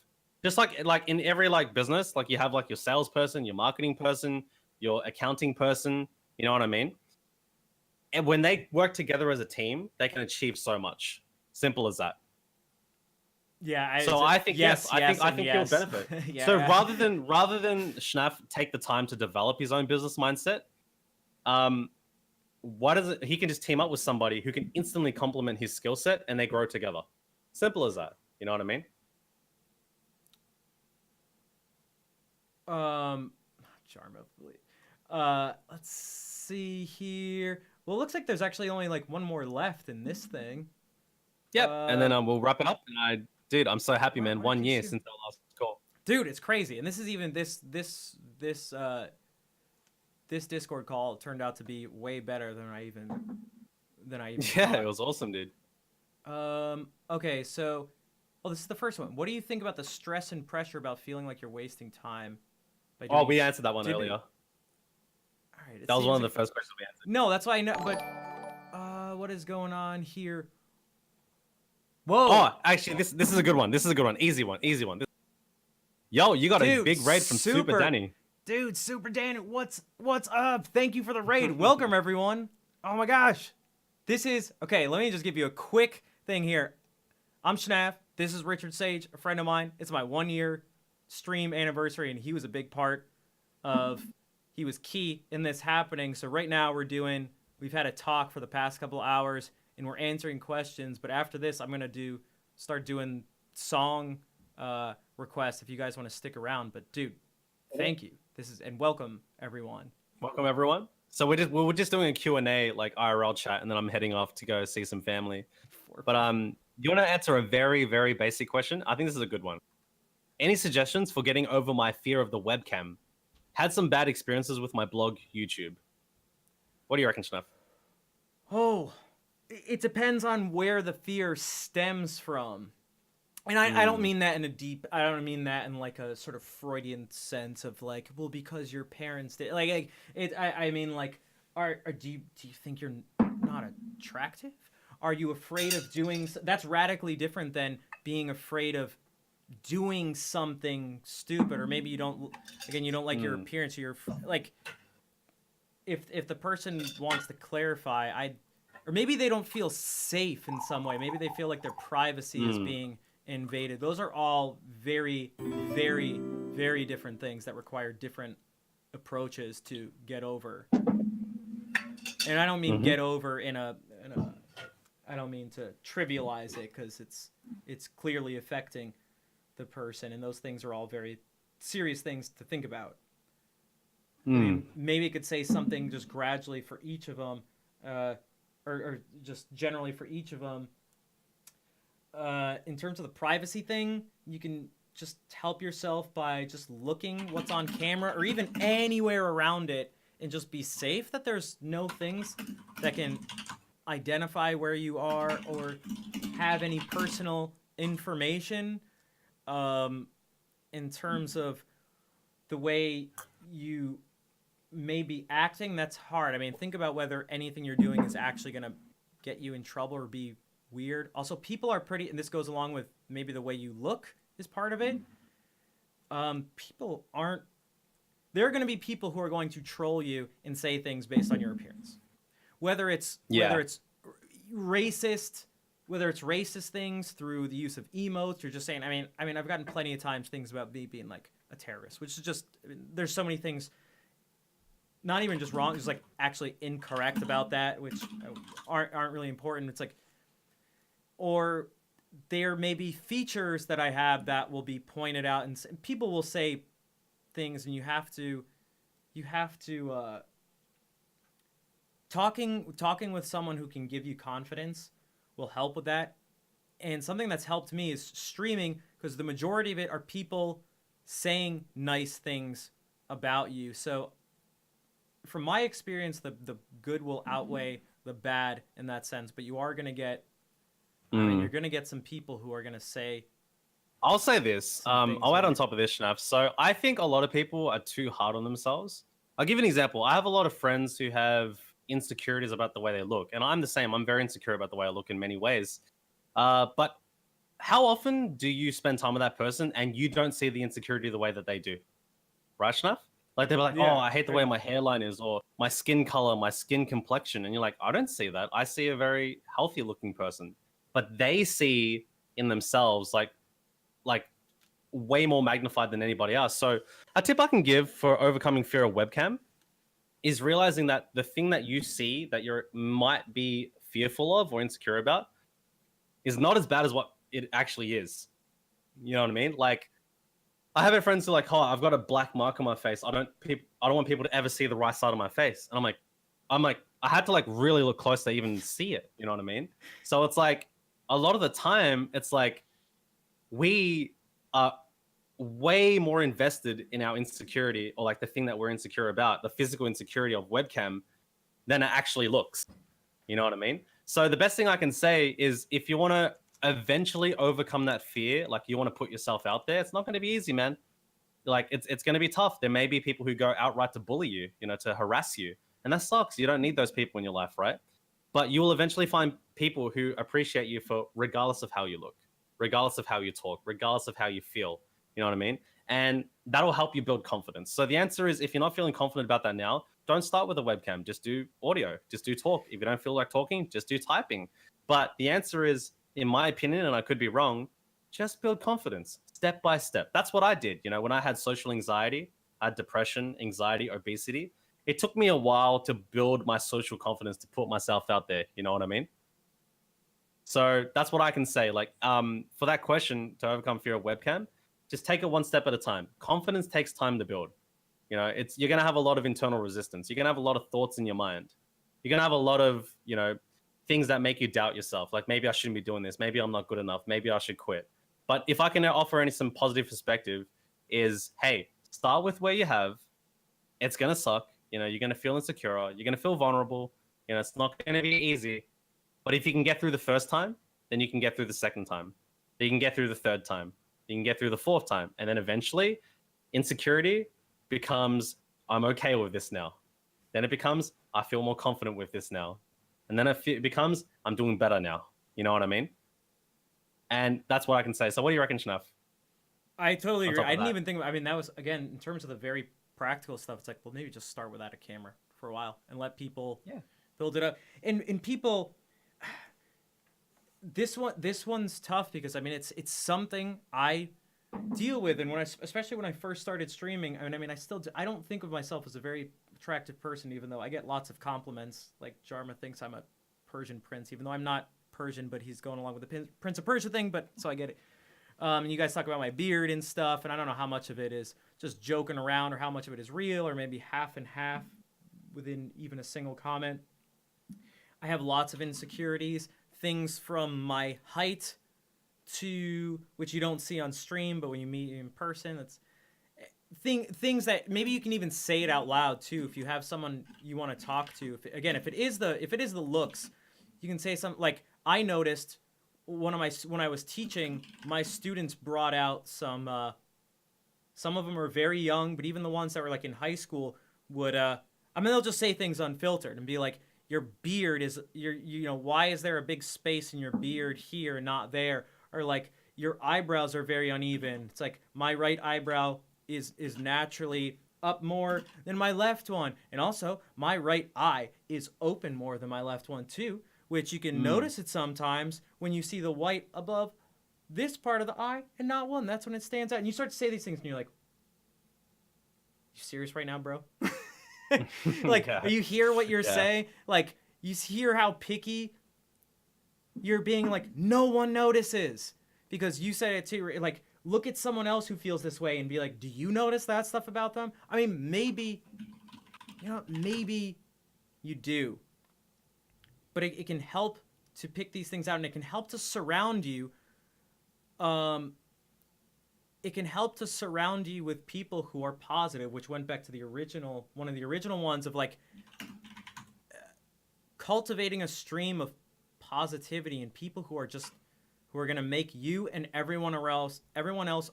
Just like in every like business, like you have like your salesperson, your marketing person, your accounting person, you know what I mean? And when they work together as a team, they can achieve so much. Simple as that. Yeah. I think yes. I think yes. he'll benefit. Yeah. So rather than Schnaff take the time to develop his own business mindset, he can just team up with somebody who can instantly complement his skill set and they grow together. Simple as that. You know what I mean? Charm of let's see here. Well, it looks like there's actually only like one more left in this thing. Yep. And then we'll wrap it up. And dude, I'm so happy, man. 1 year since our last call. Dude, it's crazy. And this is even this Discord call turned out to be way better than I even Yeah, thought. it was awesome, dude. Okay, so this is the first one. What do you think about the stress and pressure about feeling like you're wasting time? We answered that one earlier. All right, that was one of the first questions we answered. No, that's why I know. But what is going on here? Whoa! Oh, actually, this is a good one. This is a good one. Easy one. Yo, you got a big raid from Super Danny. Dude, Super Danny, what's up? Thank you for the raid. Welcome, everyone. Oh my gosh. Okay, let me just give you a quick thing here. I'm Schnaff. This is RichardSage, a friend of mine. It's my 1 year stream anniversary, and he was a big part he was key in this happening. So right now we've had a talk for the past couple hours, and we're answering questions. But after this, I'm going to start doing song requests if you guys want to stick around. But dude, thank you. And welcome everyone. Welcome everyone. So we're just doing a Q&A like IRL chat, and then I'm heading off to go see some family. But you want to answer a very, very basic question? I think this is a good one. Any suggestions for getting over my fear of the webcam? Had some bad experiences with my blog, YouTube. What do you reckon, Schnaff? Oh, it depends on where the fear stems from. And I don't mean that I don't mean that in like a sort of Freudian sense of like, well, because your parents did I mean like, do you think you're not attractive? Are you afraid of doing, that's radically different than being afraid of doing something stupid, or maybe you don't like your appearance, or you're like, if the person wants to clarify, or maybe they don't feel safe in some way. Maybe they feel like their privacy is being invaded. Those are all very, very, very different things that require different approaches to get over. And I don't mean get over in a I don't mean to trivialize it, because it's clearly affecting the person, and those things are all very serious things to think about. I mean, maybe it could say something just gradually for each of them, or just generally for each of them. In terms of the privacy thing, you can just help yourself by just looking what's on camera or even anywhere around it, and just be safe that there's no things that can identify where you are or have any personal information. In terms of the way you may be acting, that's hard. I mean, think about whether anything you're doing is actually going to get you in trouble or be weird. Also, people are pretty, and this goes along with maybe the way you look is part of it. People aren't, there are going to be people who are going to troll you and say things based on your appearance. Whether it's racist, whether it's racist things through the use of emotes, or just saying, I mean, I've gotten plenty of times things about me being like a terrorist, which is just, I mean, there's so many things, not even just wrong, just like actually incorrect about that, which aren't really important. It's like, or there may be features that I have that will be pointed out, and people will say things, and you have to talking with someone who can give you confidence will help with that. And something that's helped me is streaming, because the majority of it are people saying nice things about you. So from my experience, the good will outweigh the bad in that sense, but you are going to get, I mean, you're going to get some people who are going to say, I'll say this. I'll add on top of this, Schnaf. So I think a lot of people are too hard on themselves. I'll give you an example. I have a lot of friends who have insecurities about the way they look, and I'm the same. I'm very insecure about the way I look in many ways. But how often do you spend time with that person and you don't see the insecurity the way that they do? Right, Schnaf? Like, they're like, oh, I hate the way my hairline is, or my skin color, my skin complexion. And you're like, I don't see that. I see a very healthy looking person. But they see in themselves like way more magnified than anybody else. So a tip I can give for overcoming fear of webcam is realizing that the thing that you see that you might be fearful of or insecure about is not as bad as what it actually is. You know what I mean? Like, I have friends who are like, oh, I've got a black mark on my face. I don't want people to ever see the right side of my face. And I'm like, I had to like really look close to even see it. You know what I mean? So it's like, a lot of the time, it's like we are way more invested in our insecurity, or like the thing that we're insecure about, the physical insecurity of webcam, than it actually looks. You know what I mean? So the best thing I can say is, if you want to eventually overcome that fear, like you want to put yourself out there, it's not going to be easy, man. Like it's going to be tough. There may be people who go outright to bully you, you know, to harass you. And that sucks. You don't need those people in your life, right? But you will eventually find people who appreciate you for regardless of how you look, regardless of how you talk, regardless of how you feel. You know what I mean? And that'll help you build confidence. So the answer is, if you're not feeling confident about that now, don't start with a webcam. Just do audio. Just do talk. If you don't feel like talking, just do typing. But the answer is, in my opinion, and I could be wrong, just build confidence step by step. That's what I did. You know, when I had social anxiety, I had depression, anxiety, obesity, it took me a while to build my social confidence to put myself out there. You know what I mean? So that's what I can say. Like, for that question, to overcome fear of webcam, just take it one step at a time. Confidence takes time to build. You know, you're going to have a lot of internal resistance. You're going to have a lot of thoughts in your mind. You're going to have a lot of, you know, things that make you doubt yourself. Like, maybe I shouldn't be doing this. Maybe I'm not good enough. Maybe I should quit. But if I can offer some positive perspective, is, hey, start with where you have. It's going to suck. You know, you're going to feel insecure. You're going to feel vulnerable. You know, it's not going to be easy. But if you can get through the first time, then you can get through the second time. Then you can get through the third time. You can get through the fourth time. And then eventually, insecurity becomes, I'm okay with this now. Then it becomes, I feel more confident with this now. And then it becomes, I'm doing better now. You know what I mean? And that's what I can say. So what do you reckon, Schnaf? I totally agree. I didn't even think, I mean, that was, again, in terms of the very practical stuff, it's like, well, maybe just start without a camera for a while and let people build it up. And people, this one's tough because I mean it's something I deal with, and especially when I first started streaming, I mean I don't think of myself as a very attractive person, even though I get lots of compliments. Like Jarma thinks I'm a Persian prince, even though I'm not Persian, but he's going along with the Prince of Persia thing, but so I get it. And you guys talk about my beard and stuff, and I don't know how much of it is just joking around or how much of it is real, or maybe half and half within even a single comment. I have lots of insecurities, things from my height to, which you don't see on stream, but when you meet in person, that's things that maybe you can even say it out loud too. If you have someone you want to talk to, if it is the looks, you can say something like, I noticed when I was teaching, my students brought out some of them are very young, but even the ones that were like in high school would, they'll just say things unfiltered and be like, your beard is, why is there a big space in your beard here, not there? Or like, your eyebrows are very uneven. It's like, my right eyebrow is naturally up more than my left one. And also, my right eye is open more than my left one too, which you can notice it sometimes when you see the white above this part of the eye and not one. That's when it stands out. And you start to say these things and you're like, you serious right now, bro? Like, yeah. You hear what you're saying? Like, you hear how picky you're being, like, no one notices because you said it too. Like, look at someone else who feels this way and be like, do you notice that stuff about them? I mean, maybe you do. But it can help to pick these things out, and it can help to surround you. It can help to surround you with people who are positive, which went back to one of the original ones of like cultivating a stream of positivity and people who are going to make you and everyone else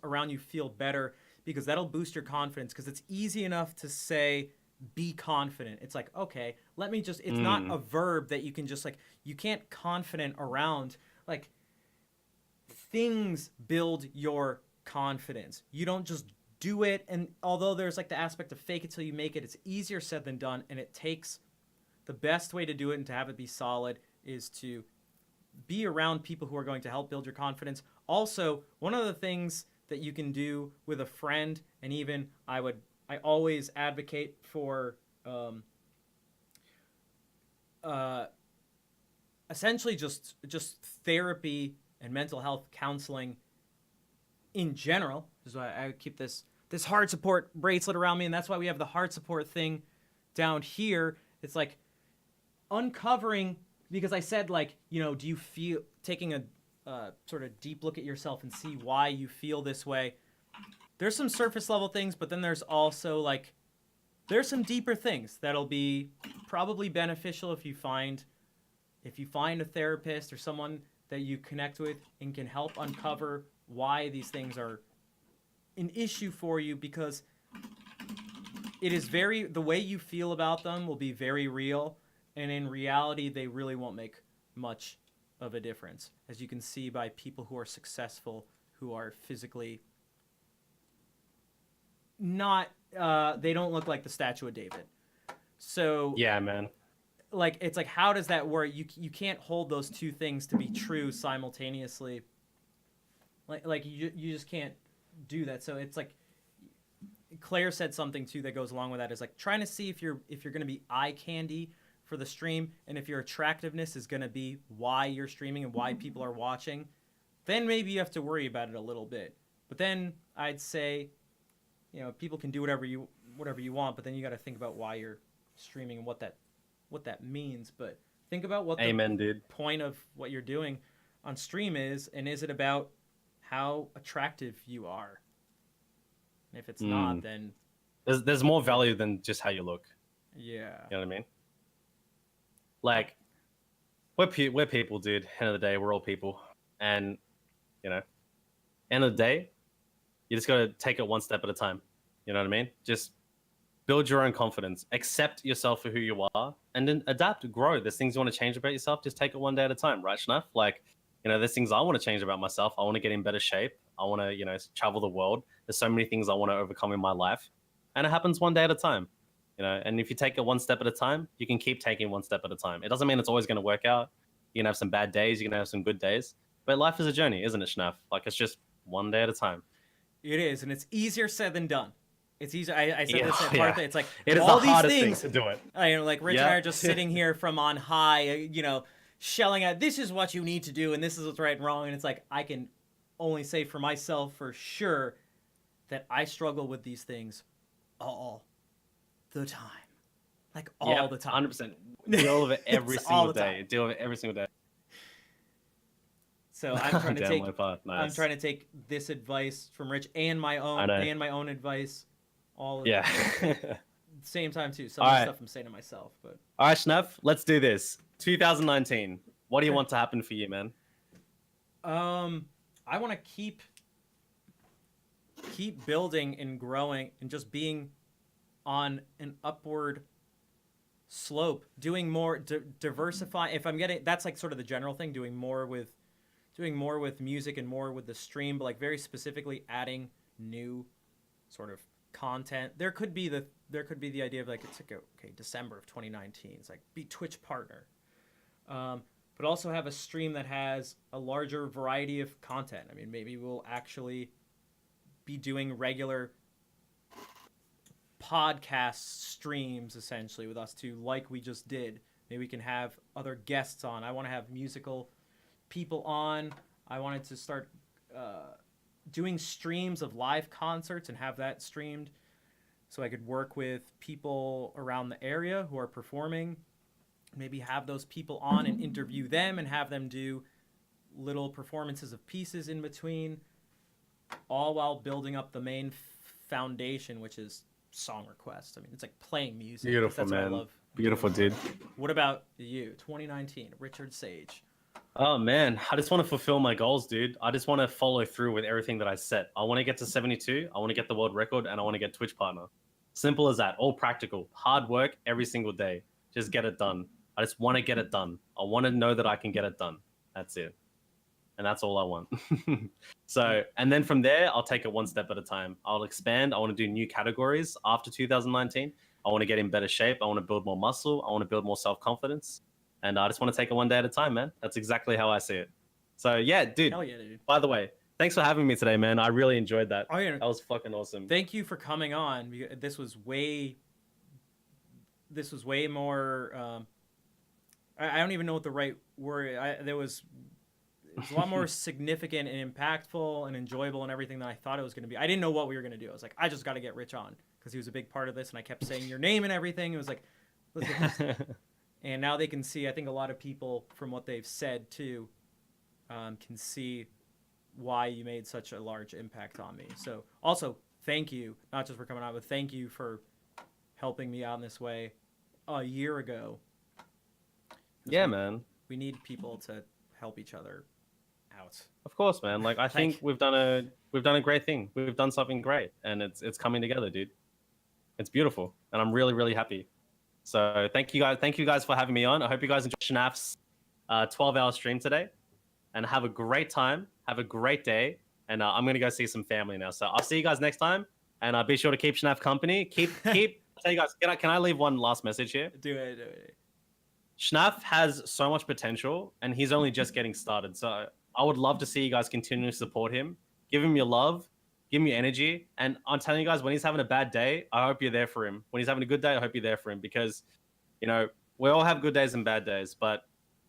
around you feel better, because that'll boost your confidence. Because it's easy enough to say, be confident. It's like, okay, let me just, it's not a verb that you can just like, you can't confident around. Like, things build your confidence. You don't just do it. And although there's like the aspect of fake it till you make it, it's easier said than done. And it takes, the best way to do it and to have it be solid is to be around people who are going to help build your confidence. Also, one of the things that you can do with a friend, and even I always advocate for essentially just therapy and mental health counseling in general. This is why I keep this heart support bracelet around me, and that's why we have the heart support thing down here. It's like uncovering, because I said, like, do you feel, taking a sort of deep look at yourself and see why you feel this way. There's some surface level things, but then there's also like, there's some deeper things that'll be probably beneficial if you find a therapist or someone that you connect with and can help uncover why these things are an issue for you, because the way you feel about them will be very real, and in reality they really won't make much of a difference, as you can see by people who are successful, who are physically not they don't look like the statue of David. So yeah, man, like, it's like, how does that work? You can't hold those two things to be true simultaneously. Like you just can't do that. So it's like, Claire said something too that goes along with that, is like trying to see if you're going to be eye candy for the stream, and if your attractiveness is going to be why you're streaming and why people are watching, then maybe you have to worry about it a little bit. But then I'd say, people can do whatever you want, but then you got to think about why you're streaming and what that means. But think about what the point of what you're doing on stream is, and is it about how attractive you are? And if it's not, then there's more value than just how you look. Yeah, you know what I mean? Like, we're people, dude. End of the day, we're all people, and end of the day, you just gotta take it one step at a time. You know what I mean? Just build your own confidence, accept yourself for who you are, and then adapt, grow. There's things you want to change about yourself, just take it one day at a time, right, Schnuff? Like, there's things I want to change about myself. I want to get in better shape. I want to, travel the world. There's so many things I want to overcome in my life, and it happens one day at a time. And if you take it one step at a time, you can keep taking one step at a time. It doesn't mean it's always going to work out. You can have some bad days, you can have some good days, but life is a journey, isn't it, Schnaf? Like, it's just one day at a time. It is, and it's easier said than done. It's easier. I said this at Martha. It's like it is all the these hardest things thing to do it. Like Rich and I are just sitting here from on high, shelling out, this is what you need to do, and this is what's right and wrong. And it's like, I can only say for myself for sure that I struggle with these things all the time. Like all the time. 100%. Deal with it every single day. Deal with it every single day. So I'm trying to I'm trying to take this advice from Rich and my own advice all at the same time too. Some of the stuff I'm saying to myself, but all right, Schnaf, let's do this. 2019. What do you want to happen for you, man? I want to keep building and growing and just being on an upward slope, doing more, diversify. If I'm getting, that's like sort of the general thing, doing more with music and more with the stream, but like very specifically adding new sort of content. There could be the idea of like, it's like, okay, December of 2019, it's like be Twitch partner. But also have a stream that has a larger variety of content. I mean, maybe we'll actually be doing regular podcast streams essentially with us two, like we just did. Maybe we can have other guests on. I want to have musical people on. I wanted to start doing streams of live concerts and have that streamed so I could work with people around the area who are performing. Maybe have those people on and interview them and have them do little performances of pieces in between, all while building up the main foundation, which is song requests. I mean, it's like playing music. Beautiful, man. What I love. Beautiful, dude. What about you? 2019, RichardSage. Oh, man. I just want to fulfill my goals, dude. I just want to follow through with everything that I set. I want to get to 72. I want to get the world record, and I want to get Twitch partner. Simple as that. All practical. Hard work every single day. Just get it done. I just want to get it done. I want to know that I can get it done. That's it. And that's all I want. So, and then from there, I'll take it one step at a time. I'll expand. I want to do new categories after 2019. I want to get in better shape. I want to build more muscle. I want to build more self-confidence. And I just want to take it one day at a time, man. That's exactly how I see it. So, yeah, dude. Hell yeah, dude. By the way, thanks for having me today, man. I really enjoyed that. Oh, yeah. That was fucking awesome. Thank you for coming on. This was way more... I don't even know what the right word. It was a lot more significant and impactful and enjoyable and everything than I thought it was going to be. I didn't know what we were going to do. I was like, I just got to get Rich on because he was a big part of this, and I kept saying your name and everything. It was like, let's get this. And now they can see. I think a lot of people, from what they've said too, can see why you made such a large impact on me. So also, thank you, not just for coming out, but thank you for helping me out in this way a year ago. Yeah, man. We need people to help each other out. Of course, man. Like I think we've done a great thing. We've done something great, and it's coming together, dude. It's beautiful, and I'm really, really happy. So thank you guys for having me on. I hope you guys enjoyed Schnaf's 12-hour stream today, and have a great time. Have a great day, and I'm gonna go see some family now. So I'll see you guys next time, and be sure to keep Schnaf company. Keep. Tell you guys, can I leave one last message here? Do it. Schnaf has so much potential, and he's only just getting started. So I would love to see you guys continue to support him. Give him your love. Give him your energy. And I'm telling you guys, when he's having a bad day, I hope you're there for him. When he's having a good day, I hope you're there for him. Because, we all have good days and bad days. But,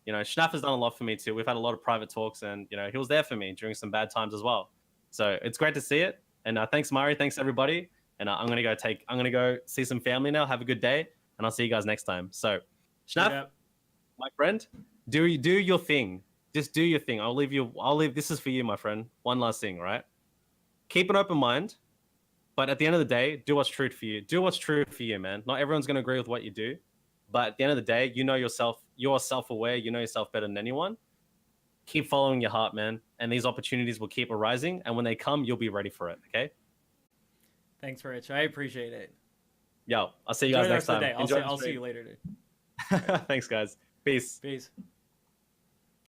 Schnaf has done a lot for me too. We've had a lot of private talks, and, he was there for me during some bad times as well. So it's great to see it. And thanks, Mari. Thanks, everybody. And I'm going to go see some family now. Have a good day. And I'll see you guys next time. So, Schnaf, my friend, do your thing. Just do your thing. I'll leave. This is for you, my friend. One last thing, right? Keep an open mind, but at the end of the day, do what's true for you. Do what's true for you, man. Not everyone's going to agree with what you do, but at the end of the day, you know yourself. You're self-aware. You know yourself better than anyone. Keep following your heart, man. And these opportunities will keep arising. And when they come, you'll be ready for it. Okay? Thanks, Rich. I appreciate it. Yo, I'll see you guys next time. I'll see you later, dude. Thanks, guys. Peace. Peace.